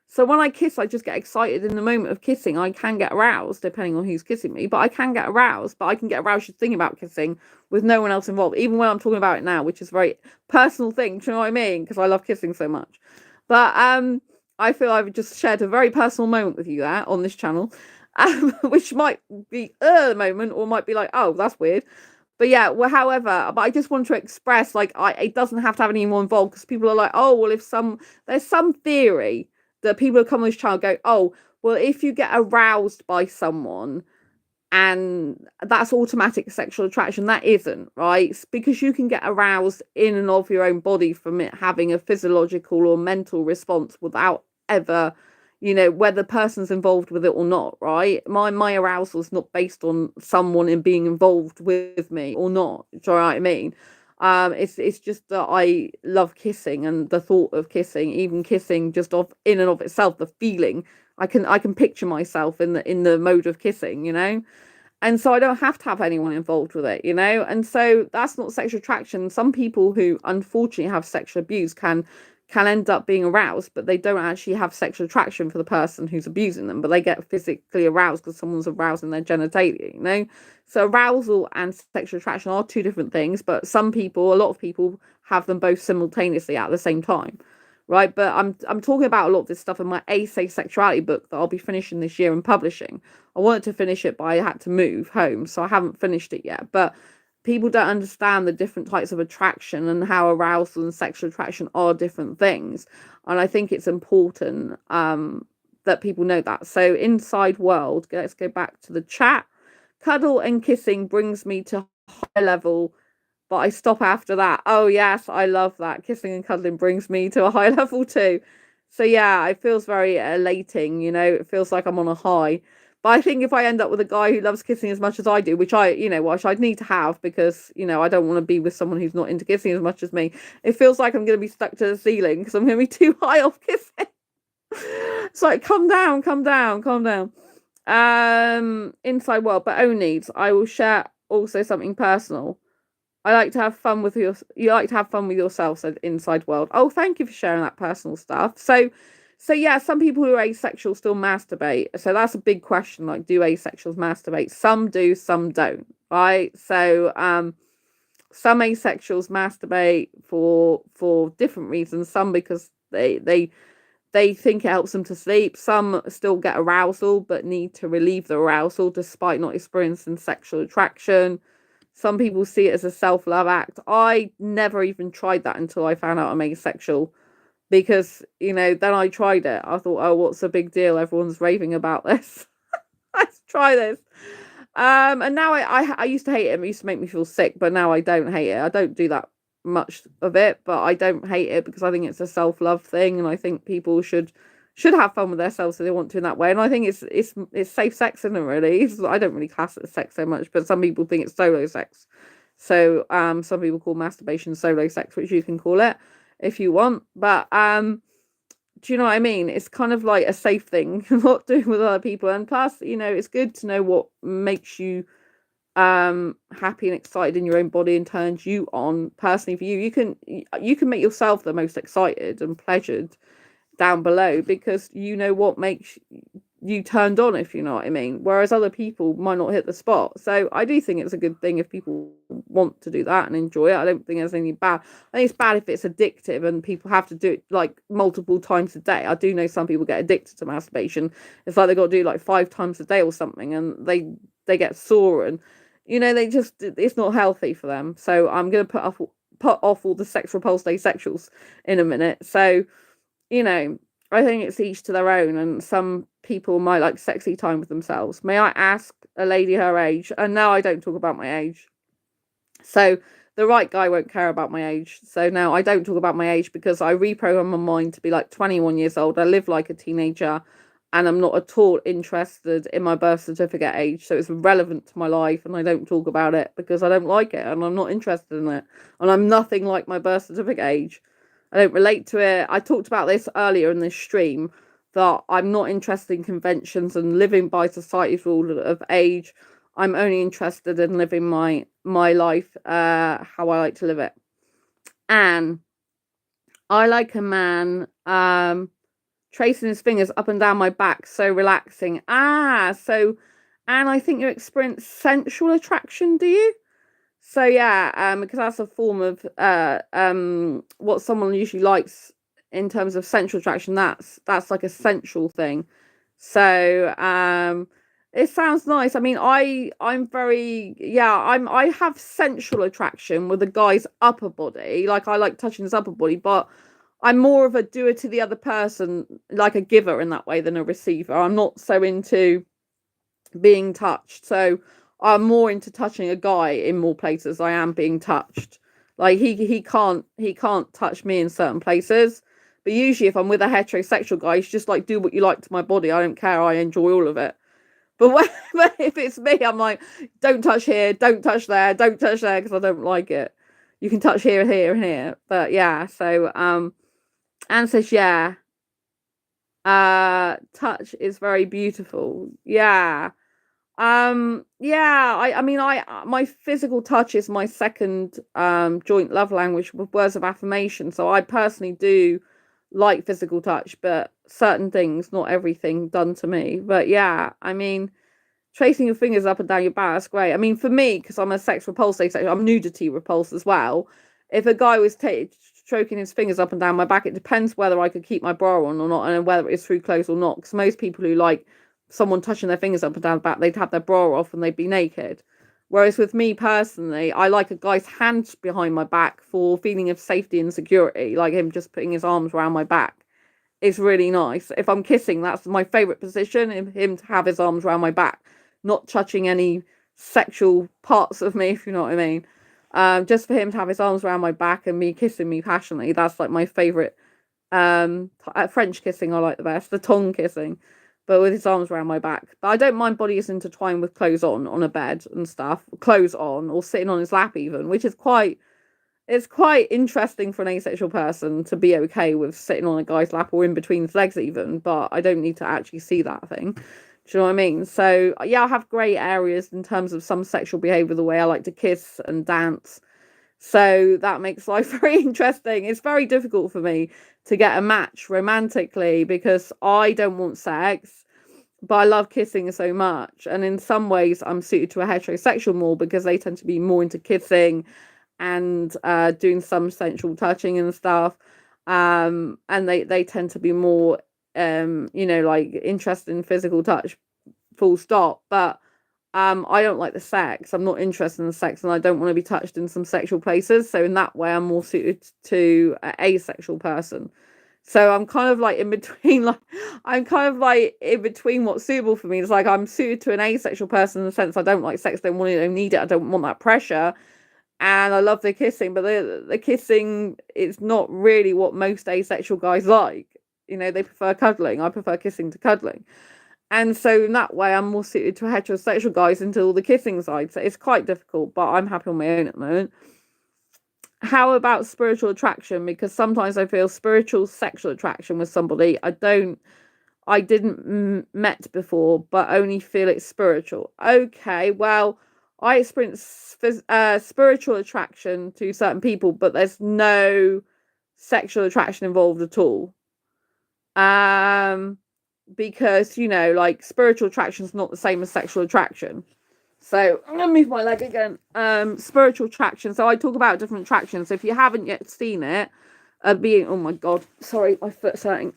So when I kiss, I just get excited in the moment of kissing. I can get aroused depending on who's kissing me, but I can get aroused. But I can get aroused just thinking about kissing with no one else involved, even when I'm talking about it now, which is a very personal thing. Do you know what I mean? Because I love kissing so much. But I feel I've just shared a very personal moment with you there on this channel, which might be the moment, or might be like, oh, that's weird. But yeah, well, however, but I just want to express, like, it doesn't have to have anyone involved, because people are like, oh, well, there's some theory that people who come on this channel go, oh, well, if you get aroused by someone and that's automatic sexual attraction, that isn't, right? It's because you can get aroused in and of your own body from it having a physiological or mental response without ever, whether the person's involved with it or not, right? My arousal is not based on someone in being involved with me or not. Do you know what I mean? It's just that I love kissing, and the thought of kissing, even kissing just in and of itself, the feeling, I can picture myself in the mode of kissing, and so I don't have to have anyone involved with it, and so that's not sexual attraction. Some people who unfortunately have sexual abuse can end up being aroused, but they don't actually have sexual attraction for the person who's abusing them, but they get physically aroused because someone's arousing their genitalia, So arousal and sexual attraction are two different things, but a lot of people have them both simultaneously at the same time, right? But I'm talking about a lot of this stuff in my Asexuality book that I'll be finishing this year and publishing. I wanted to finish it, but I had to move home, so I haven't finished it yet. But people don't understand the different types of attraction and how arousal and sexual attraction are different things. And I think it's important that people know that. So inside world, let's go back to the chat. Cuddle and kissing brings me to high level, but I stop after that. Oh yes, I love that. Kissing and cuddling brings me to a high level too. So yeah, it feels very elating, it feels like I'm on a high. But I think if I end up with a guy who loves kissing as much as I do, which I'd need to have, because, I don't want to be with someone who's not into kissing as much as me. It feels like I'm going to be stuck to the ceiling because I'm going to be too high off kissing. It's like, calm down. Inside world, but own needs. I will share also something personal. You like to have fun with yourself, said Inside World. Oh, thank you for sharing that personal stuff. So yeah, some people who are asexual still masturbate. So that's a big question. Like, do asexuals masturbate? Some do, some don't. Right. So some asexuals masturbate for different reasons. Some because they they think it helps them to sleep. Some still get arousal but need to relieve the arousal despite not experiencing sexual attraction. Some people see it as a self-love act. I never even tried that until I found out I'm asexual, because, you know, then I tried it. I thought, oh, what's the big deal? Everyone's raving about this. Let's try this. And now I used to hate it. It used to make me feel sick, but now I don't hate it. I don't do that much of it, but I don't hate it because I think it's a self-love thing, and I think people should have fun with themselves if they want to in that way. And I think it's safe sex, isn't it, really? I don't really class it as sex so much, but some people think it's solo sex. So some people call masturbation solo sex, which you can call it if you want. But do you know what I mean? It's kind of like a safe thing, not doing with other people. And plus, you know, it's good to know what makes you happy and excited in your own body and turns you on. Personally, for you, you can make yourself the most excited and pleasured down below, because you know what makes you turned on, if you know what I mean, whereas other people might not hit the spot. So I do think it's a good thing if people want to do that and enjoy it. I don't think there's anything bad. I think it's bad if it's addictive and people have to do it like multiple times a day. I do know some people get addicted to masturbation. It's like they've got to do like 5 times a day or something, and they get sore, and you know, it's not healthy for them. So I'm going to put off all the sex repulsed asexuals in a minute. So, you know, I think it's each to their own, and some people might like sexy time with themselves. May I ask a lady her age? And no, I don't talk about my age. So the right guy won't care about my age. So no, I don't talk about my age because I reprogram my mind to be like 21 years old. I live like a teenager, and I'm not at all interested in my birth certificate age. So it's relevant to my life, and I don't talk about it because I don't like it and I'm not interested in it. And I'm nothing like my birth certificate age. I don't relate to it. I talked about this earlier in this stream, that I'm not interested in conventions and living by society's rule of age. I'm only interested in living my life how I like to live it. And I like a man tracing his fingers up and down my back, so relaxing. So, and I think you experience sensual attraction, do you? So yeah, because that's a form of what someone usually likes in terms of sensual attraction. That's like a sensual thing. So it sounds nice. I mean, I have sensual attraction with a guy's upper body. Like, I like touching his upper body, but I'm more of a doer to the other person, like a giver in that way, than a receiver. I'm not so into being touched. So I'm more into touching a guy in more places I am being touched. Like he can't touch me in certain places. But usually if I'm with a heterosexual guy, he's just like, do what you like to my body. I don't care. I enjoy all of it. But if it's me, I'm like, don't touch here, don't touch there, don't touch there, because I don't like it. You can touch here, here, and here. But yeah, so Anne says, yeah. Touch is very beautiful. Yeah. I mean, my physical touch is my second joint love language with words of affirmation. So I personally do like physical touch, but certain things, not everything done to me. But yeah, I mean, tracing your fingers up and down your back, that's great. I mean, for me, because I'm a sex repulsed asexual, I'm nudity repulsed as well. If a guy was stroking his fingers up and down my back, it depends whether I could keep my bra on or not, and whether it's through clothes or not. Because most people who like someone touching their fingers up and down the back, they'd have their bra off and they'd be naked. Whereas with me personally, I like a guy's hands behind my back for feeling of safety and security, like him just putting his arms around my back. It's really nice. If I'm kissing, that's my favourite position, him to have his arms around my back, not touching any sexual parts of me, if you know what I mean. Just for him to have his arms around my back and me kissing me passionately, that's like my favourite. French kissing I like the best, the tongue kissing, but with his arms around my back. But I don't mind bodies intertwined with clothes on a bed and stuff, clothes on, or sitting on his lap even, which is quite interesting for an asexual person to be okay with sitting on a guy's lap or in between his legs even, but I don't need to actually see that thing. Do you know what I mean? So yeah, I have grey areas in terms of some sexual behaviour, the way I like to kiss and dance. So that makes life very interesting. It's very difficult for me to get a match romantically because I don't want sex, but I love kissing so much. And in some ways, I'm suited to a heterosexual more because they tend to be more into kissing and doing some sensual touching and stuff. And they tend to be more like interested in physical touch, full stop. But I don't like the sex. I'm not interested in the sex, and I don't want to be touched in some sexual places. So in that way, I'm more suited to an asexual person. So I'm kind of like in between, what's suitable for me. It's like I'm suited to an asexual person in the sense I don't like sex, don't want it, don't need it, I don't want that pressure. And I love the kissing, but the kissing is not really what most asexual guys like. They prefer cuddling. I prefer kissing to cuddling. And so in that way, I'm more suited to heterosexual guys until the kissing side. So it's quite difficult, but I'm happy on my own at the moment. How about spiritual attraction? Because sometimes I feel spiritual sexual attraction with somebody I didn't met before, but only feel it's spiritual. Okay, well, I experience spiritual attraction to certain people, but there's no sexual attraction involved at all. Because like spiritual attraction is not the same as sexual attraction. So I'm gonna move my leg again. Spiritual attraction. So I talk about different attractions. So if you haven't yet seen it, oh my god, sorry, my foot's hurting.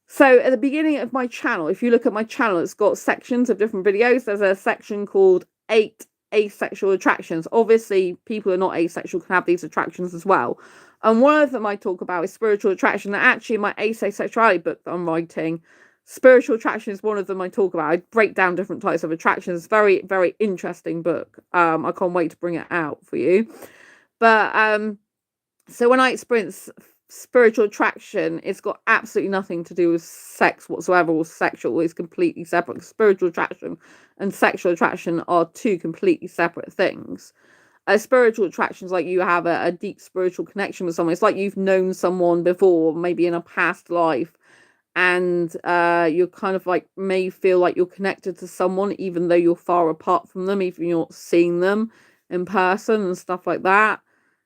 So at the beginning of my channel, if you look at my channel, it's got sections of different videos. There's a section called 8 Asexual Attractions. Obviously, people who are not asexual can have these attractions as well. And one of them I talk about is spiritual attraction. And actually, in my Asexuality book that I'm writing, spiritual attraction is one of them I talk about. I break down different types of attractions. Very, very interesting book. I can't wait to bring it out for you. But so when I experience spiritual attraction, it's got absolutely nothing to do with sex whatsoever or sexual. It's completely separate. Spiritual attraction and sexual attraction are two completely separate things. Spiritual attraction is like you have a deep spiritual connection with someone. It's like you've known someone before, maybe in a past life, and you're kind of like may feel like you're connected to someone even though you're far apart from them, even you're not seeing them in person and stuff like that.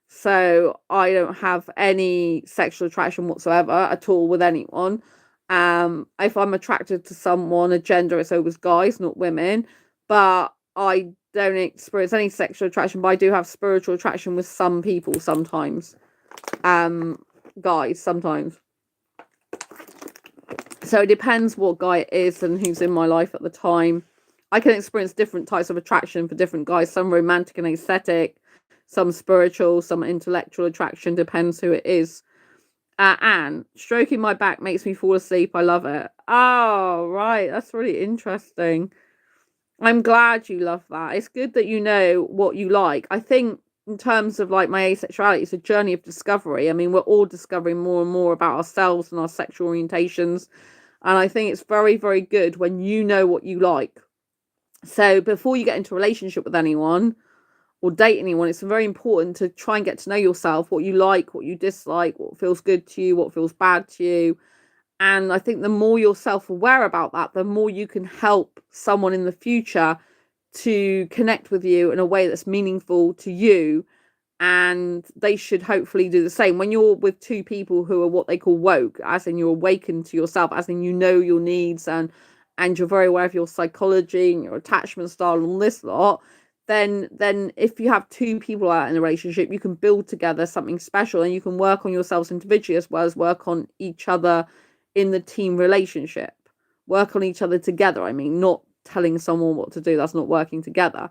So I don't have any sexual attraction whatsoever at all with anyone. If I'm attracted to someone, a gender, it's always guys, not women. But I don't experience any sexual attraction, but I do have spiritual attraction with some people sometimes. Guys, sometimes. So it depends what guy it is and who's in my life at the time. I can experience different types of attraction for different guys, some romantic and aesthetic, some spiritual, some intellectual attraction, depends who it is. Anne, stroking my back makes me fall asleep. I love it. Oh, right. That's really interesting. I'm glad you love that. It's good that you know what you like. I think in terms of like my asexuality, it's a journey of discovery. I mean, we're all discovering more and more about ourselves and our sexual orientations. And I think it's very, very good when you know what you like. So before you get into a relationship with anyone or date anyone, it's very important to try and get to know yourself, what you like, what you dislike, what feels good to you, what feels bad to you. And I think the more you're self-aware about that, the more you can help someone in the future to connect with you in a way that's meaningful to you. And they should hopefully do the same. When you're with two people who are what they call woke, as in you're awakened to yourself, as in you know your needs and you're very aware of your psychology and your attachment style and all this lot, then if you have two people out in a relationship, you can build together something special and you can work on yourselves individually as well as work on each other in the team relationship. Work on each other together. I mean, not telling someone what to do. That's not working together.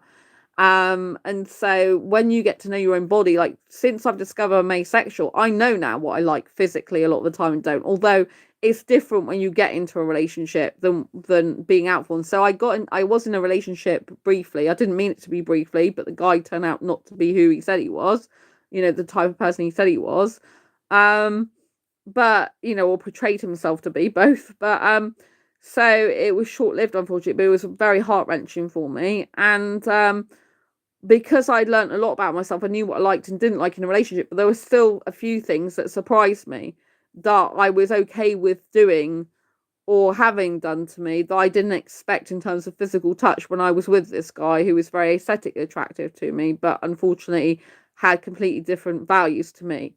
And so when you get to know your own body, like since I've discovered I'm asexual, I know now what I like physically a lot of the time and don't. Although it's different when you get into a relationship than being out for one. So I was in a relationship briefly. I didn't mean it to be briefly, but the guy turned out not to be who he said he was. The type of person he said he was. But or portrayed himself to be both. But so it was short-lived, unfortunately, but it was very heart-wrenching for me. And because I'd learned a lot about myself, I knew what I liked and didn't like in a relationship, but there were still a few things that surprised me that I was okay with doing or having done to me that I didn't expect in terms of physical touch when I was with this guy who was very aesthetically attractive to me, but unfortunately had completely different values to me,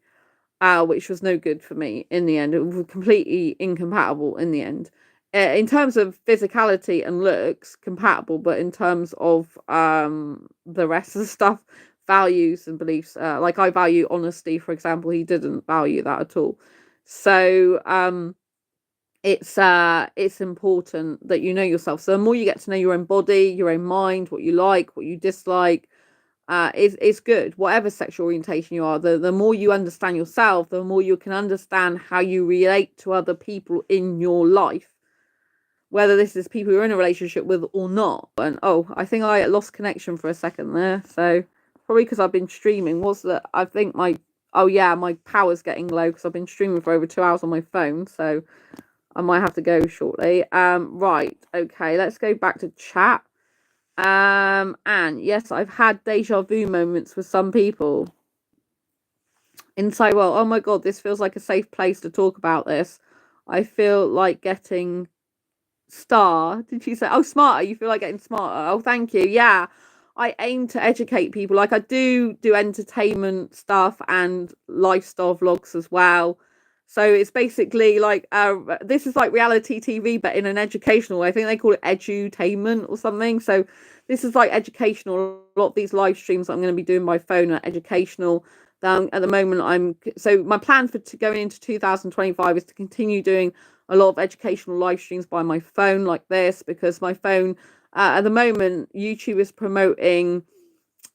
which was no good for me in the end. It was completely incompatible in the end. In terms of physicality and looks, compatible, but in terms of the rest of the stuff, values and beliefs, like I value honesty, for example, he didn't value that at all. So it's important that you know yourself. So the more you get to know your own body, your own mind, what you like, what you dislike, is good. Whatever sexual orientation you are, the more you understand yourself, the more you can understand how you relate to other people in your life, whether this is people you're in a relationship with or not. And oh, I think I lost connection for a second there, so probably because I've been streaming. What's that? I think my power's getting low because I've been streaming for over 2 hours on my phone, so I might have to go shortly. Right, okay, let's go back to chat. And yes, I've had deja vu moments with some people. Inside, well, oh my god, this feels like a safe place to talk about this. I feel like getting did she say, oh, smarter, you feel like getting smarter? Oh, thank you. Yeah, I aim to educate people. Like, I do entertainment stuff and lifestyle vlogs as well. So it's basically like this is like reality TV, but in an educational way. I think they call it edutainment or something. So this is like educational. A lot of these live streams I'm going to be doing by phone are educational. At the moment, my plan for going into 2025 is to continue doing a lot of educational live streams by my phone like this, because my phone at the moment, YouTube is promoting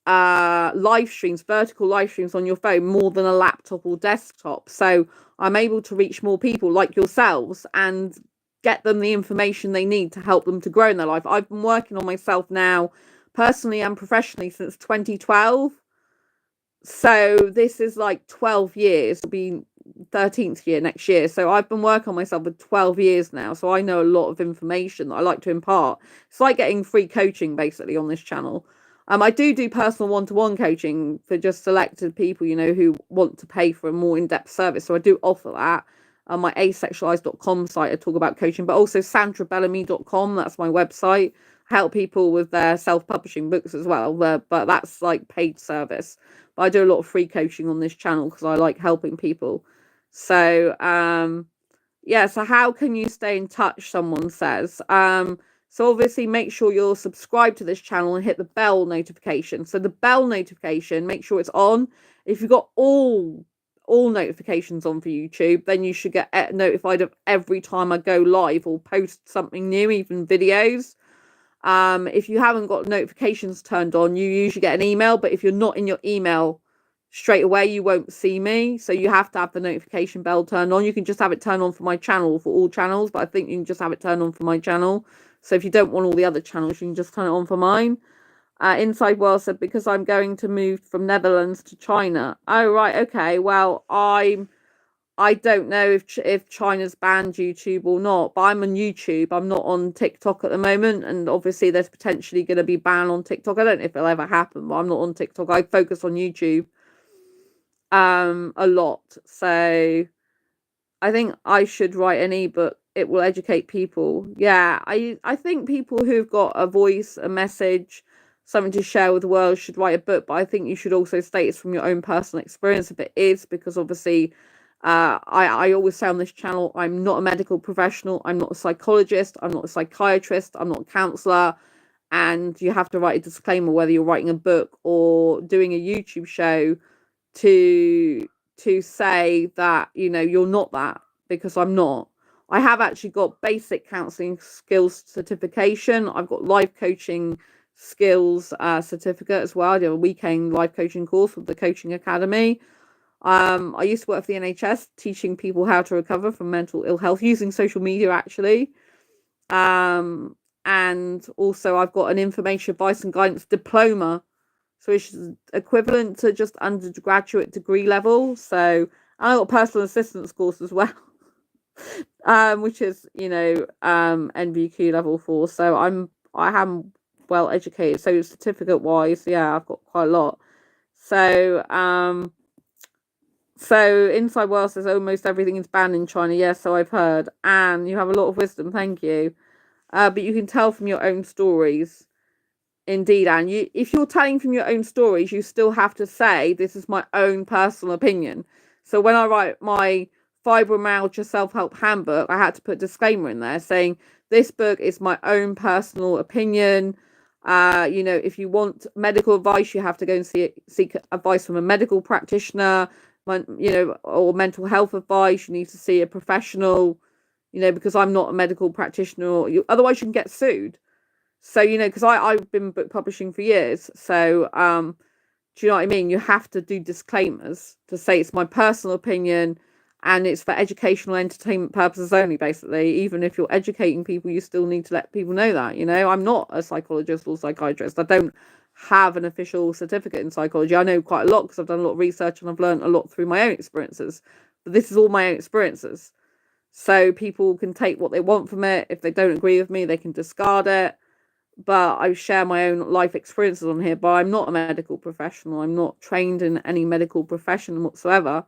live streams, vertical live streams on your phone more than a laptop or desktop. So I'm able to reach more people like yourselves and get them the information they need to help them to grow in their life. I've been working on myself now personally and professionally since 2012. So this is like 12 years. It'll be 13th year next year. So I've been working on myself for 12 years now. So I know a lot of information that I like to impart. It's like getting free coaching basically on this channel. I do personal one-to-one coaching for just selected people, who want to pay for a more in-depth service. So I do offer that. On my asexualise.com site, I talk about coaching, but also sandrabellamy.com. That's my website. I help people with their self-publishing books as well, but that's like paid service. But I do a lot of free coaching on this channel because I like helping people. So, so how can you stay in touch? Someone says, so obviously make sure you're subscribed to this channel and hit the bell notification. So the bell notification, make sure it's on. If you've got all notifications on for YouTube, then you should get notified of every time I go live or post something new, even videos. If you haven't got notifications turned on, you usually get an email, but if you're not in your email straight away, you won't see me. So you have to have the notification bell turned on. You can just have it turned on for my channel, for all channels, but I think you can just have it turned on for my channel. So if you don't want all the other channels, you can just turn it on for mine. Inside World said, because I'm going to move from Netherlands to China. Oh, right. Okay. Well, I don't know if China's banned YouTube or not, but I'm on YouTube. I'm not on TikTok at the moment, and obviously there's potentially going to be ban on TikTok. I don't know if it'll ever happen, but I'm not on TikTok. I focus on YouTube a lot. So I think I should write an ebook. It will educate people. Yeah, I think people who've got a voice, a message, something to share with the world should write a book. But I think you should also state it's from your own personal experience if it is, because obviously I always say on this channel, I'm not a medical professional. I'm not a psychologist. I'm not a psychiatrist. I'm not a counselor. And you have to write a disclaimer whether you're writing a book or doing a YouTube show to say that, you're not that, because I'm not. I have actually got basic counseling skills certification. I've got life coaching skills certificate as well. I did a weekend life coaching course with the Coaching Academy. I used to work for the NHS teaching people how to recover from mental ill health using social media, actually. And also I've got an information advice and guidance diploma, so it's equivalent to just undergraduate degree level. So I got a personal assistance course as well, which is NVQ level 4. So I am well educated. So certificate wise, yeah, I've got quite a lot. So Inside World says almost everything is banned in China. Yes, so I've heard. And you have a lot of wisdom. Thank you. But you can tell from your own stories. Indeed, Anne. If you're telling from your own stories, you still have to say, this is my own personal opinion. So when I write my fibromyalgia self-help handbook, I had to put a disclaimer in there saying, this book is my own personal opinion. If you want medical advice, you have to go and seek advice from a medical practitioner, or mental health advice. You need to see a professional. you know, because I'm not a medical practitioner, or otherwise you can get sued. So, you know, because I've been book publishing for years. So, do you know what I mean? You have to do disclaimers to say it's my personal opinion and it's for educational entertainment purposes only, basically. Even if you're educating people, you still need to let people know that, you know. I'm not a psychologist or psychiatrist. I don't have an official certificate in psychology. I know quite a lot because I've done a lot of research and I've learned a lot through my own experiences. But this is all my own experiences. So people can take what they want from it. If they don't agree with me, they can discard it. But I share my own life experiences on here. But I'm not a medical professional. I'm not trained in any medical profession whatsoever.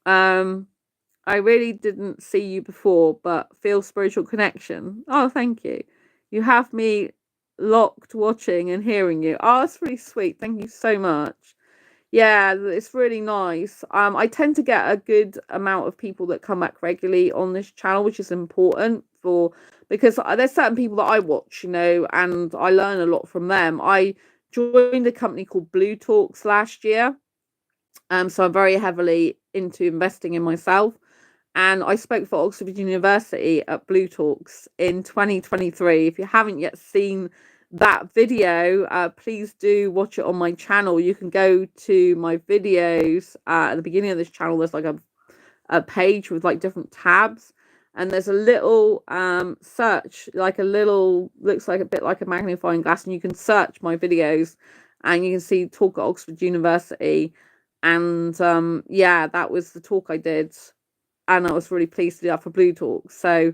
I really didn't see you before, but feel spiritual connection. Oh, thank you. You have me locked watching and hearing you. Oh, that's really sweet. Thank you so much. Yeah, it's really nice. I tend to get a good amount of people that come back regularly on this channel, which is important because there's certain people that I watch, you know, and I learn a lot from them. I joined a company called Blue Talks last year. So I'm very heavily into investing in myself. And I spoke for Oxford University at Blue Talks in 2023. If you haven't yet seen that video, please do watch it on my channel. You can go to my videos at the beginning of this channel. There's like a page with like different tabs, and there's a little search, like a little, looks like a bit like a magnifying glass, and you can search my videos and you can see talk at Oxford University. And yeah, that was the talk I did, and I was really pleased to do that for Blue Talks. So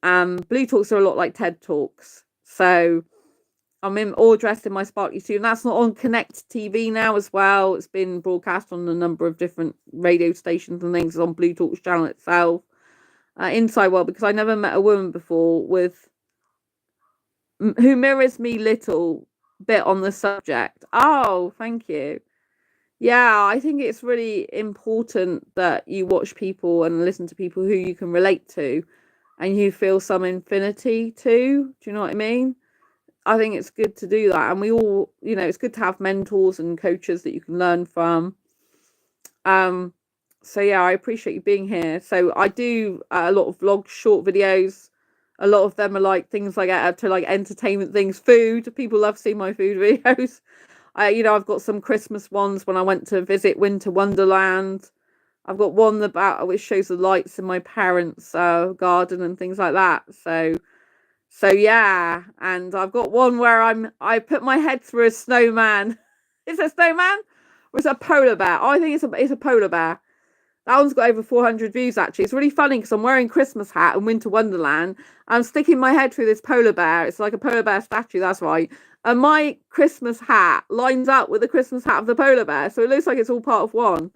Blue Talks are a lot like TED Talks. So I'm all dressed in my sparkly suit, and that's not on Connect TV now as well. It's been broadcast on a number of different radio stations and things. It's on Blue Talks channel itself. Inside World, because I never met a woman before who mirrors me little bit on the subject. Oh, thank you. Yeah, I think it's really important that you watch people and listen to people who you can relate to and you feel some infinity to. Do you know what I mean? I think it's good to do that. And we all, you know, it's good to have mentors and coaches that you can learn from. So yeah, I appreciate you being here. So I do a lot of vlogs, short videos. A lot of them are like things like to like entertainment things, food. People love seeing my food videos. You know, I've got some Christmas ones when I went to visit Winter Wonderland. I've got one about which shows the lights in my parents' garden and things like that. So yeah, and I've got one where I put my head through a snowman. Is it a snowman or is it a polar bear? Oh, I think it's a polar bear. That one's got over 400 views, actually. It's really funny because I'm wearing Christmas hat in Winter Wonderland. I'm sticking my head through this polar bear. It's like a polar bear statue, that's right. And my Christmas hat lines up with the Christmas hat of the polar bear. So it looks like it's all part of one.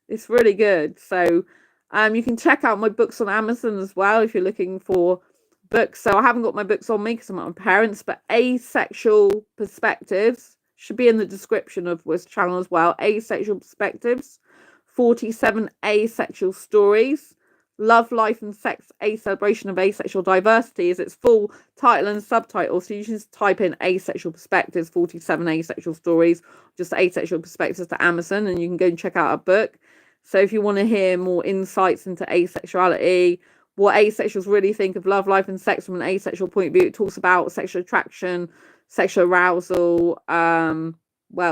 It's really good. So you can check out my books on Amazon as well if you're looking for books. So I haven't got my books on me because I'm at my parents, but Asexual Perspectives should be in the description of this channel as well. Asexual Perspectives. 47 Asexual Stories. Love, Life and Sex, A Celebration of Asexual Diversity is its full title and subtitle. So you just type in Asexual Perspectives, 47 Asexual Stories, just Asexual Perspectives to Amazon, and you can go and check out our book. So if you want to hear more insights into asexuality, what asexuals really think of love, life and sex from an asexual point of view, it talks about sexual attraction, sexual arousal,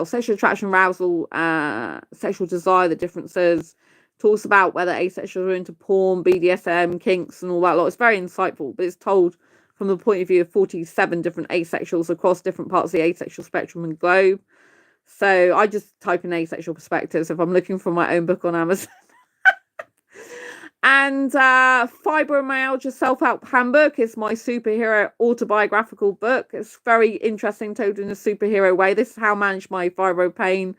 sexual attraction, arousal, sexual desire, the differences. Talks about whether asexuals are into porn, BDSM, kinks, and all that lot. It's very insightful, but it's told from the point of view of 47 different asexuals across different parts of the asexual spectrum and globe. So I just type in Asexual Perspectives if I'm looking for my own book on Amazon. And Fibromyalgia Self-Help Handbook is my superhero autobiographical book. It's very interesting, told in a superhero way. This is how I manage my fibro pain.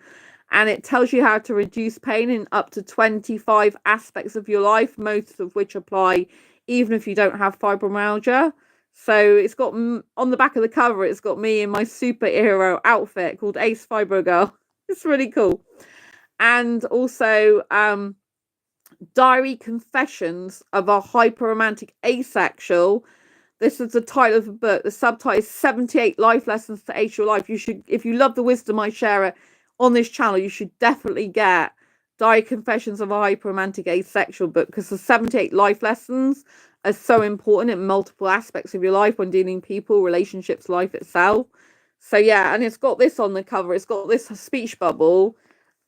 And it tells you how to reduce pain in up to 25 aspects of your life, most of which apply even if you don't have fibromyalgia. So it's got, on the back of the cover, it's got me in my superhero outfit called Ace Fibro Girl. It's really cool. And also Diary Confessions of a Hyperromantic Asexual. This is the title of the book. The subtitle is 78 Life Lessons to Ace Your Life. You should, if you love the wisdom I share on this channel, you should definitely get Diary Confessions of a Hyperromantic Asexual book, because the 78 life lessons are so important in multiple aspects of your life when dealing with people, relationships, life itself. So yeah, and it's got this on the cover. It's got this speech bubble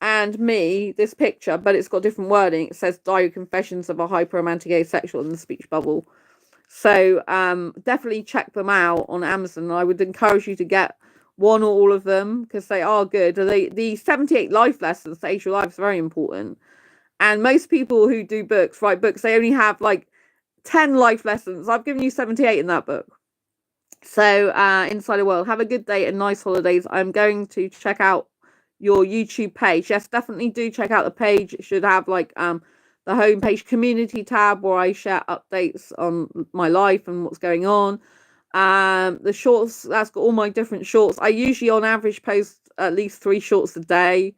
and me, this picture, but it's got different wording. It says Diary Confessions of a Hyperromantic Asexual in the speech bubble. So definitely check them out on Amazon. I would encourage you to get one or all of them because they are good. The 78 life lessons to Asexual life is very important. And most people who do books, write books, they only have like 10 life lessons. I've given you 78 in that book. So Inside the World, have a good day and nice holidays. I'm going to check out your YouTube page. Yes, definitely do check out the page. It should have like the homepage community tab where I share updates on my life and what's going on. The shorts, that's got all my different shorts. I usually on average post at least 3 shorts a day.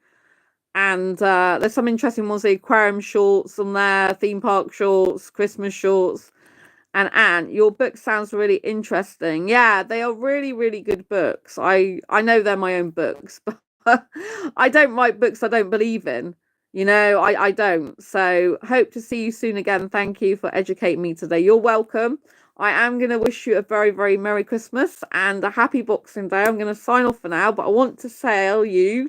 And there's some interesting ones, the aquarium shorts on there, theme park shorts, Christmas shorts. And Anne, your book sounds really interesting. Yeah, they are really, really good books. I know they're my own books, but I don't write books I don't believe in. You know, I don't. So hope to see you soon again. Thank you for educating me today. You're welcome. I am going to wish you a very, very Merry Christmas and a happy Boxing Day. I'm going to sign off for now, but I want to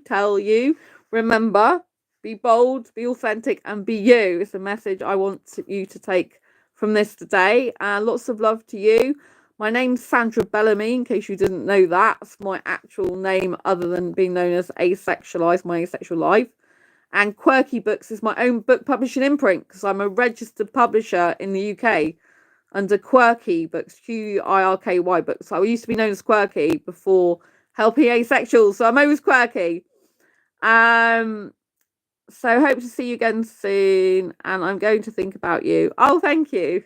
tell you, remember, be bold, be authentic, and be you. It's a message I want you to take from this today. Lots of love to you. My name's Sandra Bellamy, in case you didn't know that. It's my actual name other than being known as Asexualise, my asexual life. And Quirky Books is my own book publishing imprint because I'm a registered publisher in the UK under Quirky Books, Quirky Books. So I used to be known as Quirky before helping asexuals, so I'm always quirky. So hope to see you again soon, and I'm going to think about you. Oh, thank you.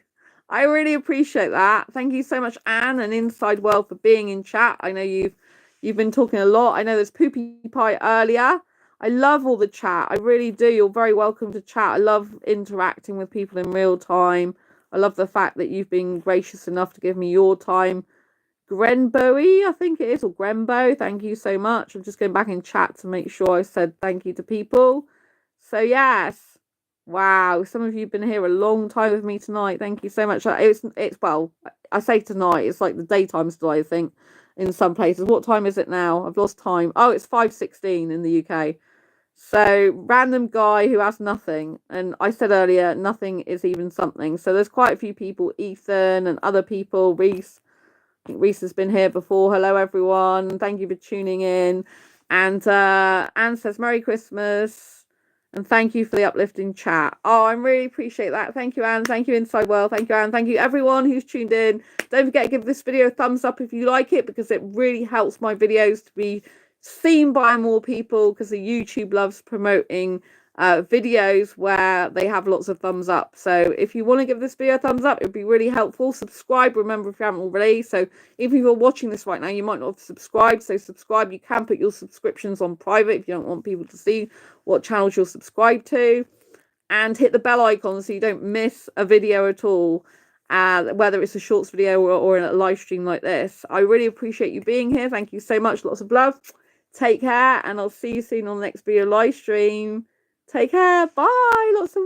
I really appreciate that. Thank you so much, Anne and Inside World, for being in chat. I know you've been talking a lot. I know there's Poopy Pie earlier. I love all the chat. I really do. You're very welcome to chat. I love interacting with people in real time. I love the fact that you've been gracious enough to give me your time. Grenboe, I think it is, or Grenbo. Thank you so much. I'm just going back in chat to make sure I said thank you to people. So yes, wow, some of you have been here a long time with me tonight. Thank you so much. It's well, I say tonight, it's like the daytime still, I think, in some places. What time is it now? I've lost time. Oh, it's 5:16 in the UK. So random guy who has nothing, and I said earlier, nothing is even something. So there's quite a few people, Ethan and other people, Reese. I think Reese has been here before. Hello everyone. Thank you for tuning in. And Anne says Merry Christmas. And thank you for the uplifting chat. Oh, I really appreciate that. Thank you, Anne. Thank you, Inside World. Thank you, Anne. Thank you, everyone who's tuned in. Don't forget to give this video a thumbs up if you like it, because it really helps my videos to be seen by more people, because the YouTube loves promoting videos where they have lots of thumbs up. So if you want to give this video a thumbs up, it'd be really helpful. Subscribe, remember, if you haven't already. So if you're watching this right now, you might not have subscribed, so subscribe. You can put your subscriptions on private if you don't want people to see what channels you're subscribed to, and hit the bell icon so you don't miss a video at all, whether it's a shorts video or a live stream like this. I really appreciate you being here. Thank you so much. Lots of love. Take care, and I'll see you soon on the next video live stream. Take care. Bye. Lots of